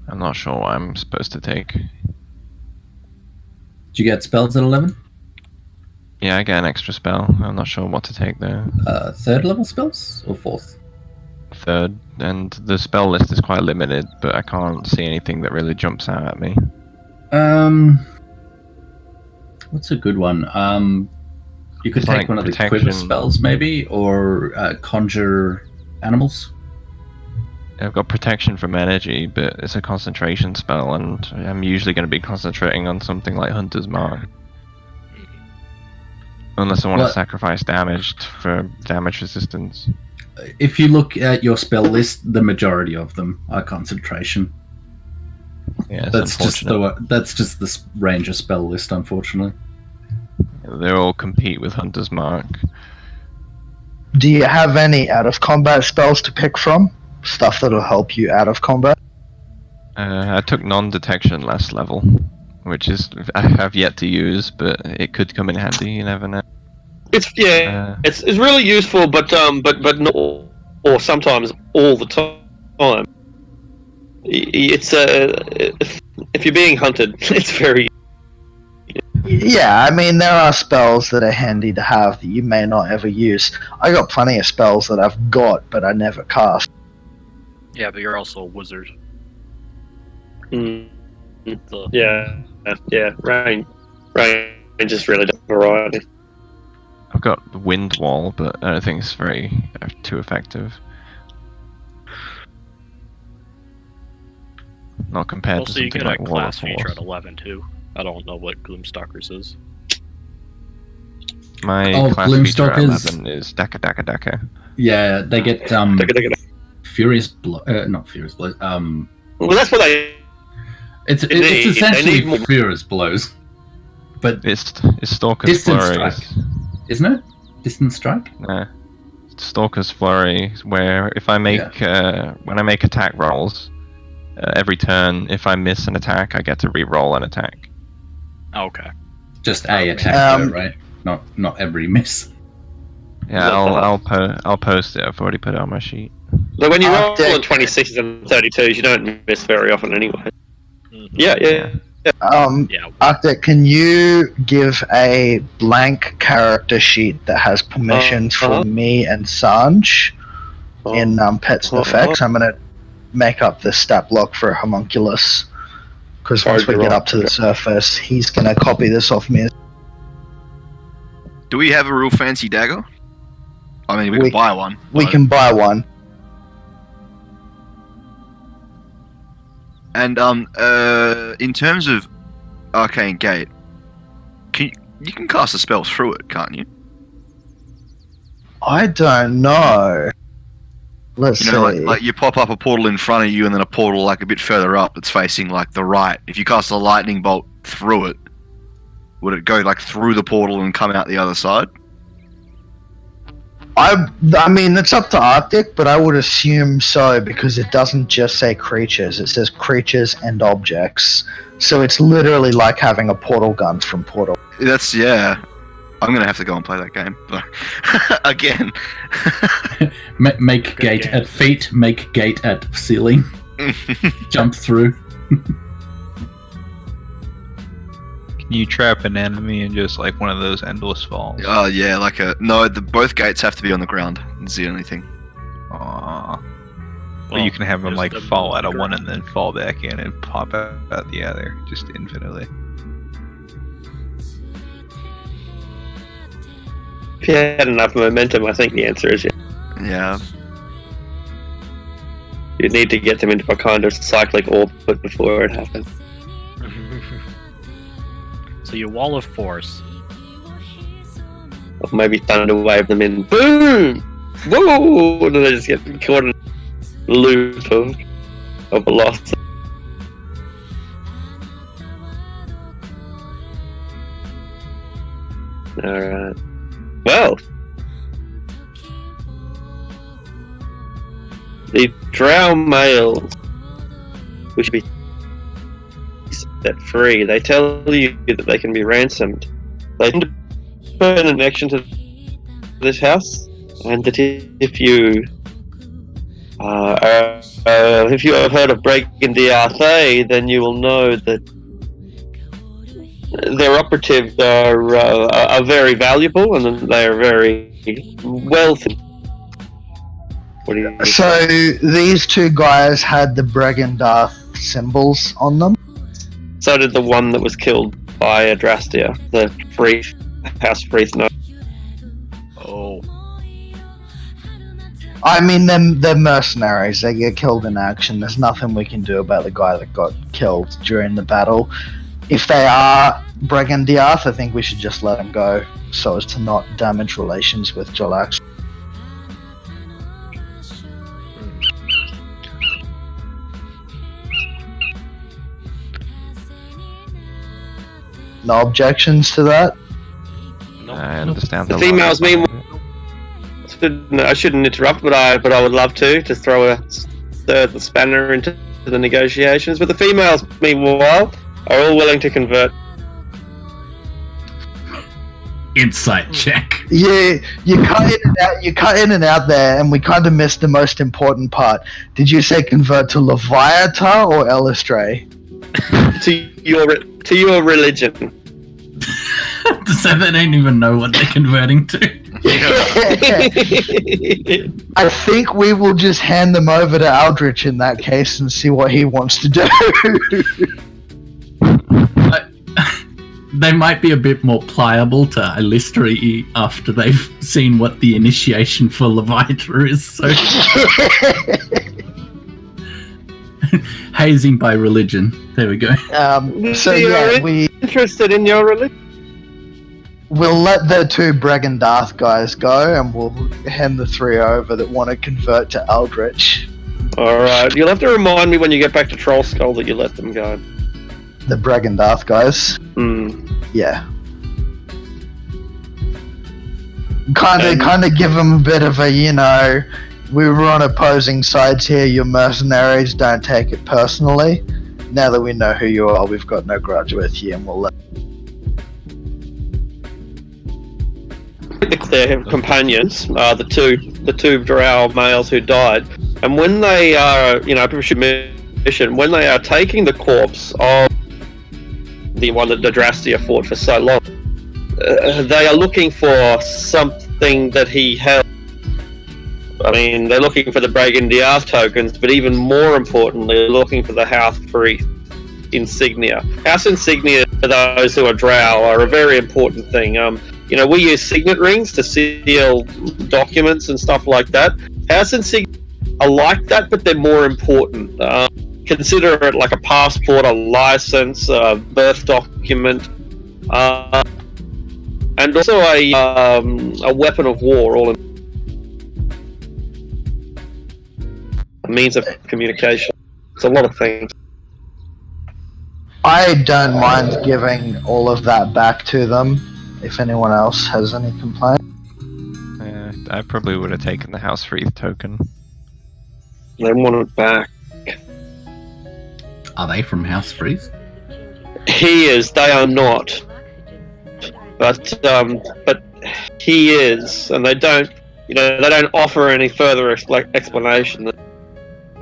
I'm not sure what I'm supposed to take. Did you get spells at 11? Yeah, I get an extra spell. I'm not sure what to take though. Third level spells or fourth? Third, and the spell list is quite limited, but I can't see anything that really jumps out at me. What's a good one? You could It's take like one of the protection. quiver spells, maybe, or conjure animals. I've got protection from energy, but it's a concentration spell, and I'm usually going to be concentrating on something like Hunter's Mark. Unless I want to Well- sacrifice damage for damage resistance. If you look at your spell list, the majority of them are concentration. Yeah, it's That's unfortunate. that's just the ranger spell list, unfortunately. They all compete with Hunter's Mark. Do you have any out of combat spells to pick from? Stuff that'll help you out of combat? I took non-detection last level, which is I have yet to use, but it could come in handy. You never know. It's it's really useful, but not or sometimes all the time. It's if you're being hunted, it's very. Yeah, I mean, there are spells that are handy to have that you may not ever use. I got plenty of spells that I've got, but I never cast. Yeah, but you're also a wizard. Mm, So, yeah. Range is really a variety. I've got the Wind Wall, but I don't think it's very too effective. Not compared also, to you something get a like Wall of class feature Force. at 11 too. I don't know what Gloomstalkers is. My Oh, class feature at Gloomstalkers. 11 is Daka Daka Daka. Yeah, they get furious blow. Not furious blows. Well, that's what they. It's They need essentially more- furious blows, but It's Stalker's Distance Flurry. strike. Isn't it? Distance strike. Nah. Stalker's Flurry, where if I make when I make attack rolls, every turn, if I miss an attack, I get to re-roll an attack. Okay. Just a attack, though, right? Not every miss. Yeah, I'll post it. I've already put it on my sheet. So when you roll Arctic. on 26s and 32s, you don't miss very often anyway. Mhm. Yeah. Yeah. Arctic, can you give a blank character sheet that has permissions from me and Sanj in Pets and Effects? I'm going to make up the stat block for Homunculus, because once we get up to the surface, he's going to copy this off me. Do we have a real fancy dagger? I mean, we We- can buy one. We but- can buy one. And in terms of Arcane Gate, you can cast a spell through it, can't you? I don't know. Let's You know, see. like you pop up a portal in front of you, and then a portal like a bit further up that's facing like the right. If you cast a lightning bolt through it, would it go like through the portal and come out the other side? I mean, it's up to Arctic, but I would assume so, because it doesn't just say creatures, it says creatures and objects. So it's literally like having a portal gun from Portal. That's yeah. I'm gonna have to go and play that game but again. Make Good gate game. at feet. Make gate at ceiling. Jump through. Can you trap an enemy in just like one of those endless falls? Oh yeah, like both gates have to be on the ground. It's the only thing. Aww. But Well, you can have them there's like the fall out of one ground. and then fall back in and pop out the other, just infinitely. If you had enough momentum, I think the answer is yes. Yeah. You need to get them into a kind of cyclic orbit before it happens. So you wall of force. Or maybe thunder wave them in. Boom! Whoa! And they just get caught in a loop of velocity. Alright. Well, the drow males which should be set free. They tell you that they can be ransomed. They tend to burn an connection to this house, and that if you have heard of Bregan Diarthe, then you will know that their operatives are very valuable and they are very wealthy. What do you So these two guys had the Bregendarth symbols on them. So did the one that was killed by Adrastia, the Freeth, House Freeth. No. Oh. I mean, they're mercenaries. They get killed in action. There's nothing we can do about the guy that got killed during the battle. If they are Bregendarth, I think we should just let them go so as to not damage relations with Jalax. No objections to that? No. I understand The the females, logic meanwhile, behind it. I shouldn't interrupt, but I would love to throw a third spanner into the negotiations. But the females, meanwhile, are all willing to convert. Insight check. Yeah, you cut in and out. You cut in and out there, and we kind of missed the most important part. Did you say convert to Leviathan or Elistray? to your religion. So they don't even know what they're converting to. I think we will just hand them over to Aldrich in that case and see what he wants to do. They might be a bit more pliable to Illustrate after they've seen what the initiation for Leviathan is. So hazing by religion. There we go. So yeah, we interested in your religion. we'll let the two Bregendarth guys go, and we'll hand the three over that want to convert to Aldrich. Alright, you'll have to remind me when you get back to Troll Skull that you let them go. The Bregendarth guys. Yeah. Kind of give them a bit of a, we were on opposing sides here, you're mercenaries, don't take it personally. Now that we know who you are, we've got no grudge with you, and we'll let... Their companions, the two drow males who died, and when they are, when they are taking the corpse of the one that Adrastia fought for so long, they are looking for something that he held. I mean, they're looking for the Bregan Diarth tokens, but even more importantly, they're looking for the House Freeth insignia. House insignia, for those who are drow, are a very important thing. We use signet rings to seal documents and stuff like that. House insignia are like that, but they're more important. Consider it like a passport, a license, a birth document, and also a weapon of war, all in a means of communication. It's a lot of things. I don't mind giving all of that back to them, if anyone else has any complaint. I probably would have taken the House Freeth token. They want it back. Are they from House Freeze? He is. They are not. But he is, and they don't. They don't offer any further explanation. They're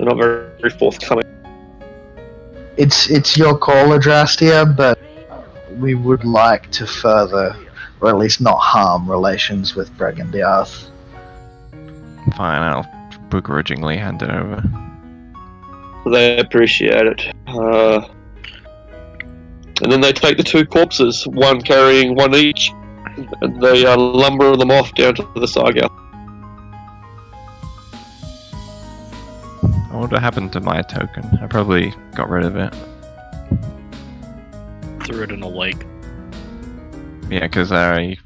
not very forthcoming. It's your call, Adrastia, but we would like to further, or at least not harm, relations with Bregendarth. Fine, I'll begrudgingly hand it over. They appreciate it. And then they take the two corpses, one carrying one each, and they lumber them off down to the Saga. I wonder what happened to my token. I probably got rid of it. Threw it in a lake. Yeah, because I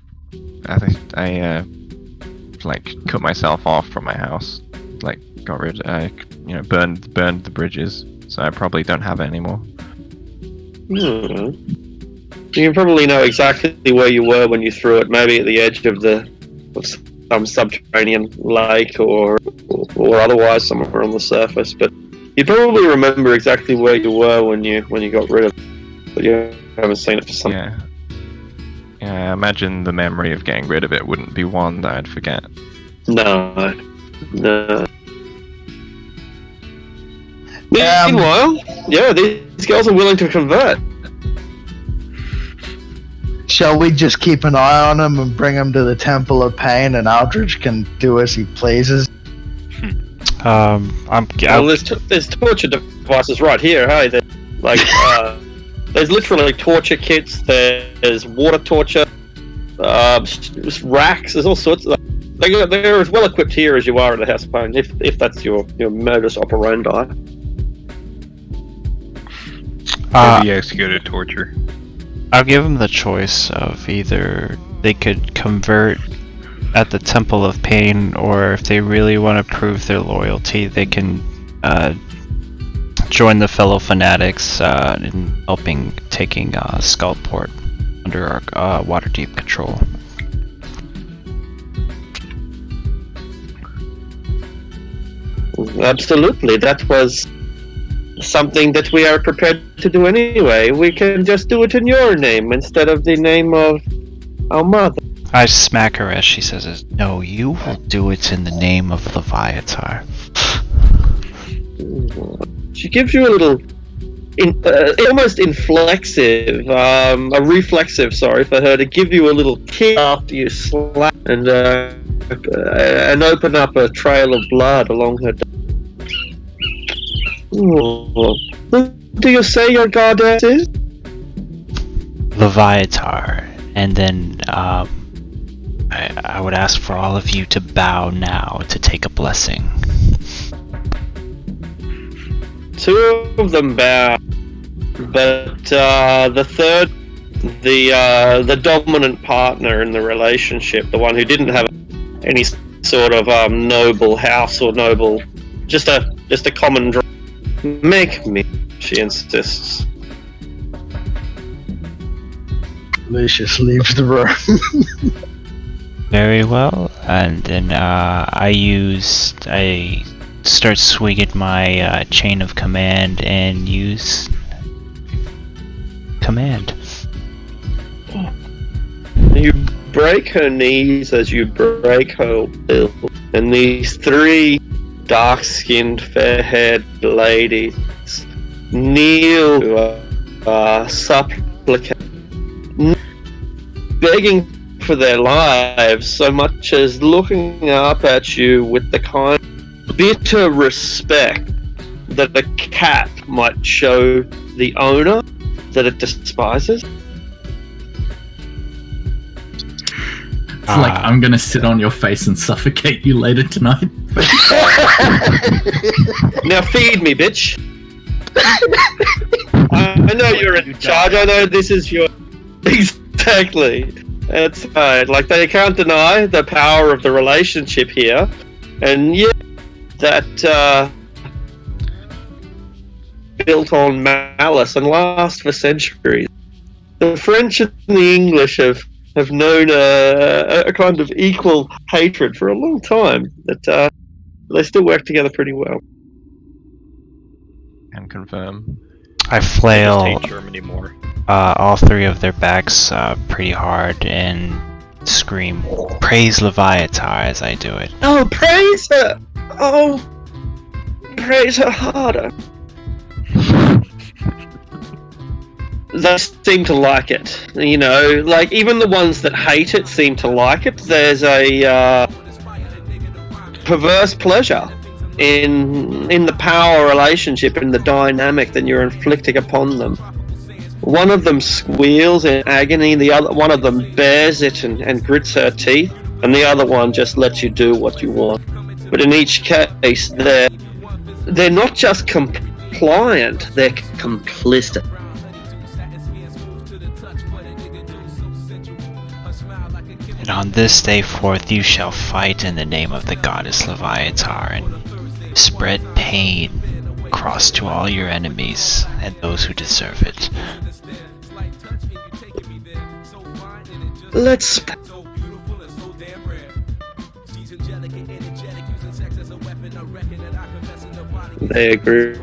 cut myself off from my house. Got rid. Burned the bridges. So I probably don't have it anymore. You probably know exactly where you were when you threw it, maybe at the edge of some subterranean lake or otherwise somewhere on the surface. But you probably remember exactly where you were when you got rid of it, but you haven't seen it for some. Yeah. Yeah, I imagine the memory of getting rid of it wouldn't be one that I'd forget. No. Meanwhile, yeah, these girls are willing to convert. Shall we just keep an eye on him and bring him to the Temple of Pain, and Aldrich can do as he pleases? Well, there's torture devices right here. Hey, there's literally torture kits. There's water torture, racks. There's all sorts of. They're as well equipped here as you are at the House of Pain, if that's your modus operandi. Heavy executed torture. I'll give them the choice of either they could convert at the Temple of Pain, or if they really want to prove their loyalty, they can join the fellow fanatics in helping taking Skullport under our Waterdeep control. Absolutely, that was something that we are prepared to do anyway. We can just do it in your name instead of the name of our mother. I smack her as she says, "No, you will do it in the name of Leviatar." She gives you a little, almost inflexive, a reflexive, for her to give you a little kick after you slap and open up a trail of blood along her. Who do you say your goddess is? Leviatar. And then I would ask for all of you to bow now to take a blessing. Two of them bow, but the third, the dominant partner in the relationship, the one who didn't have any sort of noble house or noble, just a common draw. Make me, she insists. Lucius leaves the room. Very well, and then I start swinging my chain of command and use command. You break her knees as you break her will, and these three dark-skinned, fair-haired ladies kneel to supplicate, begging for their lives, so much as looking up at you with the kind of bitter respect that a cat might show the owner that it despises. It's like, I'm gonna sit on your face and suffocate you later tonight. Now feed me, bitch. I know you're in charge. I know this is your... Exactly. That's right. Like, they can't deny the power of the relationship here. And yeah, that built on malice and last for centuries. The French and the English have known a kind of equal hatred for a long time, but they still work together pretty well. Can confirm. I I just flail hate Germany more. all three of their backs pretty hard and scream, "Praise Leviatar" as I do it. Oh, praise her! Oh, praise her harder. They seem to like it, you know, like even the ones that hate it seem to like it. There's a perverse pleasure in the power relationship, in the dynamic that you're inflicting upon them. One of them squeals in agony, the other one of them bears it and grits her teeth, and the other one just lets you do what you want. But in each case, they're not just compliant, they're complicit. And on this day forth you shall fight in the name of the goddess Leviatar and spread pain across to all your enemies and those who deserve it. let's. They agree.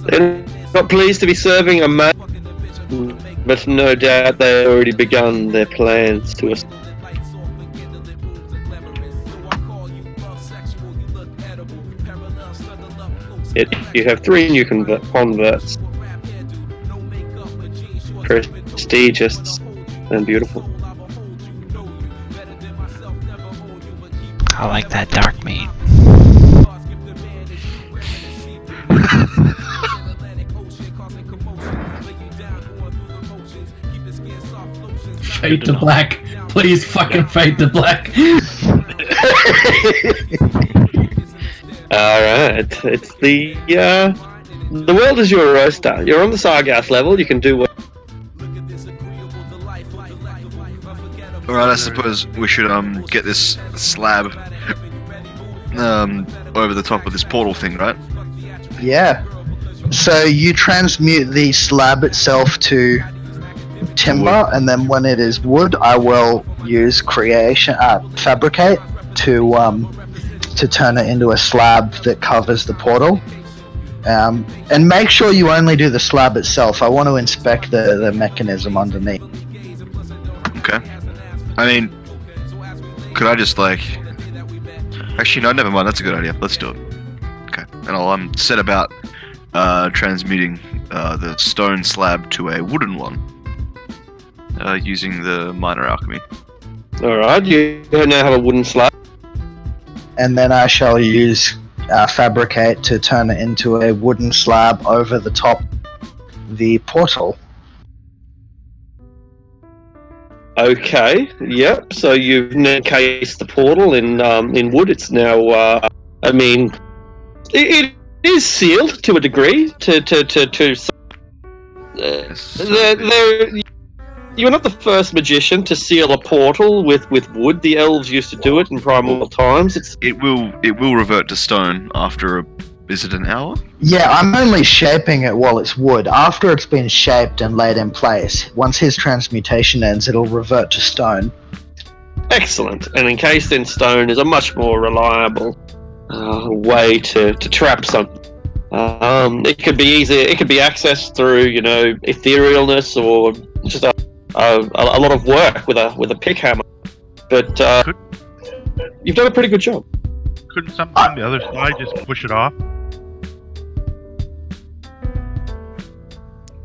They're not pleased to be serving a man, but no doubt they already begun their plans to us. You have 3 new converts. Prestigious and beautiful. I like that dark meat. Fade to black. Please fucking fade to black. Alright, it's the world is your oyster. You're on the Sargass level, you can do what. Alright, I suppose we should get this slab over the top of this portal thing, right? Yeah. So you transmute the slab itself to timber, and then when it is wood, I will use fabricate to turn it into a slab that covers the portal. And make sure you only do the slab itself. I want to inspect the mechanism underneath. Okay. I mean, could I just actually no, never mind, that's a good idea. Let's do it. Okay. And I'll set about transmuting the stone slab to a wooden one. Using the minor alchemy. Alright, you now have a wooden slab. And then I shall use fabricate to turn it into a wooden slab over the top of the portal. Okay, yep, so you've now encased the portal in wood. It's now, I mean, it is sealed to a degree. You're not the first magician to seal a portal with wood. The elves used to do it in primal times. It will revert to stone after is it an hour? Yeah, I'm only shaping it while it's wood. After it's been shaped and laid in place, once his transmutation ends, it'll revert to stone. Excellent. And encased in stone is a much more reliable way to trap something. It could be easier. It could be accessed through, etherealness or just a lot of work with a pick hammer. But you've done a pretty good job. Couldn't something on the other side just push it off?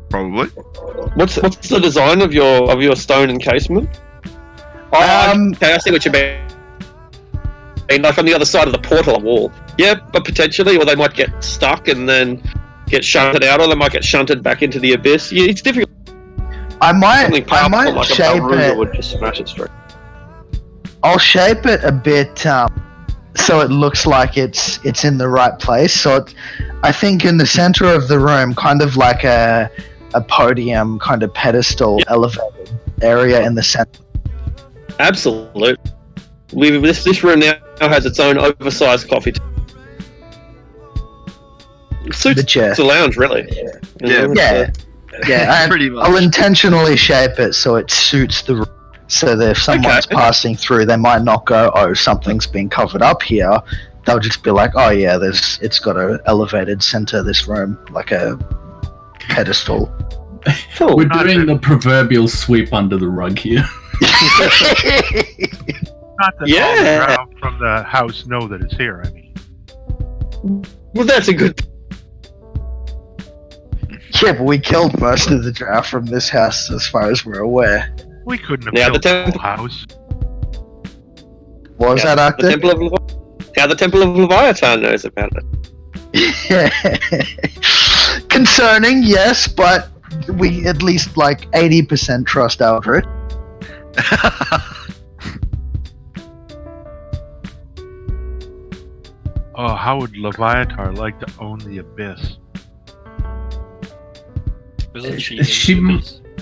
Probably. What's the design of your stone encasement? Okay, I see what you mean. Like on the other side of the portal wall. Yeah, but potentially, or they might get stuck and then get shunted out, or they might get shunted back into the abyss. Yeah, it's difficult. I might like shape it. Would just smash it straight. I'll shape it a bit so it looks like it's in the right place. So I think in the center of the room, kind of like a podium, kind of pedestal, elevated area in the center. Absolutely. This room now has its own oversized coffee table. Suits the chair. It's a lounge, really. Yeah. Pretty much. I'll intentionally shape it so it suits the room. So that if someone's passing through, they might not go, "Oh, something's been covered up here." They'll just be like, "Oh yeah, it's got an elevated center. This room, like a pedestal." We're doing the proverbial sweep under the rug here. Not that all the ground from the house know that it's here, I mean. Well, that's a good. Yeah, but we killed most of the drow from this house, as far as we're aware. We couldn't have killed the whole house. What was that, Arctic? The Temple of Leviathan knows about it. Concerning, yes, but we at least 80% trust Aldrich. Oh, how would Leviathan like to own the abyss?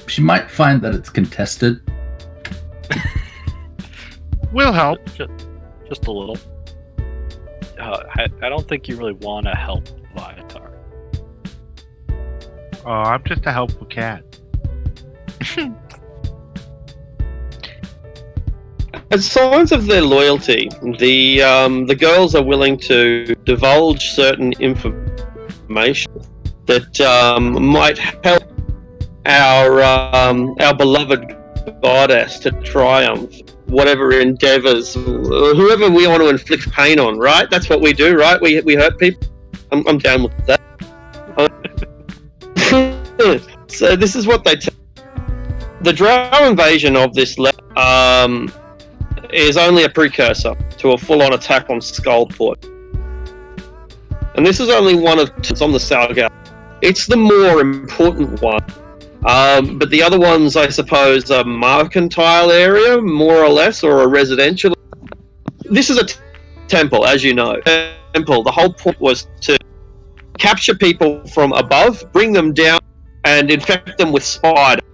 She might find that it's contested. We'll help. Just a little. I don't think you really want to help Viatar. Oh, I'm just a helpful cat. As signs of their loyalty, the girls are willing to divulge certain information that might help our beloved goddess to triumph. Whatever endeavors, whoever we want to inflict pain on, right? That's what we do, right? We hurt people. I'm down with that. So this is what they tell. The Drow invasion of this is only a precursor to a full-on attack on Skullport. And this is only one of two on the Salga. It's the more important one. But the other ones, I suppose, are mercantile area, more or less, or a residential. This is a temple, as you know. Temple. The whole point was to capture people from above, bring them down, and infect them with spiders.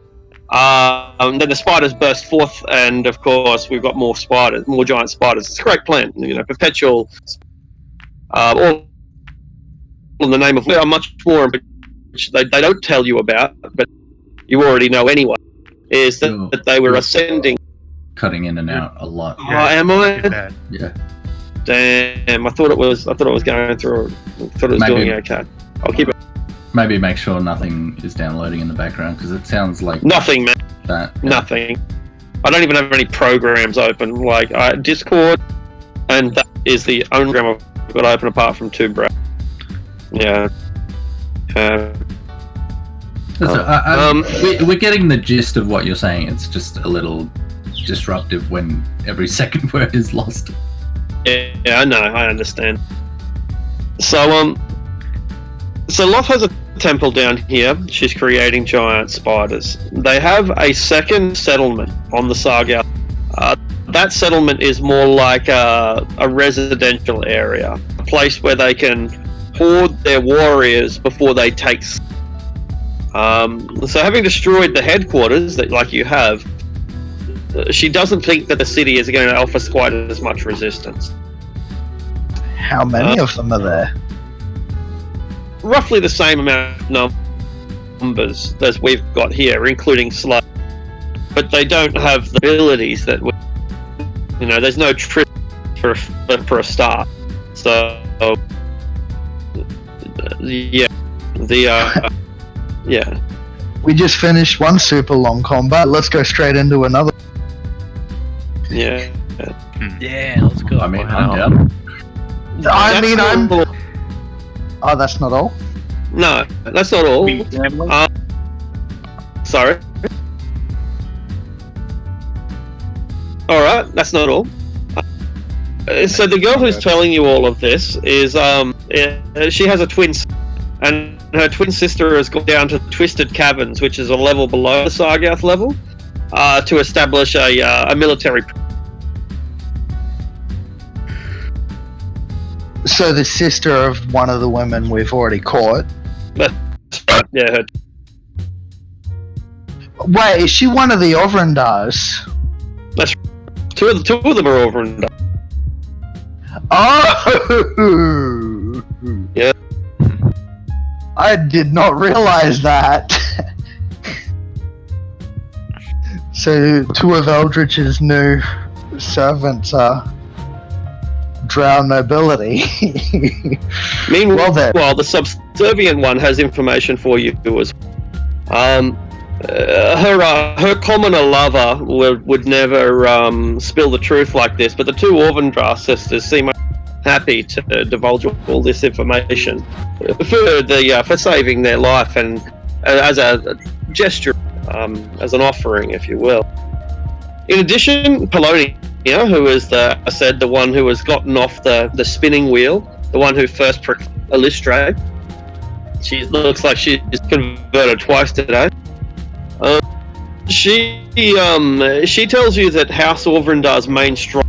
Then the spiders burst forth, and of course we've got more spiders, more giant spiders. It's a great plan, perpetual. All in the name of much more, which they don't tell you about, but you already know anyway. Is that they were ascending, cutting in and out a lot. Oh, am I? Yeah. Damn! I thought it was going through. I thought it was doing okay. I'll keep it. Maybe make sure nothing is downloading in the background because it sounds like nothing, man. That, yeah. Nothing. I don't even have any programs open. Like Discord, and that is the only program I've got open apart from Tube. Yeah. We're getting the gist of what you're saying. It's just a little disruptive when every second word is lost. Yeah, I know. I understand. So Loth has a temple down here. She's creating giant spiders. They have a second settlement on the Saga. That settlement is more like a residential area, a place where they can hoard their warriors before they take. So having destroyed the headquarters, that like you have, she doesn't think that the city is going to offer quite as much resistance. How many of them are there? Roughly the same amount of numbers as we've got here, including Slug. But they don't have the abilities that we... there's no trip for a start. So, yeah. Yeah. We just finished one super long combat. Let's go straight into another. Yeah. Yeah, let's go. I mean, I'm down. Oh, that's not all? No, that's not all. Sorry. Alright, that's not all. So the girl who's telling you all of this is, she has a twin, and her twin sister has gone down to Twisted Caverns, which is a level below the Sargath level, to establish a military. So the sister of one of the women we've already caught. That's right, yeah. Her. Wait, is she one of the Overendars? That's two of them are over and done. Oh! Yeah. I did not realize that. So two of Eldritch's new servants are Drow nobility. Meanwhile, the subservient one has information for you as well. Her commoner lover would never spill the truth like this, but the two Orvendra sisters seem happy to divulge all this information for saving their life and as a gesture, as an offering, if you will. In addition, Poloni, who is the one who has gotten off the spinning wheel, the one who first illustrated. She looks like she's converted twice today. She tells you that House Orvrendar's main strong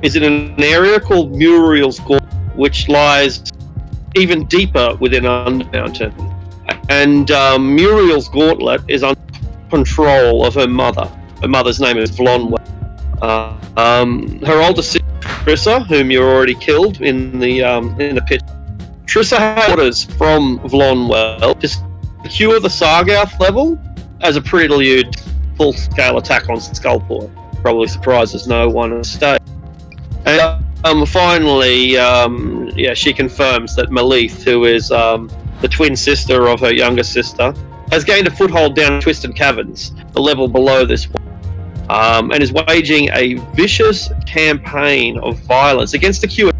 is in an area called Muriel's Gauntlet, which lies even deeper within Undermountain. And Muriel's Gauntlet is under control of her mother. Her mother's name is Vlonwe. Her older sister Trissa, whom you already killed in the pit. Trissa had orders from Vlonwell to secure the Sargouth level as a prelude to full-scale attack on Skullport. Probably surprises no one in the state. And finally, she confirms that Malith, who is the twin sister of her younger sister, has gained a foothold down Twisted Caverns, the level below this one, and is waging a vicious campaign of violence against the Q.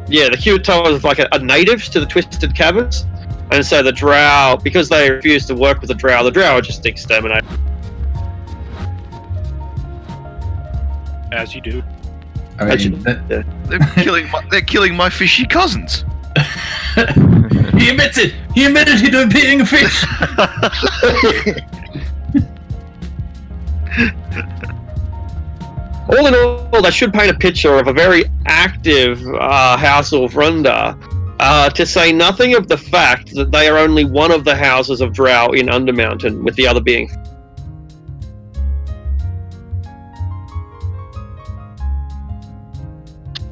The Q-Tower is like a native to the Twisted Caverns, and so the Drow, because they refuse to work with the Drow are just exterminated. As you do. I mean, They're killing my fishy cousins. He admits it. He admitted he did being a fish. All in all, that should paint a picture of a very active House of Runda, to say nothing of the fact that they are only one of the houses of Drow in Undermountain, with the other being...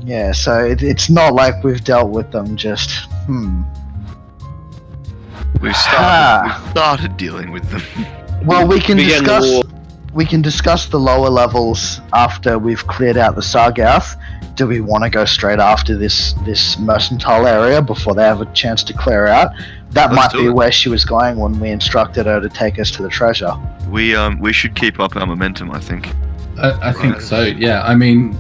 Yeah, so it's not like we've dealt with them just, We've started dealing with them. Well, we can Begin the discuss. war. We can discuss the lower levels after we've cleared out the Sargouth. Do we want to go straight after this mercantile area before they have a chance to clear out? That Let's might do be it. where she was going when we instructed her to take us to the treasure. We should keep up our momentum, I think. I think so. Yeah. I mean,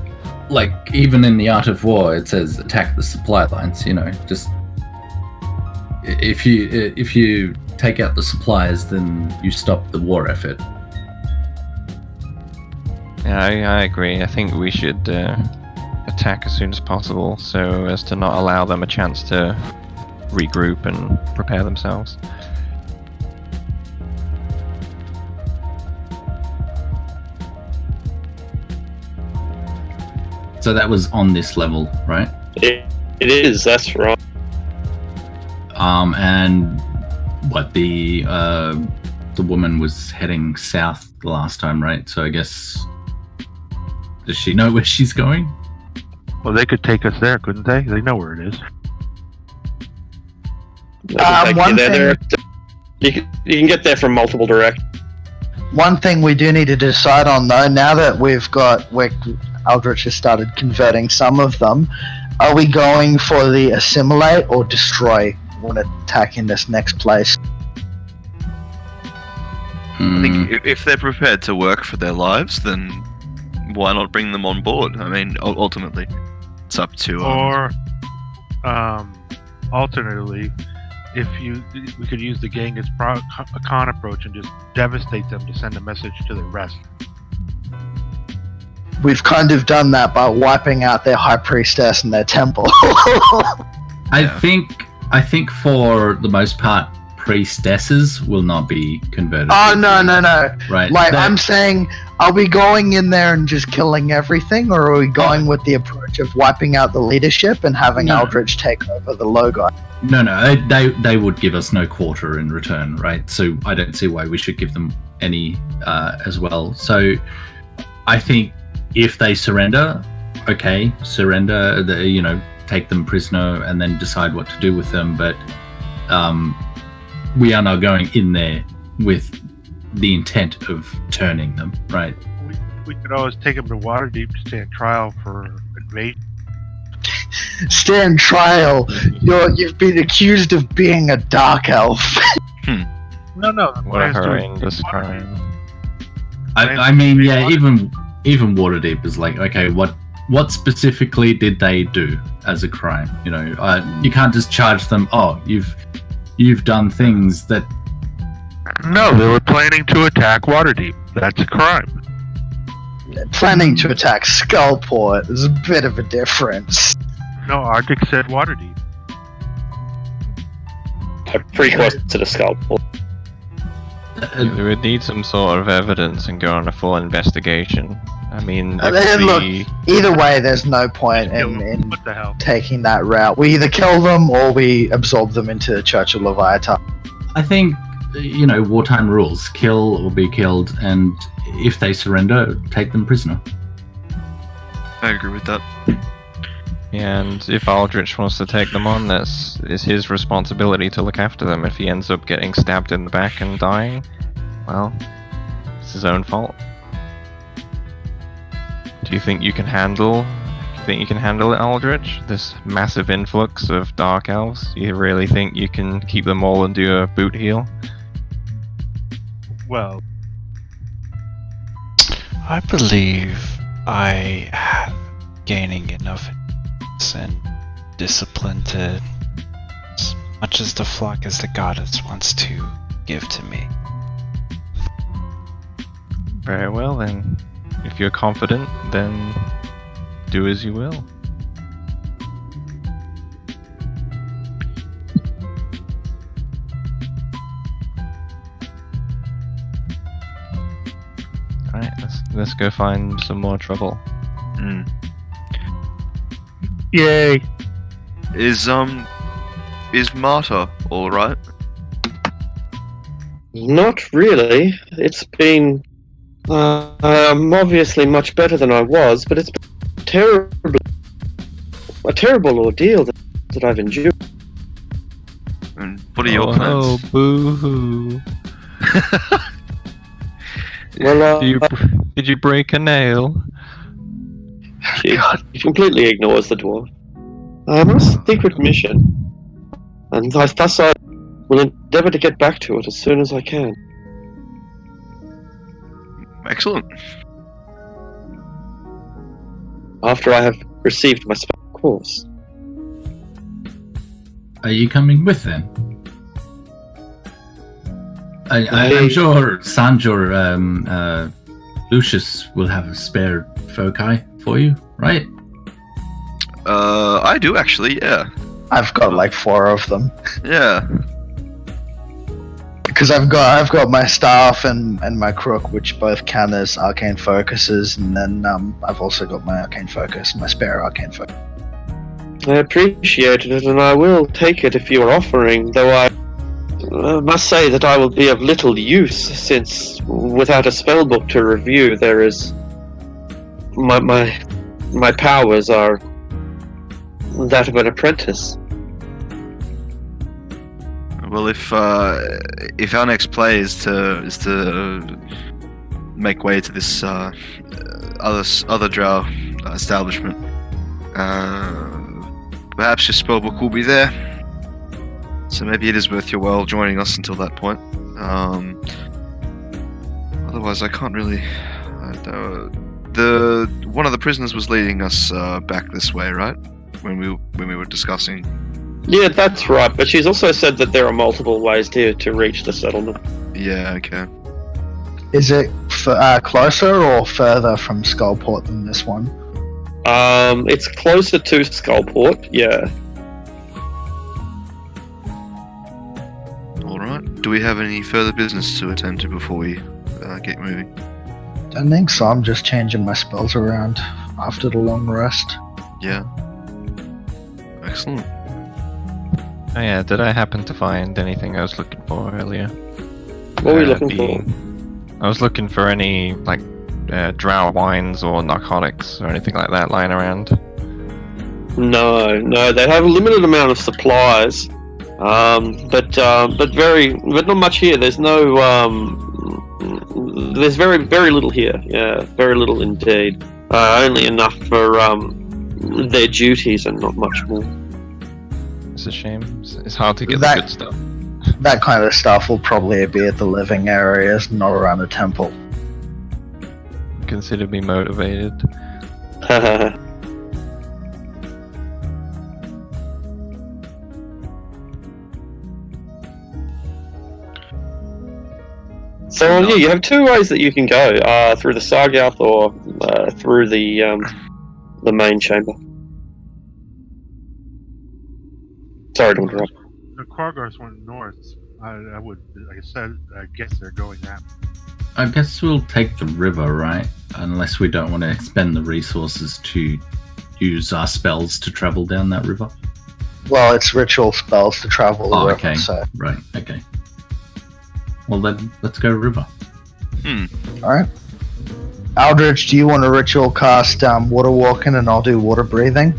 like even in the Art of War, it says attack the supply lines. You know, just if you take out the supplies, then you stop the war effort. Yeah, I agree. I think we should attack as soon as possible so as to not allow them a chance to regroup and prepare themselves. So that was on this level, right? It is, that's right. And what the woman was heading south the last time, right? So I guess, does she know where she's going? Well, they could take us there, couldn't they? They know where it is. They can take one you there. thing- You can get there from multiple directions. One thing we do need to decide on, though, now that Aldrich has started converting some of them, are we going for the assimilate or destroy when attacking this next place? I think if they're prepared to work for their lives, then why not bring them on board? I mean, ultimately, it's up to. Or, alternatively, we could use the Genghis Khan approach and just devastate them to send a message to the rest. We've kind of done that by wiping out their high priestess and their temple. I think for the most part, priestesses will not be converted. Oh, no. Right. Like, I'm saying, are we going in there and just killing everything, or are we going with the approach of wiping out the leadership and having No. Aldrich take over the logo? No, they would give us no quarter in return, right? So I don't see why we should give them any as well. So I think if they surrender, okay, take them prisoner and then decide what to do with them. But we are not going in there with the intent of turning them, right? We could always take them to Waterdeep to stand trial for invasion. Stand trial. You've been accused of being a dark elf. No. What a horrendous crime. I mean, yeah, even Waterdeep is like, okay, what specifically did they do as a crime? You know, you can't just charge them. Oh, you've done things that. No, they were planning to attack Waterdeep. That's a crime. Planning to attack Skullport. There's a bit of a difference. No, Arctic said Waterdeep. Pretty close to the skull. We would need some sort of evidence and go on a full investigation. I mean, Look, either way, there's no point in What the hell? taking that route. We either kill them or we absorb them into the Church of Leviathan. I think wartime rules: kill or be killed, and if they surrender, take them prisoner. I agree with that. And if Aldrich wants to take them on, it's his responsibility to look after them. If he ends up getting stabbed in the back and dying, well, it's his own fault. Do you think you can handle it, Aldrich? This massive influx of dark elves? You really think you can keep them all and do a boot heal? Well, I believe I am gaining enough and discipline to as much as the flock as the goddess wants to give to me. Very well then. If you're confident, then do as you will. Alright, let's go find some more trouble. yay! Is Marta all right? Not really. It's been I'm obviously much better than I was, but it's been a terrible ordeal that I've endured. And what are your plans? Oh, boo-hoo. Well, Did you break a nail? she completely ignores the dwarf. I have a secret mission, and thus I will endeavour to get back to it as soon as I can. Excellent. After I have received my special course. Are you coming with them? I'm sure Sanjor, Lucius will have a spare foci for you, right? I do actually, yeah. I've got like 4 of them. Yeah. Because I've got my staff and my crook, which both count as arcane focuses, and then I've also got my arcane focus, my spare arcane focus. I appreciate it, and I will take it if you are offering, though I must say that I will be of little use, since without a spellbook to review, there is... My powers are that of an apprentice. Well, if our next play is to make way to this other drow establishment, perhaps your spellbook will be there. So maybe it is worth your while joining us until that point. Otherwise, I can't really. One of the prisoners was leading us back this way, right? When we were discussing. Yeah, that's right, but she's also said that there are multiple ways to reach the settlement. Yeah. Okay. Is it closer or further from Skullport than this one? It's closer to Skullport, yeah. Alright. Do we have any further business to attend to before we get moving? Don't think so. I'm just changing my spells around after the long rest. Yeah. Excellent. Oh yeah, did I happen to find anything I was looking for earlier? What were you looking for? I was looking for any, like, drow wines or narcotics or anything like that lying around. No, they have a limited amount of supplies, but not much here. There's no, there's very little here. Yeah, very little indeed. Only enough for their duties and not much more. It's a shame. It's hard to get That- the good stuff. That kind of stuff will probably be at the living areas, not around the temple. Consider me motivated. So yeah, you have 2 ways that you can go: through the Sargouth or through the main chamber. Sorry to interrupt. The Quargars went north. I would, like I said, I guess they're going that. I guess we'll take the river, right? Unless we don't want to expend the resources to use our spells to travel down that river. Well, it's ritual spells to travel the Oh, river, okay. so Right, okay. Well, then let's go river. Alright. Aldrich, do you want to ritual cast water walking and I'll do water breathing?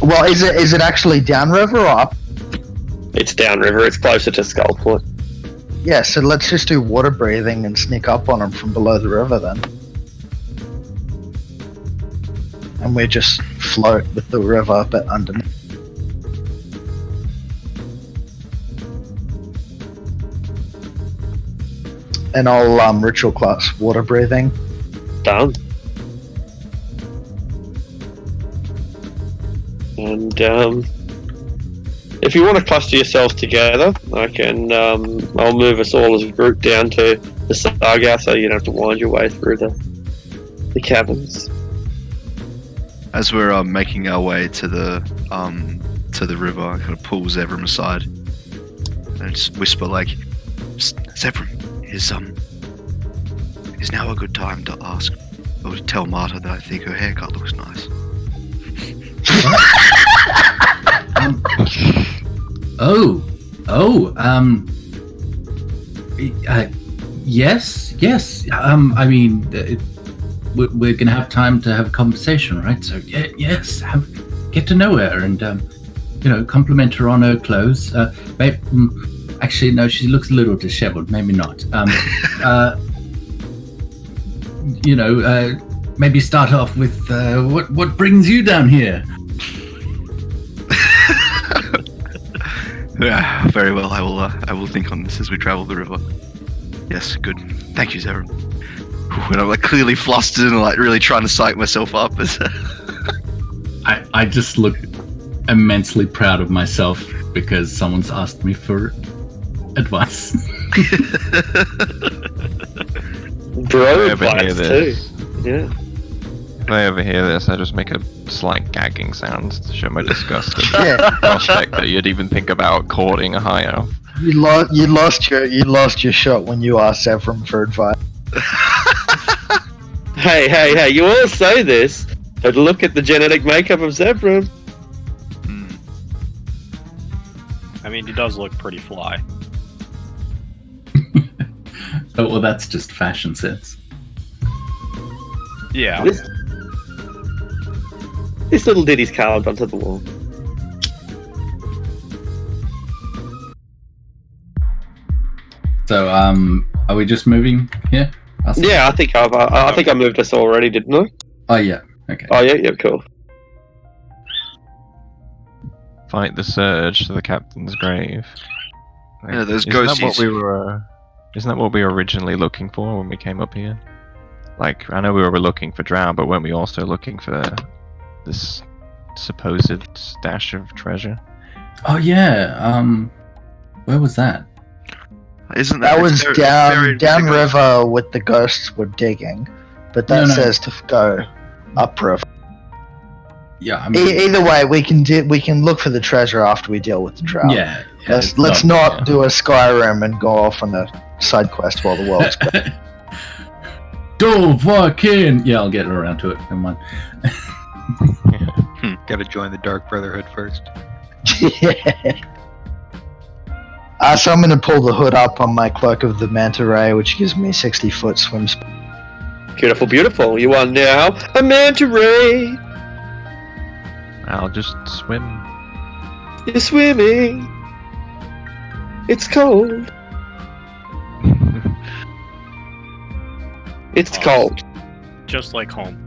Well, is it actually downriver or up? It's downriver. It's closer to Skullport. Yeah, so let's just do water breathing and sneak up on them from below the river then. And we just float with the river, but underneath. And I'll ritual class water breathing. Done. And if you want to cluster yourselves together, I can. I'll move us all as a group down to the Saga, so you don't have to wind your way through the caverns. As we're making our way to the river, I kind of pull Zevram aside and just whisper like, "Zevram, is now a good time to ask or to tell Marta that I think her haircut looks nice?" Yes. I mean, we're gonna have time to have a conversation, right? So yes, get to know her and compliment her on her clothes. Actually, no, she looks a little disheveled. Maybe not. Maybe start off with what brings you down here. Yeah, very well. I will think on this as we travel the river. Yes, good. Thank you, Zevram. When I'm like clearly flustered and like really trying to psych myself up. I just look immensely proud of myself because someone's asked me for advice. Bro, If I ever hear advice too. this, Yeah. if I ever hear this, I just make a slight gagging sound to show my disgust at Yeah. the prospect that you'd even think about courting a high elf. You lost your shot when you asked Zevram for advice. Hey, you all say this, but look at the genetic makeup of Zevram. I mean, he does look pretty fly. Oh, well, that's just fashion sense. Yeah. This little ditty's carved onto the wall. So, are we just moving here? Yeah, I think I moved us already, didn't I? Oh, yeah. Okay. Oh yeah, cool. Fight the surge to the captain's grave. Yeah, those Isn't ghosties. Isn't that what we were originally looking for when we came up here? Like, I know we were looking for Drow, but weren't we also looking for this supposed stash of treasure? Oh, yeah. Where was that? Isn't That that was it's buried with the ghost? downriver with the ghosts were digging, but that No. says to go upriver. Yeah, I mean, Either way, we can look for the treasure after we deal with the drow. yeah. Let's not do a Skyrim and go off on a side quest while the world's burning. Go fucking. Yeah, I'll get around to it. Never mind. Gotta join the Dark Brotherhood first. Yeah. So I'm going to pull the hood up on my Cloak of the Manta Ray, which gives me 60-foot swim speed. Beautiful, beautiful. You are now a manta ray. I'll just swim. You're swimming. It's cold. It's cold. Just like home.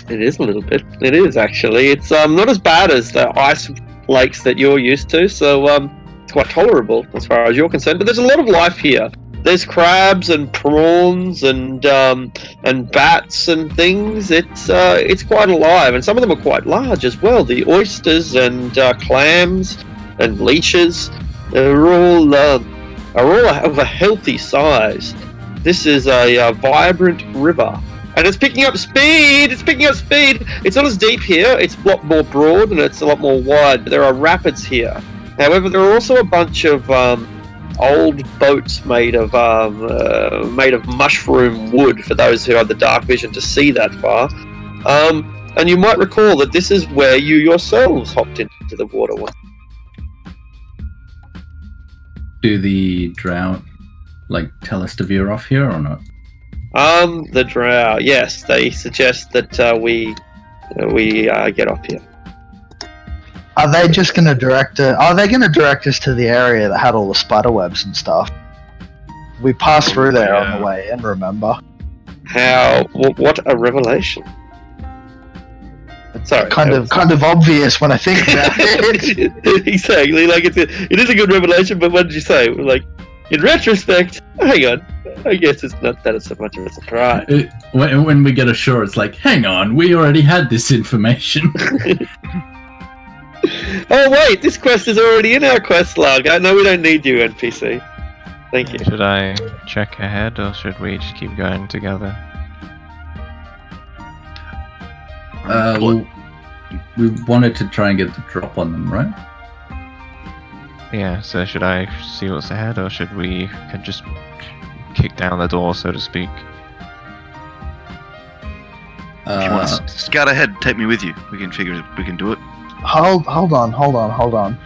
It is a little bit. It is actually. It's not as bad as the ice lakes that you're used to, so it's quite tolerable as far as you're concerned. But there's a lot of life here. There's crabs and prawns and bats and things. It's quite alive, and some of them are quite large as well. The oysters and clams and leeches are all of a healthy size. This is a vibrant river. And it's picking up speed! It's picking up speed! It's not as deep here, it's a lot more broad and it's a lot more wide. There are rapids here. However, there are also a bunch of old boats made of mushroom wood, for those who have the dark vision to see that far. And you might recall that this is where you yourselves hopped into the water once. Do the drow like tell us to veer off here or not? The drow, yes, they suggest that we get off here. Are they just going to direct it? Are they going to direct us to the area that had all the spider webs and stuff? We passed through there on the way in, remember? What a revelation. Sorry. Kind of obvious when I think about it. Exactly, like it is a good revelation, but what did you say? Like, in retrospect, hang on, I guess it's not that so much of a surprise. When we get ashore, it's like, hang on, we already had this information. Oh wait, this quest is already in our quest log. No, we don't need you, NPC. Thank you. Should I check ahead, or should we just keep going together? We wanted to try and get the drop on them, right? Yeah, so should I see what's ahead, or should we just kick down the door, so to speak? If you want to scout ahead, take me with you. We can figure it. We can do it. Hold on.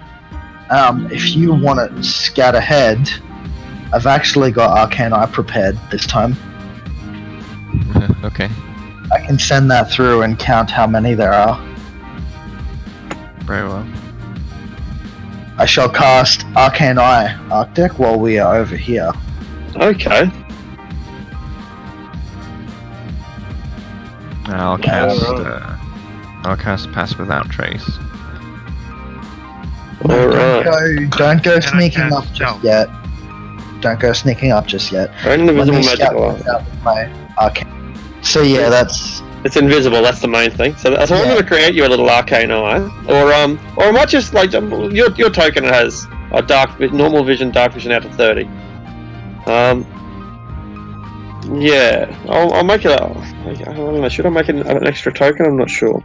If you want to scout ahead, I've actually got Arcane Eye prepared this time. Okay. I can send that through and count how many there are. Very well. I shall cast Arcane Eye Arctic while we are over here. Okay. I'll cast Pass Without Trace. Alright. Don't go And I sneaking cast up just stealth. yet. Don't go sneaking up just yet. Invisible Let me magic scout eye. this out with my Arcane. So yeah, that's... It's invisible. That's the main thing. So I'm going to create you a little arcane eye, or I might just like your token has a normal vision, dark vision out to 30. Yeah, I'll make it. I don't know. Should I make an extra token? I'm not sure.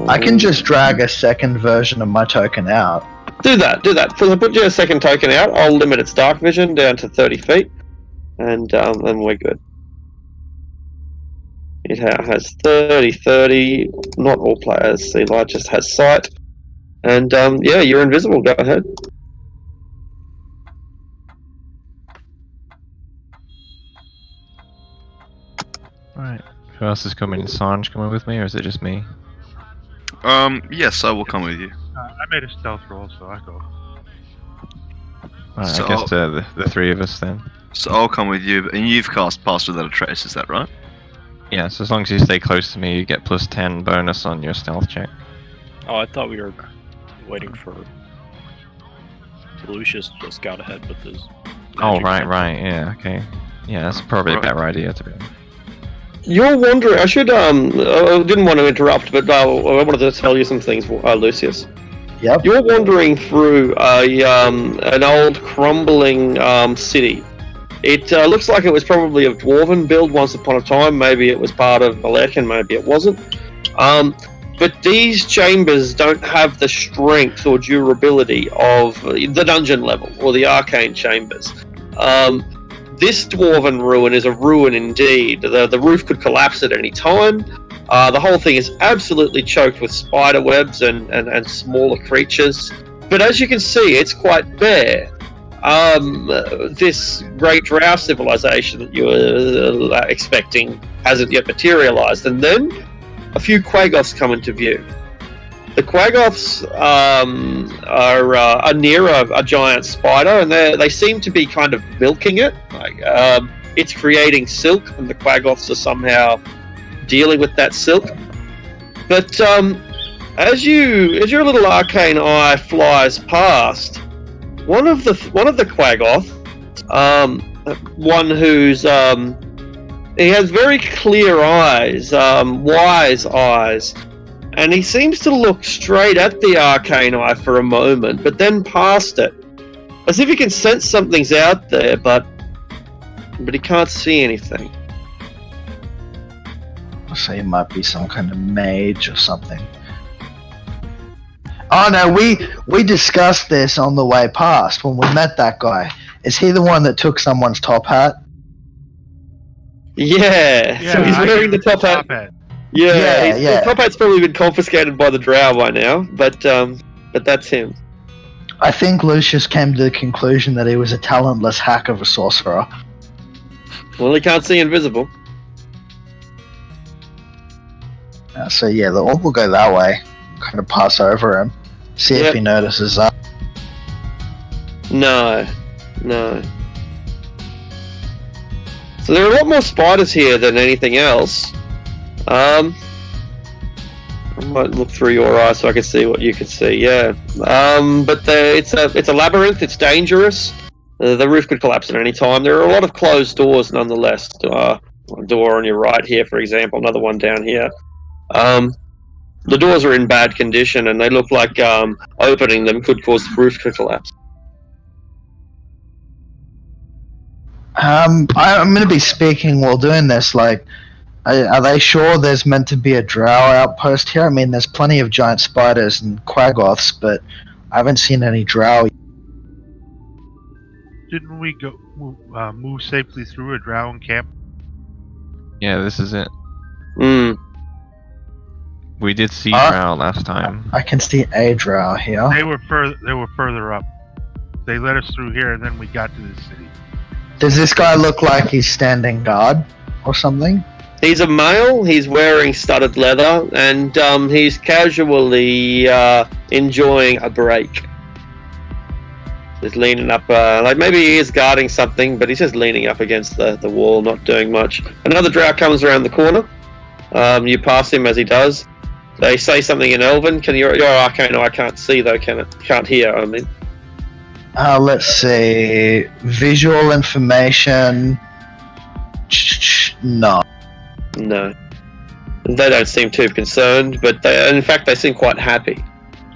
I can just drag a second version of my token out. Do that. So I put you a second token out. I'll limit its dark vision down to 30 feet, and we're good. It has 30. Not all players. See, Light just has sight. And yeah, you're invisible. Go ahead. Right. Who else is coming? Is Sanj coming with me, or is it just me? Yes, I will come with you. I made a stealth roll, so I go. Right, So- I guess the three of us then. So I'll come with you, and you've cast Pass Without a Trace, is that right? Yeah, so as long as you stay close to me, you get plus 10 bonus on your stealth check. Oh, I thought we were waiting for Lucius to scout ahead with his. Oh, magic right, check. yeah, okay. Yeah, that's probably a better idea to be honest. You're wondering. I should. I didn't want to interrupt, but I wanted to tell you some things, Lucius. Yep. You're wandering through an old crumbling city. It looks like it was probably of dwarven build once upon a time. Maybe it was part of Malek and maybe it wasn't. But these chambers don't have the strength or durability of the dungeon level or the arcane chambers. This dwarven ruin is a ruin indeed. The roof could collapse at any time. The whole thing is absolutely choked with spider webs and smaller creatures. But as you can see, it's quite bare. This great drow civilization that you were expecting hasn't yet materialized. And then a few Quagoths come into view. The Quagoths are near a giant spider, and they seem to be kind of milking it. It's creating silk, and the Quagoths are somehow dealing with that silk. But as your little arcane eye flies past, one of the Quagoth, one who's he has very clear eyes, wise eyes. And he seems to look straight at the arcane eye for a moment, but then past it, as if he can sense something's out there, but he can't see anything. So he might be some kind of mage or something. Oh no, we discussed this on the way past when we met that guy. Is he the one that took someone's top hat? Yeah, so he's wearing the top hat. Yeah. The top hat's probably been confiscated by the drow by now, but that's him. I think Lucius came to the conclusion that he was a talentless hack of a sorcerer. Well, he can't see invisible. So yeah, the orb will go that way. Kind of pass over him. See if Yep. he notices that. No. So there are a lot more spiders here than anything else. I might look through your eyes so I can see what you can see. Yeah. But it's a labyrinth. It's dangerous. The roof could collapse at any time. There are a lot of closed doors, nonetheless. A door on your right here, for example. Another one down here. The doors are in bad condition, and they look like opening them could cause the roof to collapse. I'm going to be speaking while doing this. Like, are they sure there's meant to be a drow outpost here? I mean, there's plenty of giant spiders and quaggoths, but I haven't seen any drow. Didn't we go move safely through a drow camp? Yeah, this is it. Mm. We did see Drow last time. I can see a drow here. They were further up. They led us through here, and then we got to the city. Does this guy look like he's standing guard or something? He's a male. He's wearing studded leather, and he's casually enjoying a break. Just leaning up, like maybe he is guarding something, but he's just leaning up against the wall, not doing much. Another drow comes around the corner. You pass him as he does. They say something in Elven. Can your arcane? No, I can't see though. Can't hear. I mean. Let's see. Visual information. No. No. They don't seem too concerned, but in fact they seem quite happy.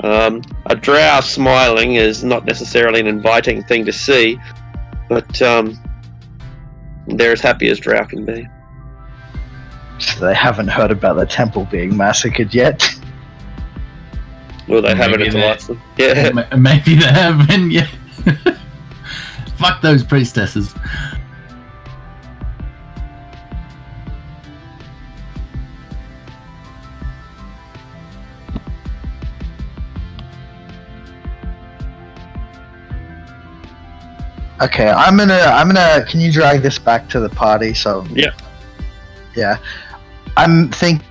A drow smiling is not necessarily an inviting thing to see, but they're as happy as drow can be. So they haven't heard about the temple being massacred yet. Well, they haven't Maybe until us. Yeah. Maybe they haven't, yeah. Fuck those priestesses. Okay, I'm gonna. Can you drag this back to the party? So Yeah. Yeah, I'm thinking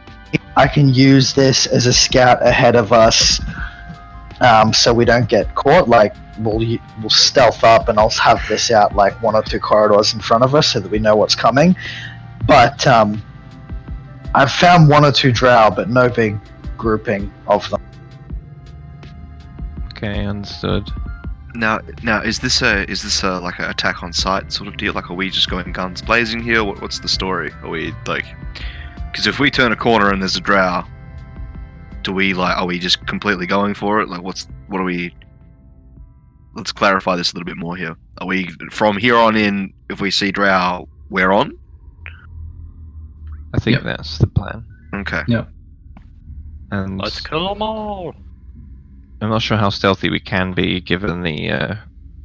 I can use this as a scout ahead of us, so we don't get caught. Like we'll stealth up, and I'll have this out like 1 or 2 corridors in front of us, so that we know what's coming. But I've found 1 or 2 drow, but no big grouping of them. Okay, understood. Now, is this a like an attack on sight sort of deal? Like, are we just going guns blazing here? What's the story? Are we like, because if we turn a corner and there's a drow, are we just completely going for it? Like, what are we? Let's clarify this a little bit more here. Are we from here on in? If we see drow, we're on. I think Yep. that's the plan. Okay. Yep. And Let's kill them all. I'm not sure how stealthy we can be given the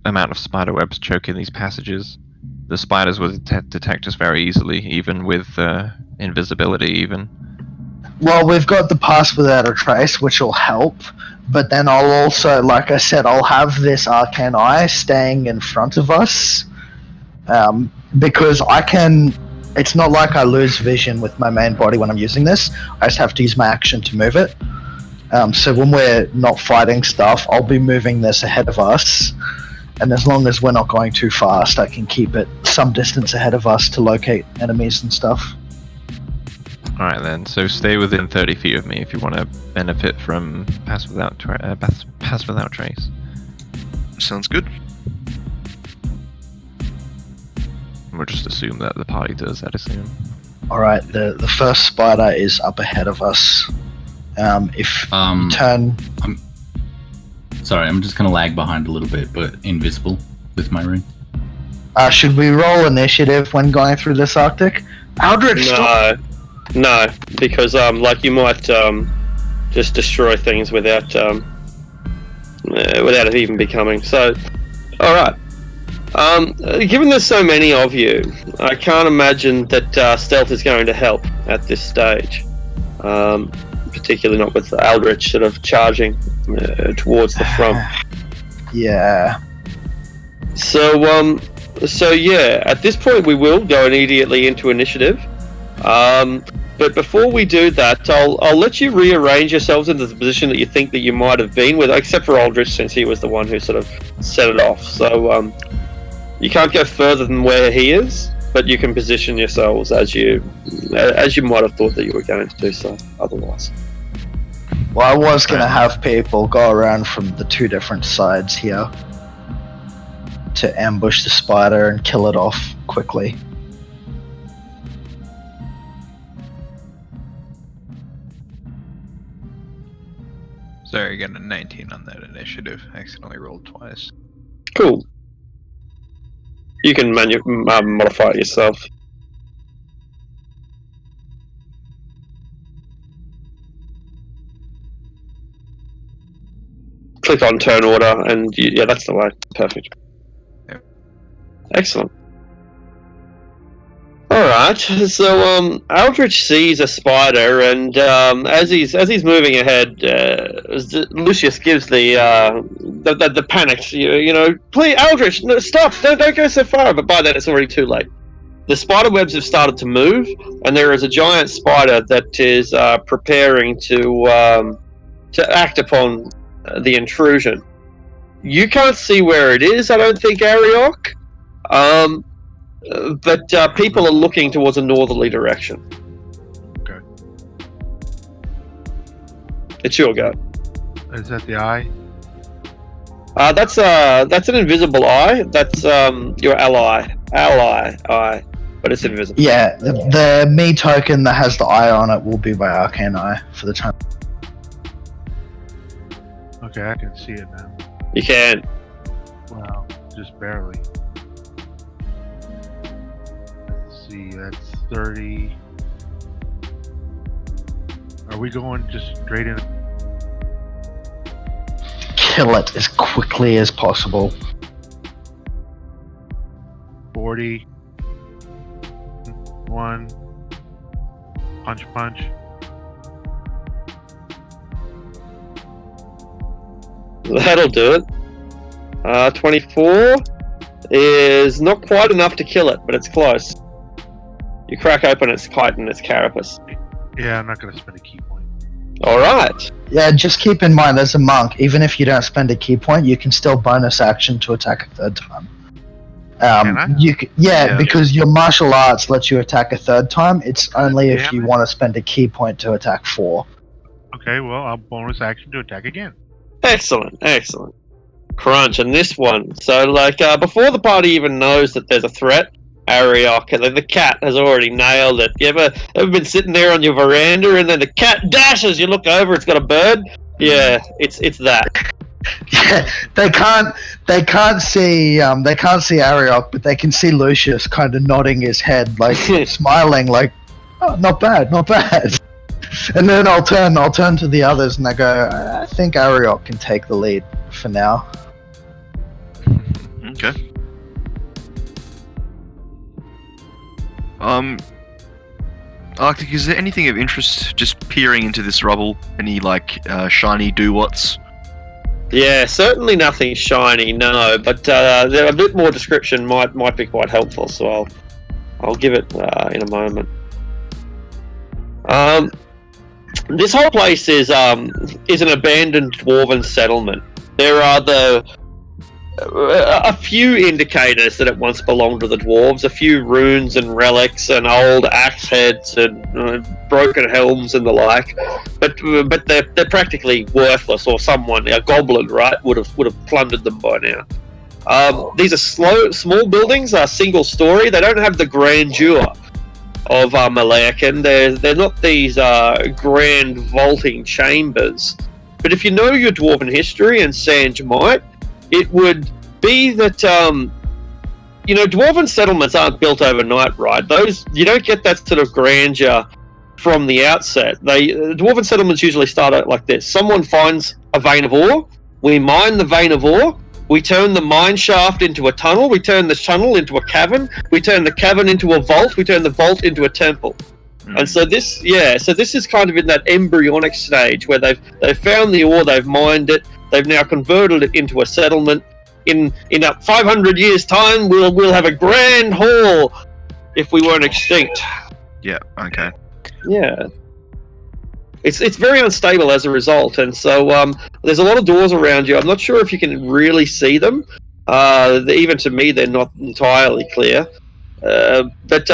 amount of spider webs choking these passages. The spiders will detect us very easily, even with invisibility even. Well, we've got the pass without a trace, which will help. But then I'll also, like I said, I'll have this arcane eye staying in front of us, because I can. It's not like I lose vision with my main body when I'm using this. I just have to use my action to move it. So when we're not fighting stuff, I'll be moving this ahead of us, and as long as we're not going too fast, I can keep it some distance ahead of us to locate enemies and stuff. Alright then, so stay within 30 feet of me if you want to benefit from pass without trace. Sounds good. We'll just assume that the party does, I'd assume. Alright, the first spider is up ahead of us. If you turn... Sorry, I'm just gonna lag behind a little bit, but invisible with my ring. should we roll initiative when going through this Arctic? Aldrich, stop! No, because like you might just destroy things without it even becoming. So, all right. Given there's so many of you, I can't imagine that stealth is going to help at this stage. Particularly not with Aldrich sort of charging towards the front. Yeah. So yeah, at this point we will go immediately into initiative. But before we do that, I'll let you rearrange yourselves into the position that you think that you might have been with, except for Aldrich, since he was the one who sort of set it off. So you can't go further than where he is, but you can position yourselves as you might have thought that you were going to do so otherwise. Well, I was going to have people go around from the two different sides here to ambush the spider and kill it off quickly. Sorry, I got a 19 on that initiative. I accidentally rolled twice. Cool. You can modify it yourself. Click on turn order, and yeah, that's the way. Perfect. Yep. Excellent. Alright, so Aldrich sees a spider, and as he's moving ahead, Lucius gives the panic. You know, please, Aldrich, no, stop! Don't go so far. But by then, it's already too late. The spider webs have started to move, and there is a giant spider that is preparing to act upon the intrusion. You can't see where it is, I don't think, Ariok. But people are looking towards a northerly direction. Okay. It's your go. Is that the eye? That's an invisible eye. That's your ally eye, but it's invisible. Yeah, the me token that has the eye on it will be my arcane eye for the time. Okay, I can see it now. You can. Wow, just barely. Let's see, that's 30. Are we going just straight in? Kill it as quickly as possible. 40. 1. Punch. That'll do it. 24 is not quite enough to kill it, but it's close. You crack open its chitin, its carapace. Yeah, I'm not going to spend a key point. Alright. Yeah, just keep in mind, as a monk, even if you don't spend a key point, you can still bonus action to attack a third time. Can I? Yeah, because your martial arts lets you attack a third time. It's only if you Damn it. want to spend a key point to attack 4. Okay, well, I'll bonus action to attack again. Excellent. Crunch, and this one. So, before the party even knows that there's a threat, Ariok, and then the cat has already nailed it. You ever been sitting there on your veranda, and then the cat dashes, you look over, it's got a bird? Yeah, it's that. Yeah, they can't see Ariok, but they can see Lucius kind of nodding his head, like smiling, like, oh, not bad. And then I'll turn to the others, and I go, I think Ariok can take the lead for now. Okay. Arctic, is there anything of interest just peering into this rubble? Any shiny do-whats? Yeah, certainly nothing shiny, no, but a bit more description might be quite helpful, so I'll give it in a moment. This whole place is an abandoned dwarven settlement. There are a few indicators that it once belonged to the dwarves, a few runes and relics and old axe heads and broken helms and the like, but they're practically worthless, or someone, a goblin, right, would have plundered them by now. These are small buildings, are single story. They don't have the grandeur of Malayakan. They're not these grand vaulting chambers. But if you know your dwarven history and Sanj might, it would be that dwarven settlements aren't built overnight, right? You don't get that sort of grandeur from the outset. Dwarven settlements usually start out like this: someone finds a vein of ore, we mine the vein of ore, we turn the mine shaft into a tunnel, we turn the tunnel into a cavern, we turn the cavern into a vault, we turn the vault into a temple. And so this is kind of in that embryonic stage where they've found the ore, they've mined it, They've now converted it into a settlement. In 500 years' time, we'll have a grand hall if we weren't extinct. Yeah. Okay. Yeah. It's very unstable as a result, and so there's a lot of doors around you. I'm not sure if you can really see them. Even to me, they're not entirely clear. But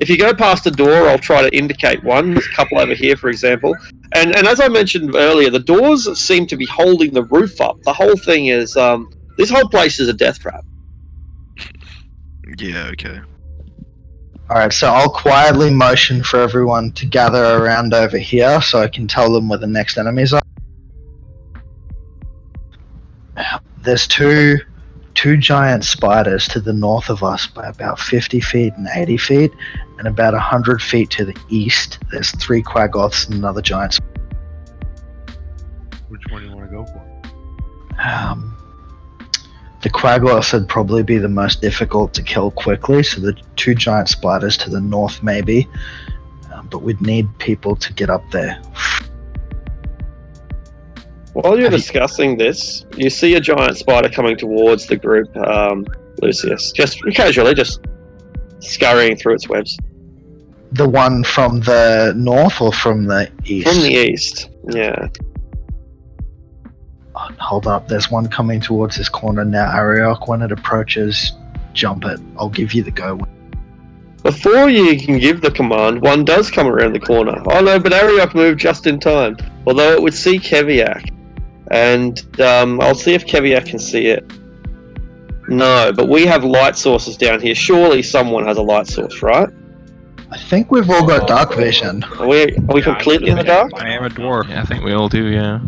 if you go past a door, I'll try to indicate one. There's a couple over here, for example. And as I mentioned earlier, the doors seem to be holding the roof up. The whole thing is this whole place is a death trap. Yeah. Okay. Alright, so I'll quietly motion for everyone to gather around over here so I can tell them where the next enemies are. There's two giant spiders to the north of us by about 50 feet and 80 feet, and about 100 feet to the east, there's 3 quaggoths and another giant spider. Which one do you want to go for? The quaggoths would probably be the most difficult to kill quickly, so the 2 giant spiders to the north maybe, but we'd need people to get up there. While you're discussing this, you see a giant spider coming towards the group, Lucius. Just casually, just scurrying through its webs. The one from the north or from the east? From the east, yeah. Oh, hold up, there's one coming towards this corner now, Ariok. When it approaches, jump it. I'll give you the go. Before you can give the command, one does come around the corner. Oh no, but Ariok moved just in time. Although it would see Keviak. And I'll see if Keviak can see it. No, but we have light sources down here. Surely someone has a light source, right? I think we've all got dark vision. Are we completely in the dark? I am a dwarf. Yeah, I think we all do, yeah.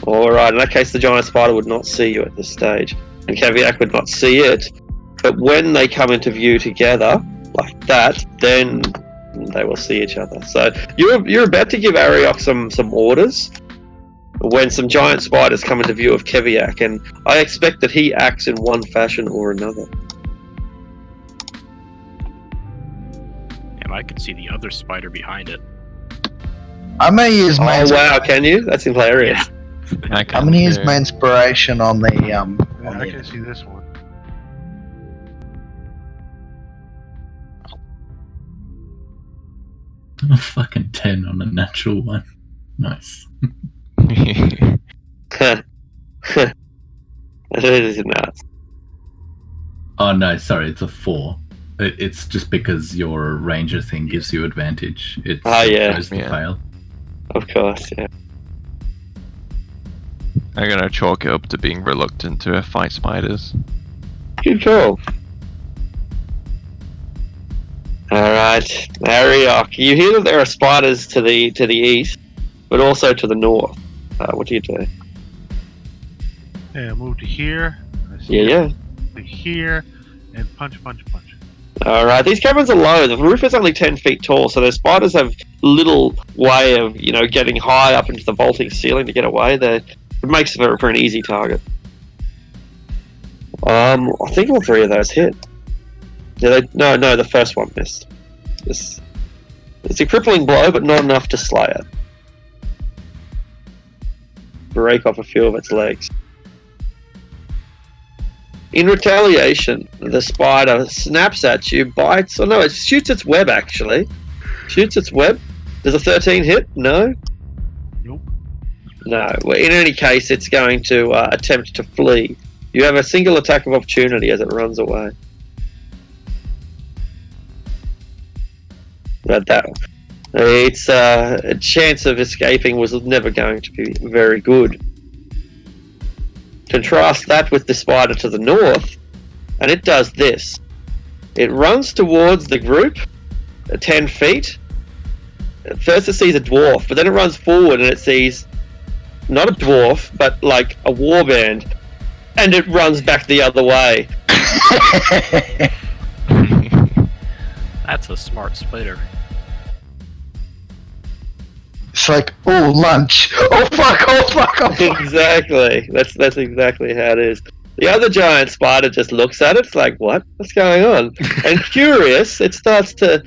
Alright, in that case the giant spider would not see you at this stage. And Keviak would not see it. But when they come into view together, like that, then they will see each other. So you're about to give Ariok some orders when some giant spiders come into view of Keviak, and I expect that he acts in one fashion or another. I could see the other spider behind it. I may use my. Oh wow, can you? That's hilarious. I I'm gonna use my inspiration on the Yeah, on I the can see this one. A fucking 10 on a natural one. Nice. That is nuts. Oh no, sorry, it's a 4. It's just because your ranger thing gives you advantage. It yeah. goes to Yeah. fail. Of course, yeah. I'm gonna chalk it up to being reluctant to fight spiders. Good call. Alright, Ariok. You hear that there are spiders to the east, but also to the north. What do you do? Yeah, move to here. I see Yeah. to here, and punch. Alright, these caverns are low. The roof is only 10 feet tall, so the spiders have little way of, getting high up into the vaulting ceiling to get away. It makes it for an easy target. I think all 3 of those hit. Yeah, no, the first one missed. It's a crippling blow, but not enough to slay it. Break off a few of its legs. In retaliation, the spider snaps at you, bites. Oh no, it shoots its web actually. Shoots its web. Does a 13 hit? No? Nope. No. Well, in any case, it's going to attempt to flee. You have a single attack of opportunity as it runs away. But its chance of escaping was never going to be very good. Contrast that with the spider to the north, and it does this. It runs towards the group, 10 feet. First it sees a dwarf, but then it runs forward and it sees not a dwarf, but like a warband, and it runs back the other way. That's a smart spider. It's like, oh, lunch. Oh fuck. Exactly. That's exactly how it is. The other giant spider just looks at it. It's like, what? What's going on? And curious, it starts to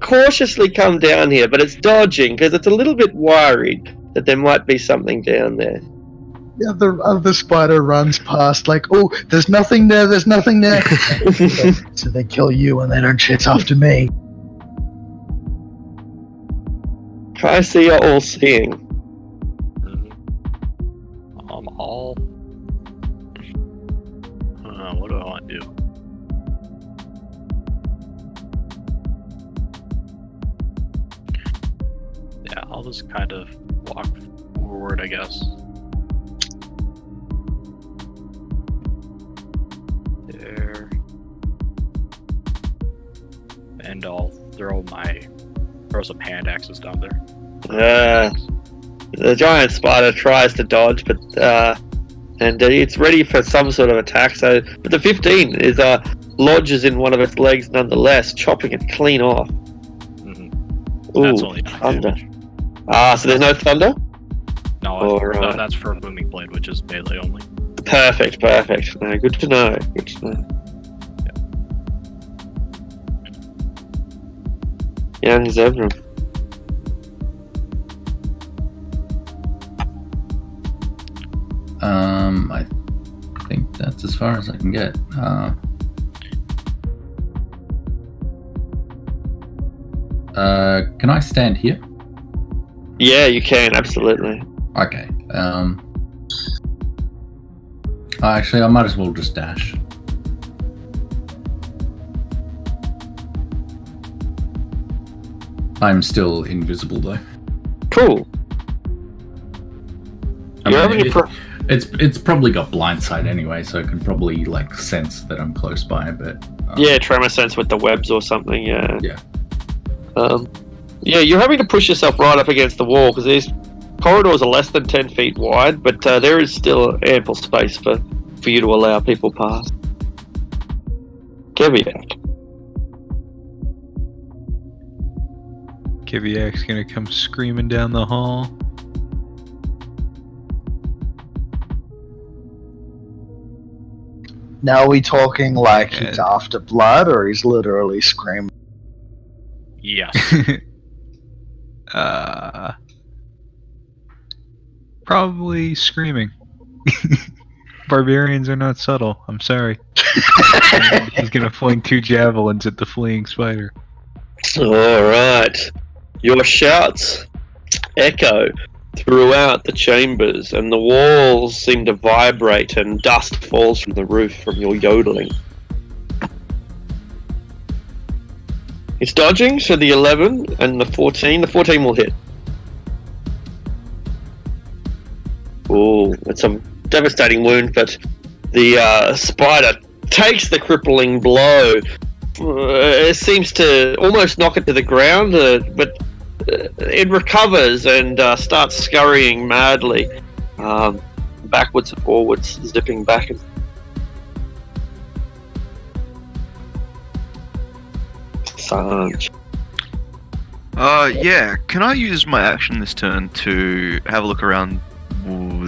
cautiously come down here, but it's dodging because it's a little bit worried that there might be something down there. The other spider runs past like, oh, there's nothing there, there's nothing there. So they kill you and they don't chase after me. I see you're all seeing. All. What do I want to do? Yeah, I'll just kind of walk forward, I guess. There. And I'll throw some hand axes down there. The giant spider tries to dodge, but and it's ready for some sort of attack. So, but the 15 is lodges in one of its legs nonetheless, chopping it clean off. Mm-hmm. Ooh, That's only thunder. damage. So there's no thunder? No, Alright. that's for Booming Blade, which is melee only. Perfect. No, good to know. Good to know. Young Zebra. I think that's as far as I can get. Can I stand here? Yeah, you can, absolutely. Okay. Actually, I might as well just dash. I'm still invisible though. Cool. I You mean, have any it's probably got blindsight anyway, so it can probably like sense that I'm close by. But yeah, tremor sense with the webs or something. Yeah. Yeah. Yeah, you're having to push yourself right up against the wall because these corridors are less than 10 feet wide, but there is still ample space for you to allow people past. Keviak. Kiviak's gonna come screaming down the hall. Now are we talking like he's after blood or he's literally screaming? Yes. Probably screaming. Barbarians are not subtle. I'm sorry. He's gonna fling 2 javelins at the fleeing spider. Alright. Your shouts echo throughout the chambers, and the walls seem to vibrate, and dust falls from the roof from your yodeling. It's dodging, so the 11 and the 14. The 14 will hit. Ooh, it's a devastating wound, but the spider takes the crippling blow. It seems to almost knock it to the ground, but it recovers and starts scurrying madly, backwards and forwards, zipping back. Sanj. Yeah. Can I use my action this turn to have a look around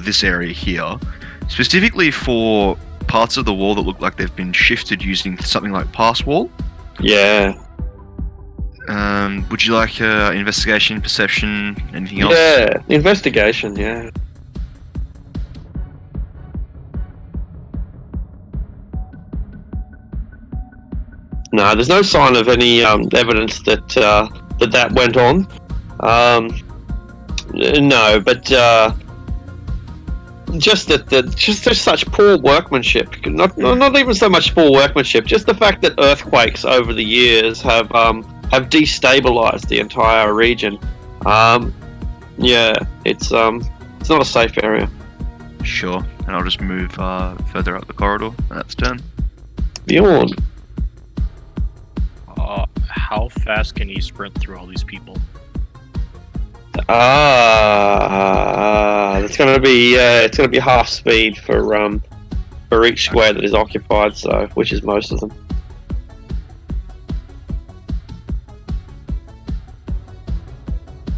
this area here, specifically for parts of the wall that look like they've been shifted using something like pass wall? Yeah. Would you like investigation, perception, anything else? Yeah, investigation, yeah. No, there's no sign of any evidence that that went on. No, but just that there's such poor workmanship. Not even so much poor workmanship. Just the fact that earthquakes over the years have destabilized the entire region. Yeah, it's not a safe area. Sure. And I'll just move further up the corridor. And that's turn. Bjorn. How fast can he sprint through all these people? That's gonna be it's gonna be half speed for each square that is occupied, so which is most of them.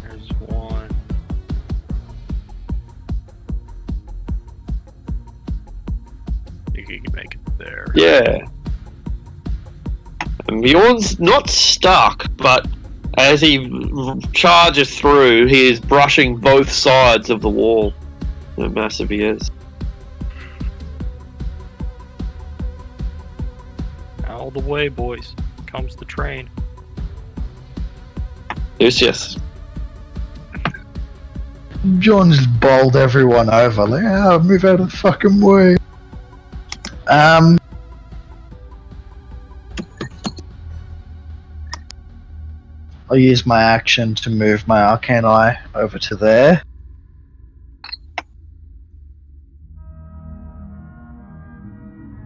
There's one. I think he can make it there. Yeah. And Bjorn's not stuck, but as he charges through, he is brushing both sides of the wall. How massive he is. All the way, boys. Comes the train. Lucius. John just bowled everyone over. Like, move out of the fucking way. I'll use my action to move my arcane eye over to there.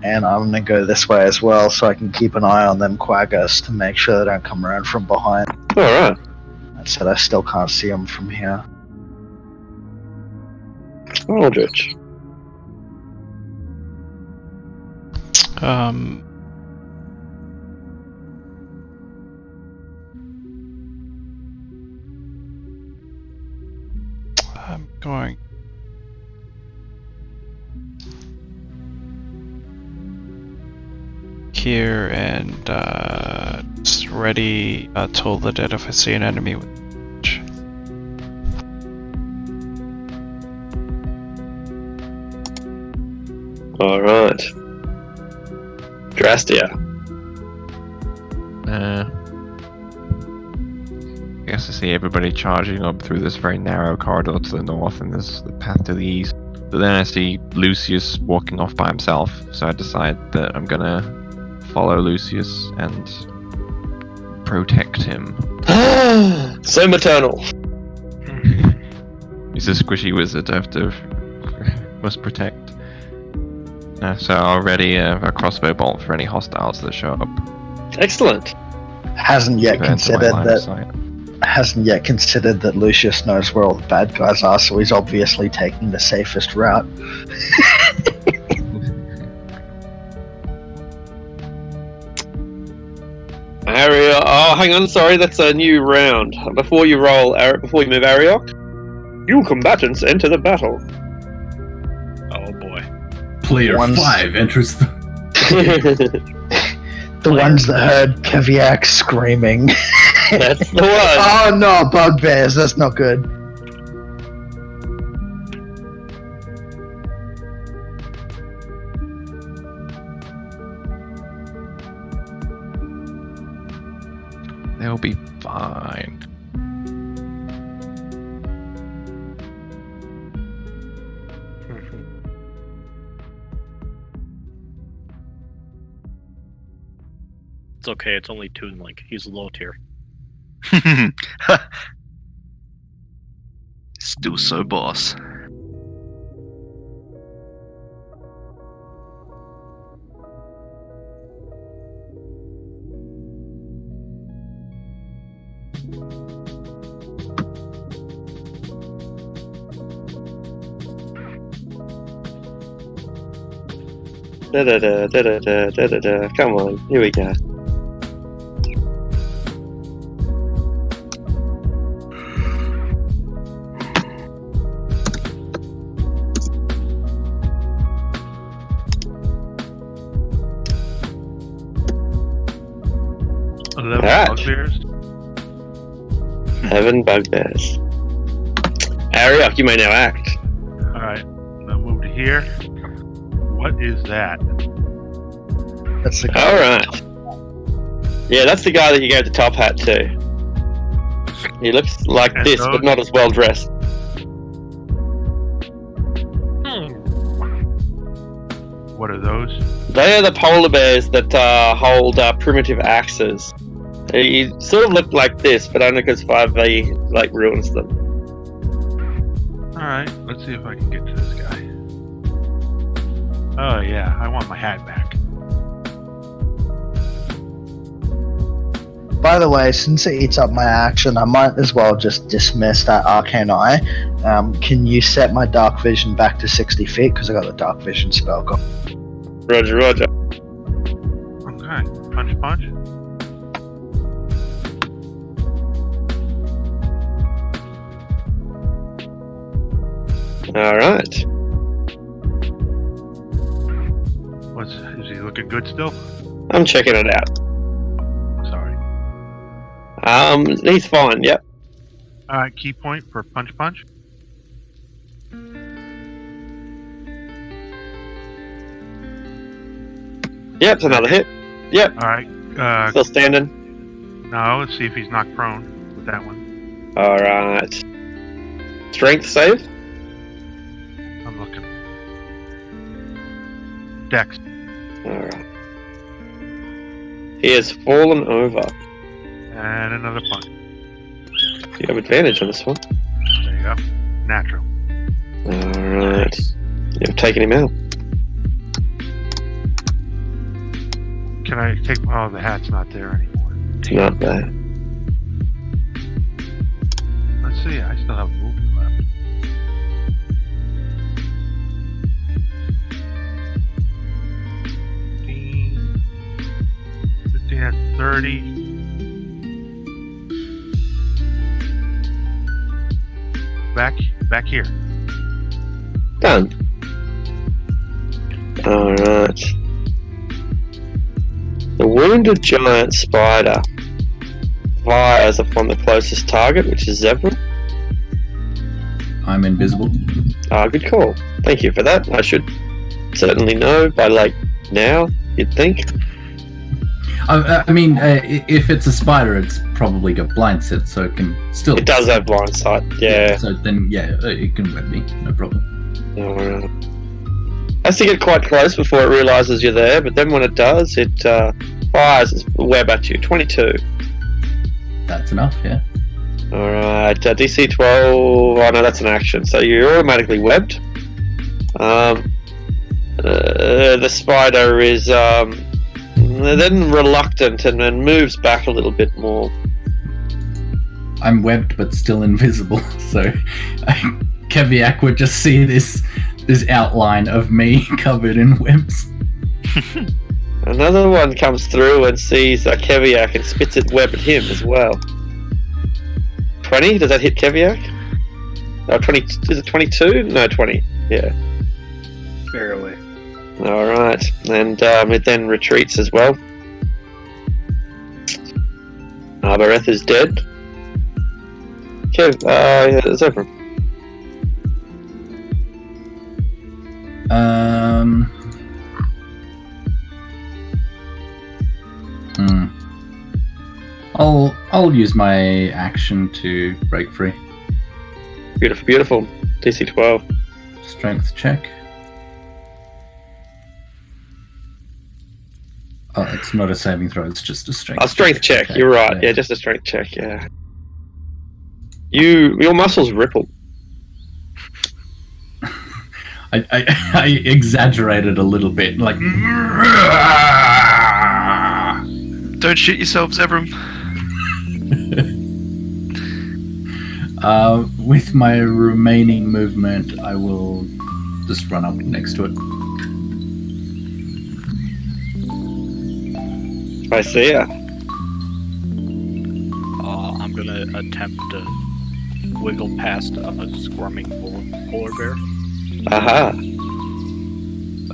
And I'm gonna go this way as well, so I can keep an eye on them quaggers to make sure they don't come around from behind. Alright. That said, I still can't see them from here. Aldrich. I'm going here and just ready toll the dead if I see an enemy with reach. Alright. Drastia. I guess I see everybody charging up through this very narrow corridor to the north, and there's the path to the east. But then I see Lucius walking off by himself, so I decide that I'm gonna follow Lucius and protect him. So maternal. He's a squishy wizard I have to must protect. So I'll ready a crossbow bolt for any hostiles that show up. Excellent. Hasn't yet Keep it into my considered line of that. sight. Hasn't yet considered that Lucius knows where all the bad guys are, so he's obviously taking the safest route. Ariok. Oh, hang on. Sorry, that's a new round. Before you roll, before you move Ariok, you combatants enter the battle. Oh boy. Player Once- 5 enters the... The ones that heard Keviak screaming. That's the one. Oh no, bugbears, that's not good. They'll be fine. It's okay, it's only Toon Link. He's low tier. Still so boss. Da da da da da da da da. Come on, here we go. Alright. Bugbears. 11 bugbears. Ariok, you may now act. Alright, now move to here. What is that? That's the guy. Alright. Yeah, that's the guy that you gave the top hat to. He looks like And this, those- but not as well dressed. What are those? They are the polar bears that hold primitive axes. He sort of looked like this, but only because 5e like ruins them. Alright, let's see if I can get to this guy. Oh yeah, I want my hat back. By the way, since it eats up my action, I might as well just dismiss that arcane eye. Can you set my dark vision back to 60 feet? Because I got the dark vision spell going. Roger, roger. Okay, punch punch. Alright. Is he looking good still? I'm checking it out. Sorry. He's fine, yep. Alright, key point for punch punch. Yep, it's another hit. Yep. All right. Still standing. No, let's see if he's knocked prone with that one. Alright. Strength save? I'm looking. Dex. Alright. He has fallen over. And another punch. You have advantage on this one. There you go. Natural. Alright. You've taken him out. Can I take... Oh, the hat's not there anymore. Not bad. Let's see. I still have movement left. At 30. Back here. Done. Alright. The wounded giant spider fires upon the closest target, which is Zebra. I'm invisible. Good call. Thank you for that. I should certainly know by, like, now, you'd think. I mean, if it's a spider, it's probably got blind set, so it can still... It does have blind sight, yeah. So then, yeah, it can web me, no problem. Alright. Has to get quite close before it realises you're there, but then when it does, it fires its web at you. 22. That's enough, yeah. Alright, DC 12. Oh no, that's an action. So you're automatically webbed. The spider is then reluctant and then moves back a little bit more. I'm webbed but still invisible, so Keviak would just see this outline of me covered in webs. Another one comes through and sees Keviak and spits its web at him as well. 20? Does that hit Keviak? 20? Is it 22? No, 20. Yeah. Barely. Alright. And it then retreats as well. Bareth is dead. Zebra. I'll use my action to break free. Beautiful, beautiful. DC 12. Strength check. Oh, it's not a saving throw, it's just a strength check. A strength check, Okay, you're right. Yeah, just a strength check, yeah. Your muscles ripple. I exaggerated a little bit, like... Don't shoot yourself, Zebram. With my remaining movement, I will just run up next to it. I see ya. I'm gonna attempt to wiggle past a squirming polar bear. Aha.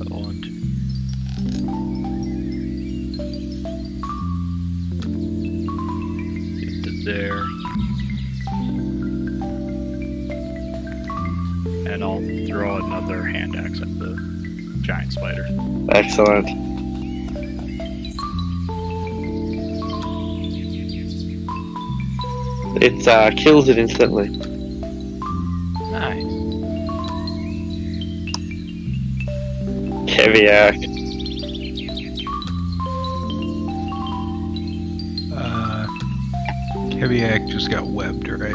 One, two. Get to there. And I'll throw another hand axe at the giant spider. Excellent. It kills it instantly. Nice. Keviak. Keviak just got webbed, right?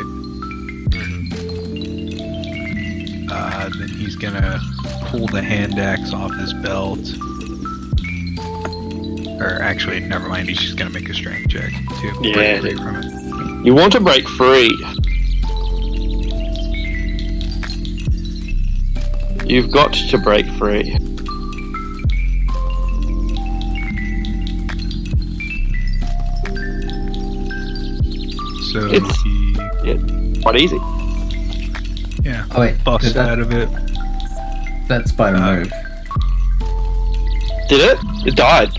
Then he's gonna pull the hand axe off his belt. Or actually, never mind, he's just gonna make a strength check to break free from it. You want to break free. You've got to break free. So It's- he Quite easy. Oh wait, buffs did that, out of it. that spider move? Did it? It died.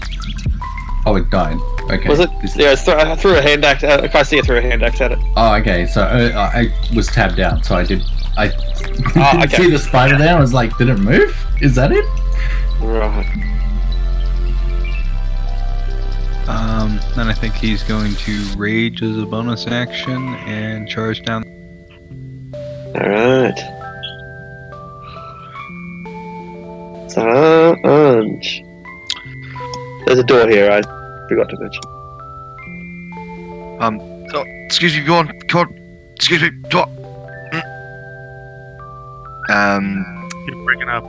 Oh, it died. Okay. Was it? This- Yeah, I threw a hand axe. I can't see it threw a hand axe at it. Oh, okay. So I was tabbed out, so I didn't okay. see the spider there. I was like, did it move? Is that it? Right. Then I think he's going to rage as a bonus action and charge down. Alright. Sarge. There's a door here, I forgot to mention. Oh, excuse me, go on. Excuse me, door. You're breaking up.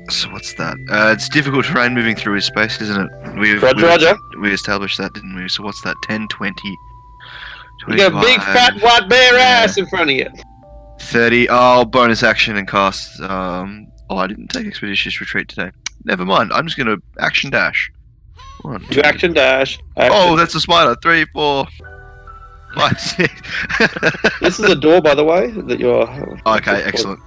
So what's that? It's difficult terrain moving through his space, isn't it? Roger. We established that, didn't we? So what's that? 10, 20, You got a big 25, fat white bear ass in front of you. 30. Oh, bonus action and cast. I didn't take Expeditious Retreat today. Never mind. I'm just gonna action dash. 1, 2. You action dash. Oh, that's a spider. 3, 4, 5, 6. This is a door, by the way, that you're... Okay, excellent.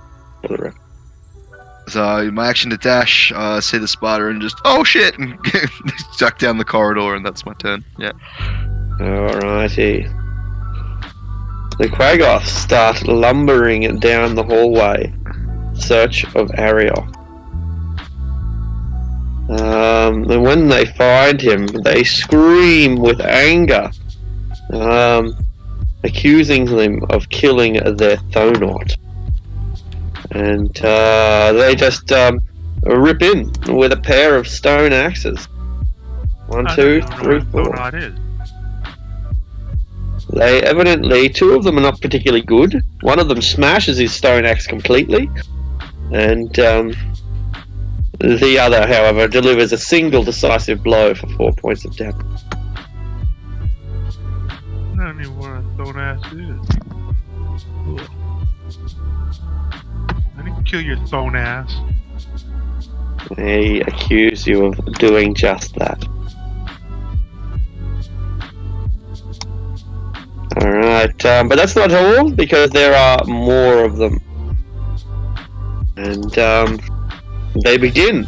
So my action to dash, see the spider and just, oh shit, and duck down the corridor, and that's my turn. Yeah. Alrighty. The Quaggoths start lumbering down the hallway, in search of Ariel. And when they find him, they scream with anger, accusing them of killing their Thonaut. And they just rip in with a pair of stone axes. 1, 2, 3, 4. They evidently, 2 of them are not particularly good. One of them smashes his stone axe completely, and the other, however, delivers a single decisive blow for 4 points of damage. I don't even know what a stone ass is. I need to kill your stone ass. They accuse you of doing just that. Alright, but that's not all, because there are more of them. And they begin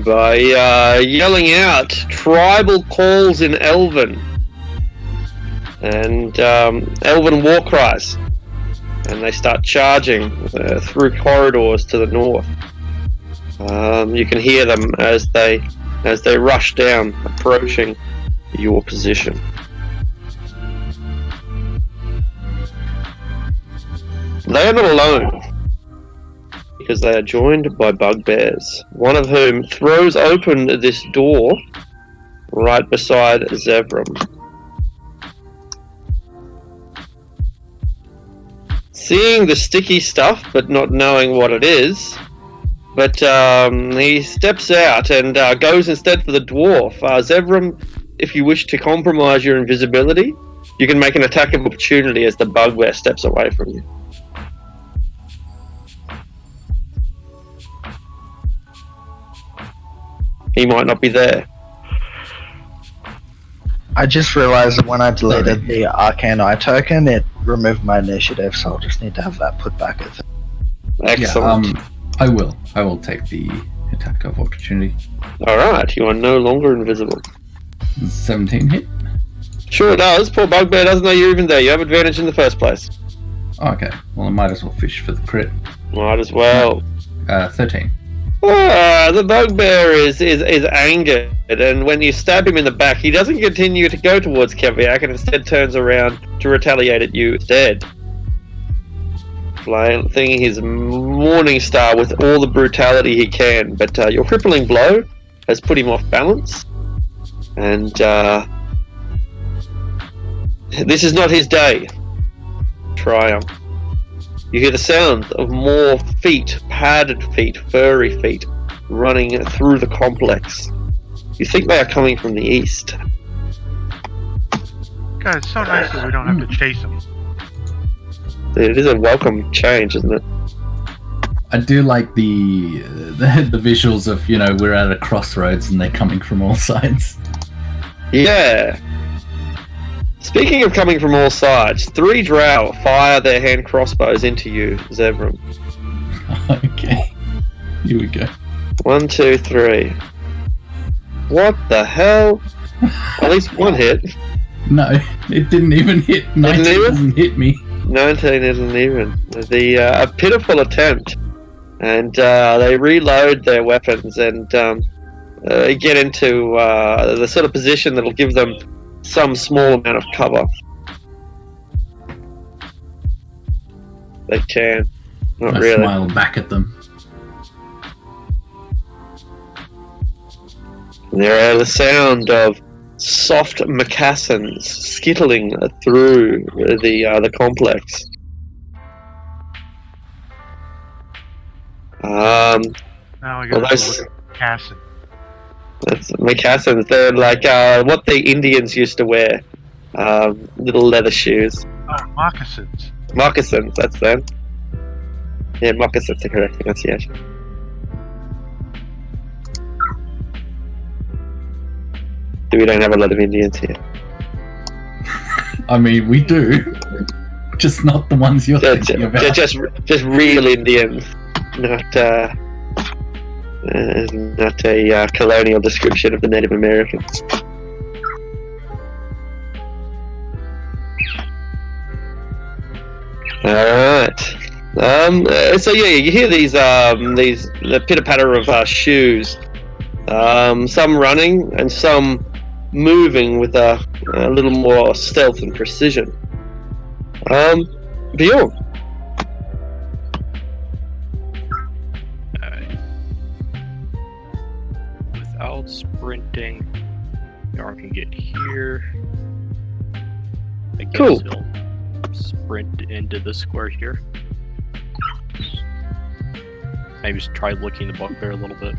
by yelling out tribal calls in Elven and Elven war cries. And they start charging through corridors to the north. You can hear them as they rush down, approaching your position. They are not alone, because they are joined by bugbears, one of whom throws open this door right beside Zevram. Seeing the sticky stuff, but not knowing what it is, but he steps out and goes instead for the dwarf. Zevram, if you wish to compromise your invisibility, you can make an attack of opportunity as the bugbear steps away from you. He might not be there. I just realized that when I deleted the Arcane Eye token, it removed my initiative, so I'll just need to have that put back at Excellent. Yeah, I will take the attack of opportunity. Alright, you are no longer invisible. 17 hit. Sure it does. Poor bugbear doesn't know you're even there. You have advantage in the first place. Okay, well I might as well fish for the crit. Might as well. 13. The bugbear is angered, and when you stab him in the back, he doesn't continue to go towards Keviak and instead turns around to retaliate at you instead. Thinking his Morning Star with all the brutality he can, but your crippling blow has put him off balance, and this is not his day. Triumph. You hear the sound of more feet, padded feet, furry feet, running through the complex. You think they are coming from the east. God, it's so nice that we don't have to chase them. It is a welcome change, isn't it? I do like the visuals of, we're at a crossroads and they're coming from all sides. Yeah. Speaking of coming from all sides, 3 drow fire their hand crossbows into you, Zevram. Okay. Here we go. 1, 2, 3. What the hell? At least one hit. No, it didn't even hit. 19 doesn't hit me. 19 isn't even. A pitiful attempt. And they reload their weapons, and get into the sort of position that'll give them some small amount of cover. They can. Not I really. smile back at them. There are the sound of soft moccasins skittling through the complex. Now I Well, gotta those- look at Casson. That's moccasins. They're like what the Indians used to wear. Little leather shoes. Oh, moccasins. Moccasins, that's them. Yeah, moccasins, the correct pronunciation. We don't have a lot of Indians here. I mean, we do. Just not the ones you're thinking about. Just real Indians, not a colonial description of the Native Americans. Alright. So yeah, you hear the pitter patter of shoes. Some running and some moving with a little more stealth and precision. Bjorn. Without sprinting, Yarn can get here. I guess Cool. he'll sprint into the square here. Maybe just try looking the bugbear a little bit.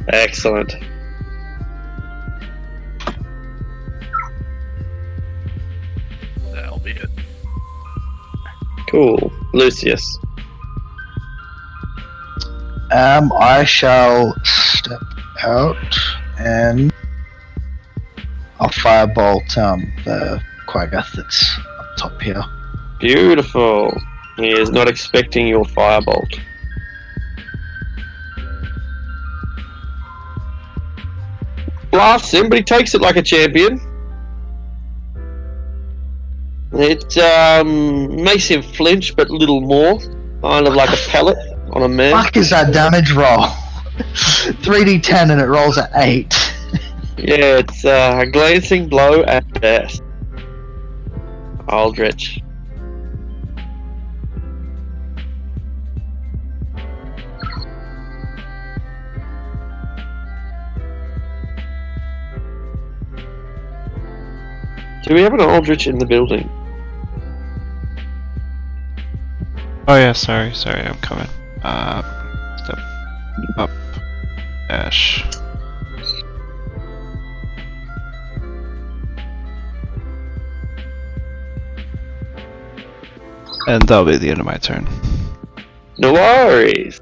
Excellent. That'll be it. Cool. Lucius. I shall step out and I'll firebolt the Quaggoth that's up top here. Beautiful. He is not expecting your firebolt. Blasts him, but he takes it like a champion. It makes him flinch, but little more. Kind of like a pellet on a man. Fuck is that damage roll? 3d10 and it rolls at 8. Yeah, it's a glancing blow at best. Aldrich. Do we have an Aldrich in the building? Oh yeah, sorry, I'm coming. Step up, dash. And that'll be the end of my turn. No worries.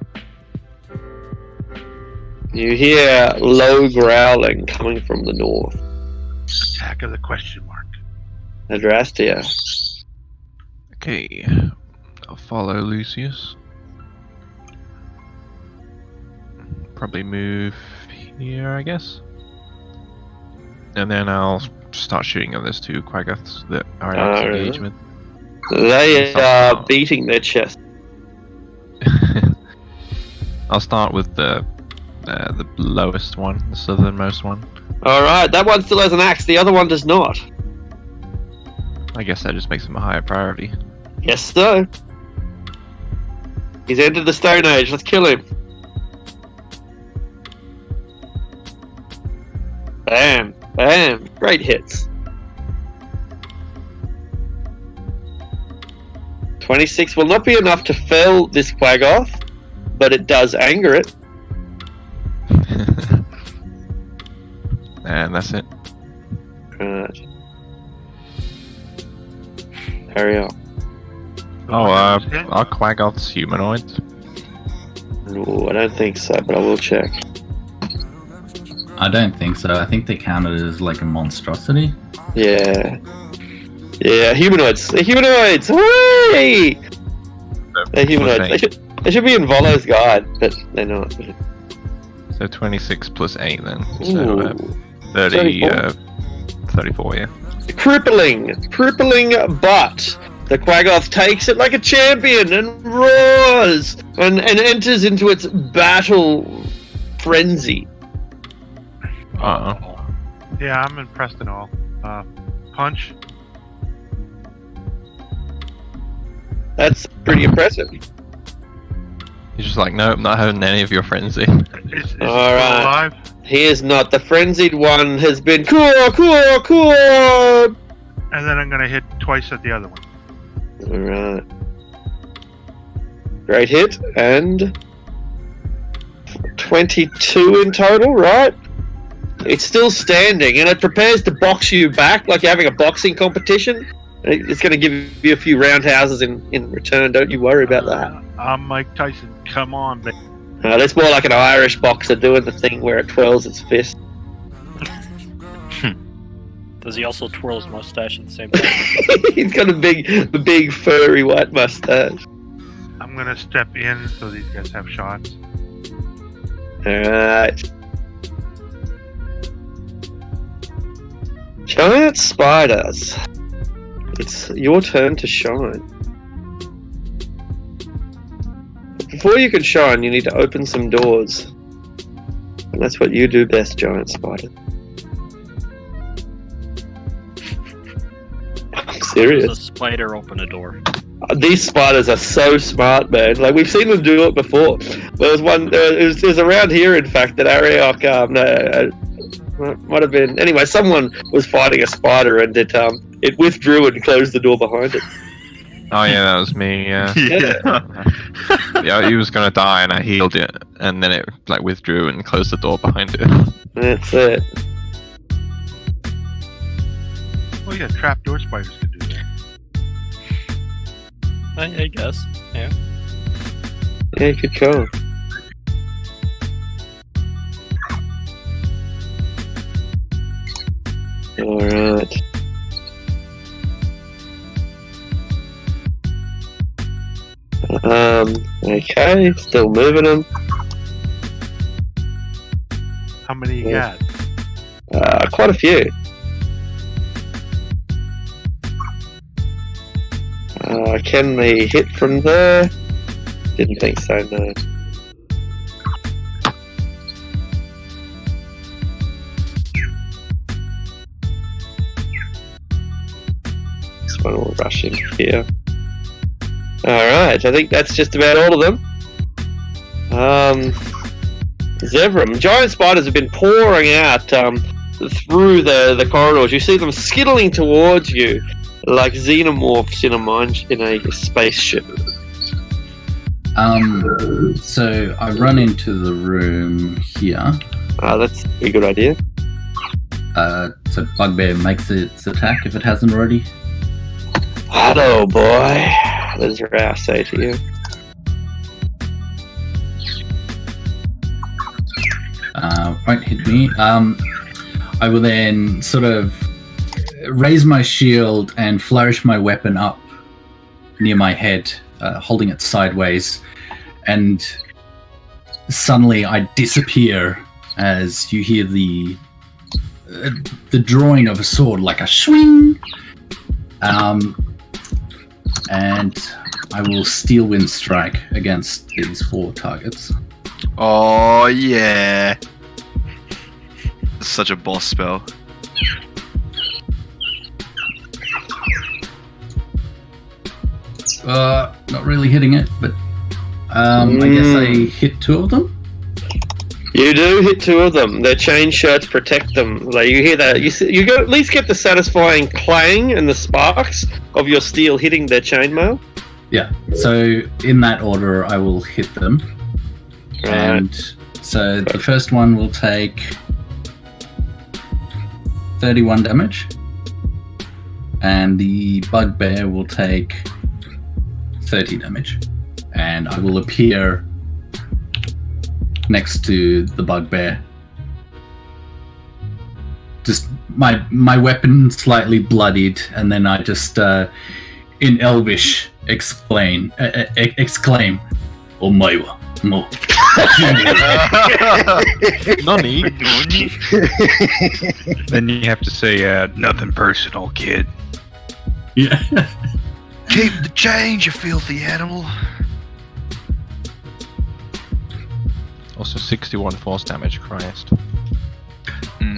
You hear low growling coming from the north. Attack of the question mark. Adrastia. Okay, I'll follow Lucius. Probably move here, I guess. And then I'll start shooting at those two Quaggoths that are in Really? engagement. They are beating their chest. I'll start with the lowest one, the southernmost one. Alright, that one still has an axe, the other one does not. I guess that just makes him a higher priority. Yes, so. He's entered the Stone Age, let's kill him. Bam, bam, great hits. 26 will not be enough to fell this Quaggoth, but it does anger it. And that's it. Right. Hurry up. Are Quaggoths humanoids? No, I don't think so, but I will check. I don't think so. I think they counted as like a monstrosity. Yeah. Yeah, humanoids. They're humanoids! Hooray! They're humanoids. They should be in Volo's guide, but they're not. So 26 plus 8 then. Ooh. So 30, 34. 34, yeah. Crippling but The Quaggoth takes it like a champion and roars and enters into its battle frenzy. Uh-oh. Yeah, I'm impressed and all. Punch. That's pretty impressive. He's just like, nope, not having any of your frenzy. Is he All right. alive? He is not. The frenzied one has been cool. And then I'm gonna hit twice at the other one. Alright. Great hit, and 22 in total, right? It's still standing, and it prepares to box you back like you're having a boxing competition. It's going to give you a few roundhouses in return, don't you worry about that. I'm Mike Tyson. Come on, baby. That's more like an Irish boxer doing the thing where it twirls its fist. Does he also twirl his mustache at the same time? He's got a big furry white mustache. I'm gonna step in so these guys have shots. Alright. Giant spiders. It's your turn to shine. Before you can shine, you need to open some doors. And that's what you do best, giant spider. I'm serious. Does a spider open a door? These spiders are so smart, man. Like, we've seen them do it before. There was one, it was around here, in fact, that Ariok, might have been, anyway, someone was fighting a spider and it withdrew and closed the door behind it. Oh yeah, that was me, yeah. Yeah, he was gonna die and I healed it, and then it like withdrew and closed the door behind it. That's it. Oh yeah, trapdoor spiders can do that. I guess. Yeah. Yeah, good call. Alright. Okay, still moving them. How many you Yeah. got? Quite a few. Can they hit from there? Didn't think so, no. This one will rush in here. Alright, I think that's just about all of them. Zevram. Giant spiders have been pouring out through the corridors. You see them skittling towards you like xenomorphs in a spaceship. So I run into the room here. That's a good idea. So Bugbear makes its attack if it hasn't already. Hello, boy. That's what I say to you. Won't hit me. I will then sort of raise my shield and flourish my weapon up near my head, holding it sideways, and suddenly I disappear as you hear the drawing of a sword, like a swing. And I will Steel Wind Strike against these 4 targets. Oh yeah. Such a boss spell. Not really hitting it, but I guess I hit 2 of them. You do hit 2 of them. Their chain shirts protect them. Like, you hear that. You go at least get the satisfying clang and the sparks of your steel hitting their chainmail. Yeah. So in that order, I will hit them. Right. And so the first one will take 31 damage, and the Bugbear will take 30 damage, and I will appear next to the Bugbear. Just my weapon slightly bloodied, and then I just in Elvish exclaim, "Omaiwa mo." Nani? Then you have to say, nothing personal, kid. Yeah. Keep the change, you filthy animal. Also 61 force damage, Christ.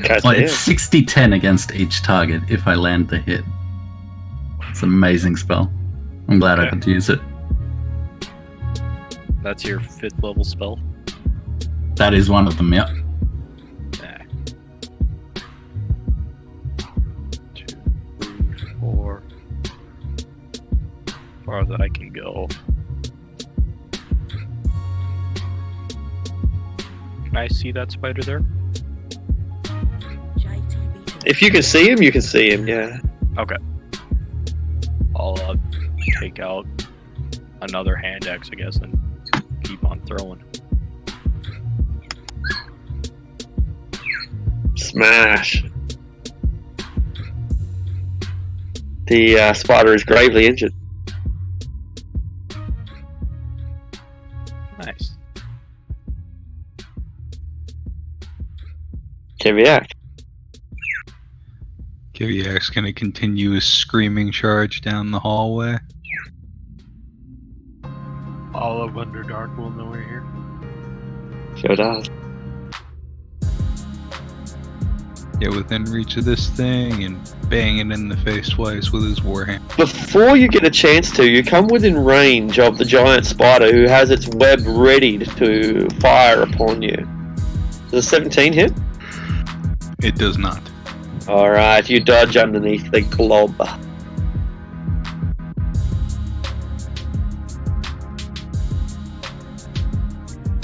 Can't Well, see it's it. 60-10 against each target if I land the hit. It's an amazing spell. I'm glad I Okay. could use it. That's your 5th level spell. That is one of them, yep. Nah. 2, 3, 4. Far that I can go. Can I see that spider there? If you can see him, you can see him. Yeah. Okay. I'll take out another hand axe, I guess, and keep on throwing. Smash. The spider is gravely injured. Nice. Keviak. Kiviak's gonna continue his screaming charge down the hallway. All of Underdark will know we're here. Sure does. Get within reach of this thing and bang it in the face twice with his warhammer. Before you get a chance to, you come within range of the giant spider who has its web ready to fire upon you. Does a 17 hit? It does not. Alright, you dodge underneath the glob.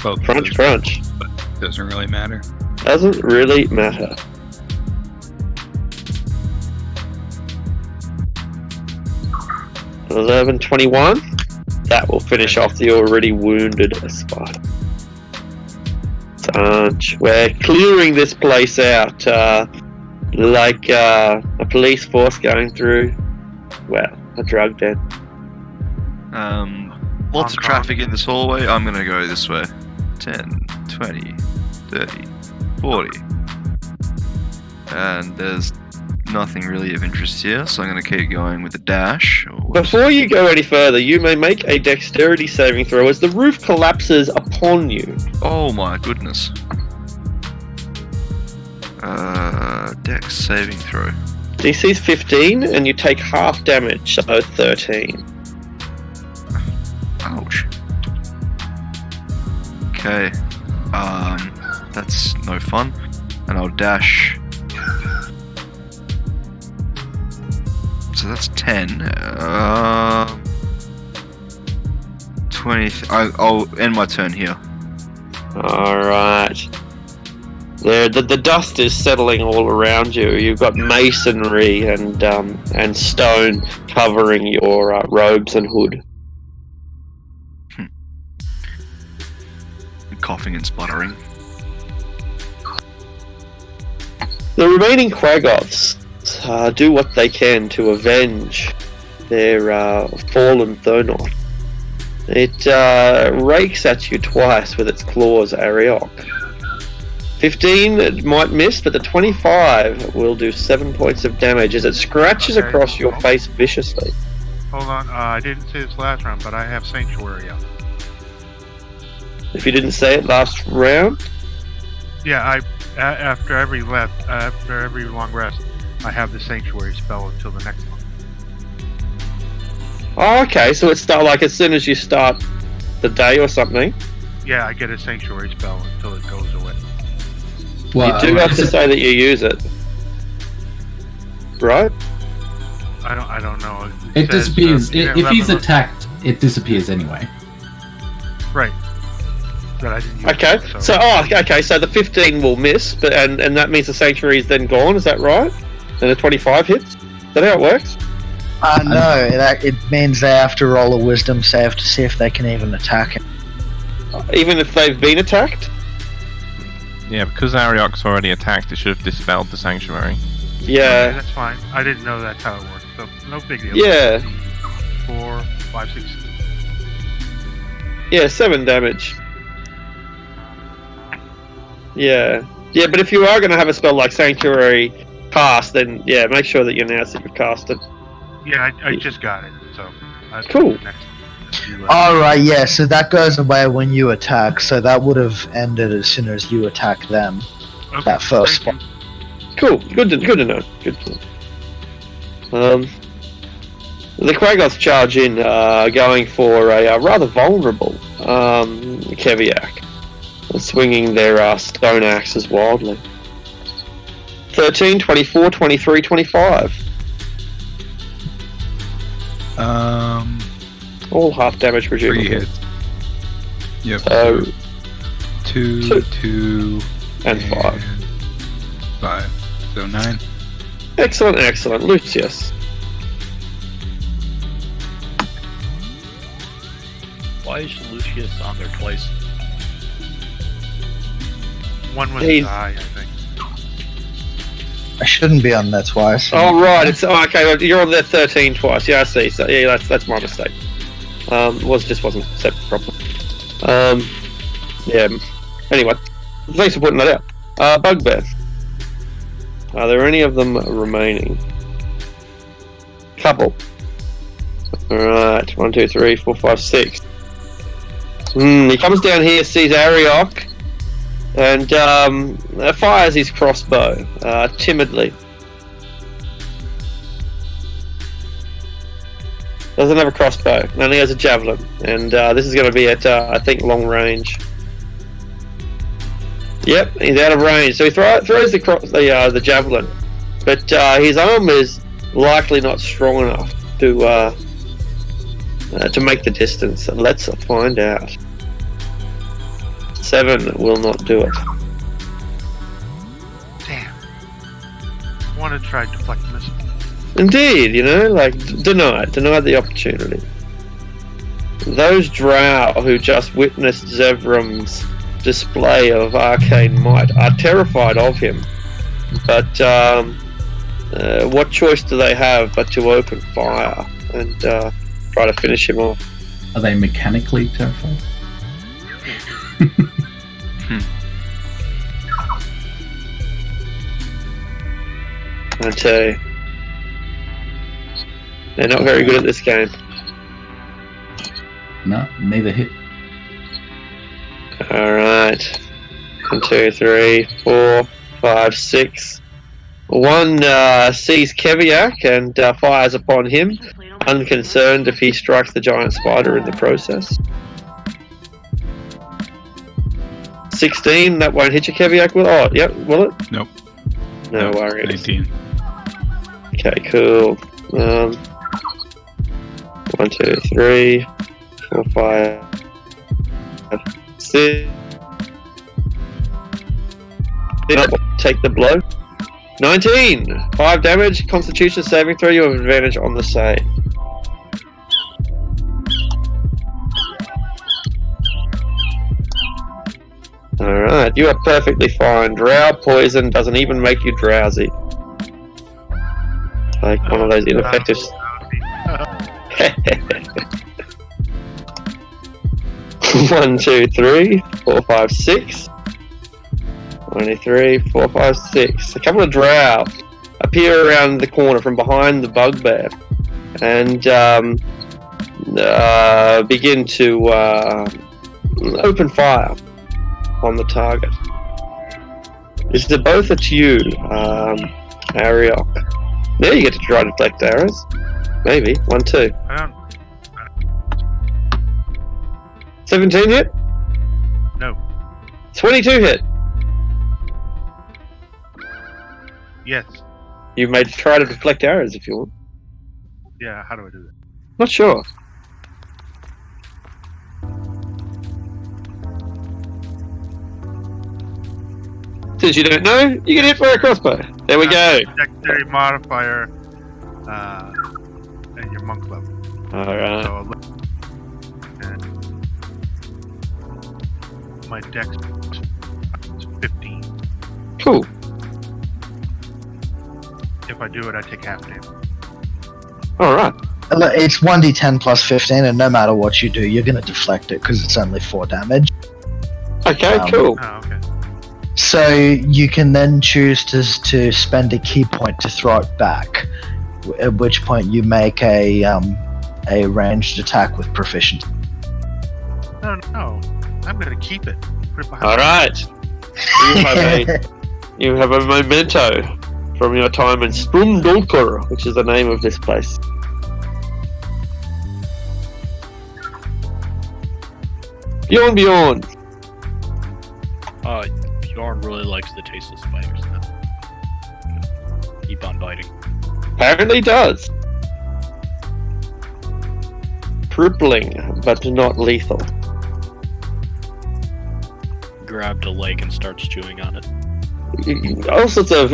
Both of Crunch, those, crunch. but doesn't really matter. Doesn't really matter. $11, 21. That will finish off the already wounded spider. We're clearing this place out like a police force going through, well, a drug den. Lots Hong of Kong. traffic in this hallway. I'm gonna go this way. 10, 20, 30, 40. And there's nothing really of interest here, so I'm gonna keep going with the dash. Before you go any further, you may make a dexterity saving throw as the roof collapses upon you. Oh my goodness. Dex saving throw. DC's 15, and you take half damage, so 13. Ouch. Okay. That's no fun. And I'll dash. So that's 10. 20. I'll end my turn here. Alright. The dust is settling all around you. You've got masonry and stone covering your robes and hood. Coughing and sputtering. The remaining Quagoths do what they can to avenge their fallen Thonoth. It rakes at you twice with its claws, Ariok. 15 it might miss, but the 25 will do 7 points of damage as it scratches Okay. across your face viciously. Hold on, I didn't say this last round, but I have Sanctuary out. If you didn't say it last round, Yeah, after every long rest, I have the Sanctuary spell until the next one. oh, okay, so it's start like as soon as you start the day or something. Yeah, I get a Sanctuary spell until it goes away. Well, You do have to say that you use it, right? I don't know. It says, disappears. yeah, If he's 11 attacked, it disappears anyway. Right. But I didn't use Okay, it, so the 15 will miss, but and that means the sanctuary is then gone. Is that right? And the 25 hits. Is that how it works? No, it means they have to roll a wisdom save to see if they can even attack him. Even if they've been attacked? Yeah, because Ariok's already attacked, it should have dispelled the sanctuary. Okay, Yeah. that's fine. I didn't know that's how it worked, so no big deal. Yeah. 4, 5, 6. Yeah, 7 damage. Yeah. Yeah, but if you are going to have a spell like Sanctuary cast, then yeah, make sure that you announce that you've cast it. Yeah, I just got it, so. Cool. All right, yeah. So that goes away when you attack. So that would have ended as soon as you attack them. Okay, That first thank spot. Cool. Good to know. Good to know. The Kragoths charge in, going for a rather vulnerable Keviak, swinging their stone axes wildly. 13, 24, 23, 25. All half damage, 3 presumably. hits. Yep. So, 2, 2, and 5. 5. So 9. Excellent. Lucius. Why is Lucius on there twice? One was He's- die, I think. I shouldn't be on there twice. Oh right, it's okay. You're on there 13 twice. Yeah, I see. So yeah, that's my mistake. Wasn't set properly. Yeah. Anyway, thanks for putting that out. Bugbear. Are there any of them remaining? Couple. Alright, 1, 2, 3, 4, 5, 6. He comes down here, sees Ariok, and fires his crossbow timidly. Doesn't have a crossbow, only has a javelin, and this is going to be at I think long range. Yep, he's out of range, so he throws the javelin, but his arm is likely not strong enough to make the distance. Let's find out. 7 will not do it. Damn. I want to try deflect missile. Indeed, denied the opportunity. Those drow who just witnessed Zevrum's display of arcane might are terrified of him, but what choice do they have but to open fire and try to finish him off? Are they mechanically terrified? I tell you, they're not very good at this game. No, neither hit. Alright. 1, 2, 3, 4, 5, 6. One sees Keviak and fires upon him, unconcerned if he strikes the giant spider in the process. 16, that won't hit you, Keviak, will it? Oh, yep, will it? Nope. No worries. 19. Okay, cool. 1, 2, 3, 4, 5, 6. Take the blow. 19! 5 damage, Constitution saving throw, you have advantage on the save. Alright, you are perfectly fine. Drow poison doesn't even make you drowsy. Like one of those ineffective... 1, 2, 3, 4, 5, 6. 23, 4, 5, 6. A couple of drow appear around the corner from behind the bugbear and begin to open fire on the target. This is both at you, Ariok. There you get to try to deflect arrows. Maybe. 1, 2. I don't. 17 hit? No. 22 hit. Yes. You may try to deflect arrows if you want. Yeah, how do I do that? Not sure. Since you don't know, you get hit by a crossbow. There we go. Dexterity modifier, and your monk level. Alright. So, and my dex is 15. Cool. If I do it, I take half damage. Alright. It's 1d10 plus 15, and no matter what you do, you're going to deflect it because it's only 4 damage. Okay, cool. Oh, okay. So you can then choose to spend a key point to throw it back, at which point you make a a ranged attack with proficiency. No. I'm gonna keep it. Put it behind All right. You have a memento from your time in Sprumdolkur, which is the name of this place. Bjorn. Bjorn really likes the taste of spiders now. Keep on biting. Apparently does. Crippling, but not lethal. Grabbed a leg and starts chewing on it. All sorts of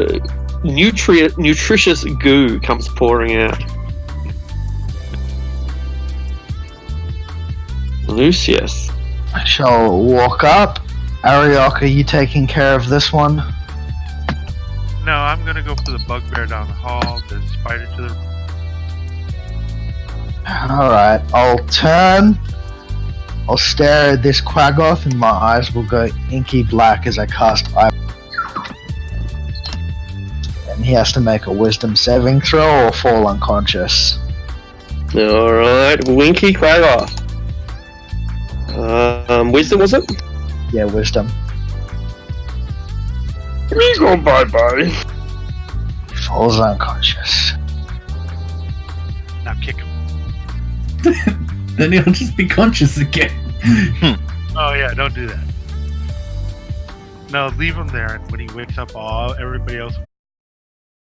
nutritious goo comes pouring out. Lucius. I shall walk up. Ariok, are you taking care of this one? No, I'm gonna go for the bugbear down the hall, the spider to the... Alright, I'll turn. I'll stare at this Quaggoth and my eyes will go inky black as I cast Eye. And he has to make a wisdom saving throw or fall unconscious. Alright, Winky Quaggoth. Wisdom, was it? Yeah, wisdom. Me go bye-bye. He falls unconscious. Now kick him. Then he'll just be conscious again. Oh yeah, don't do that. No, leave him there, and when he wakes up, everybody else will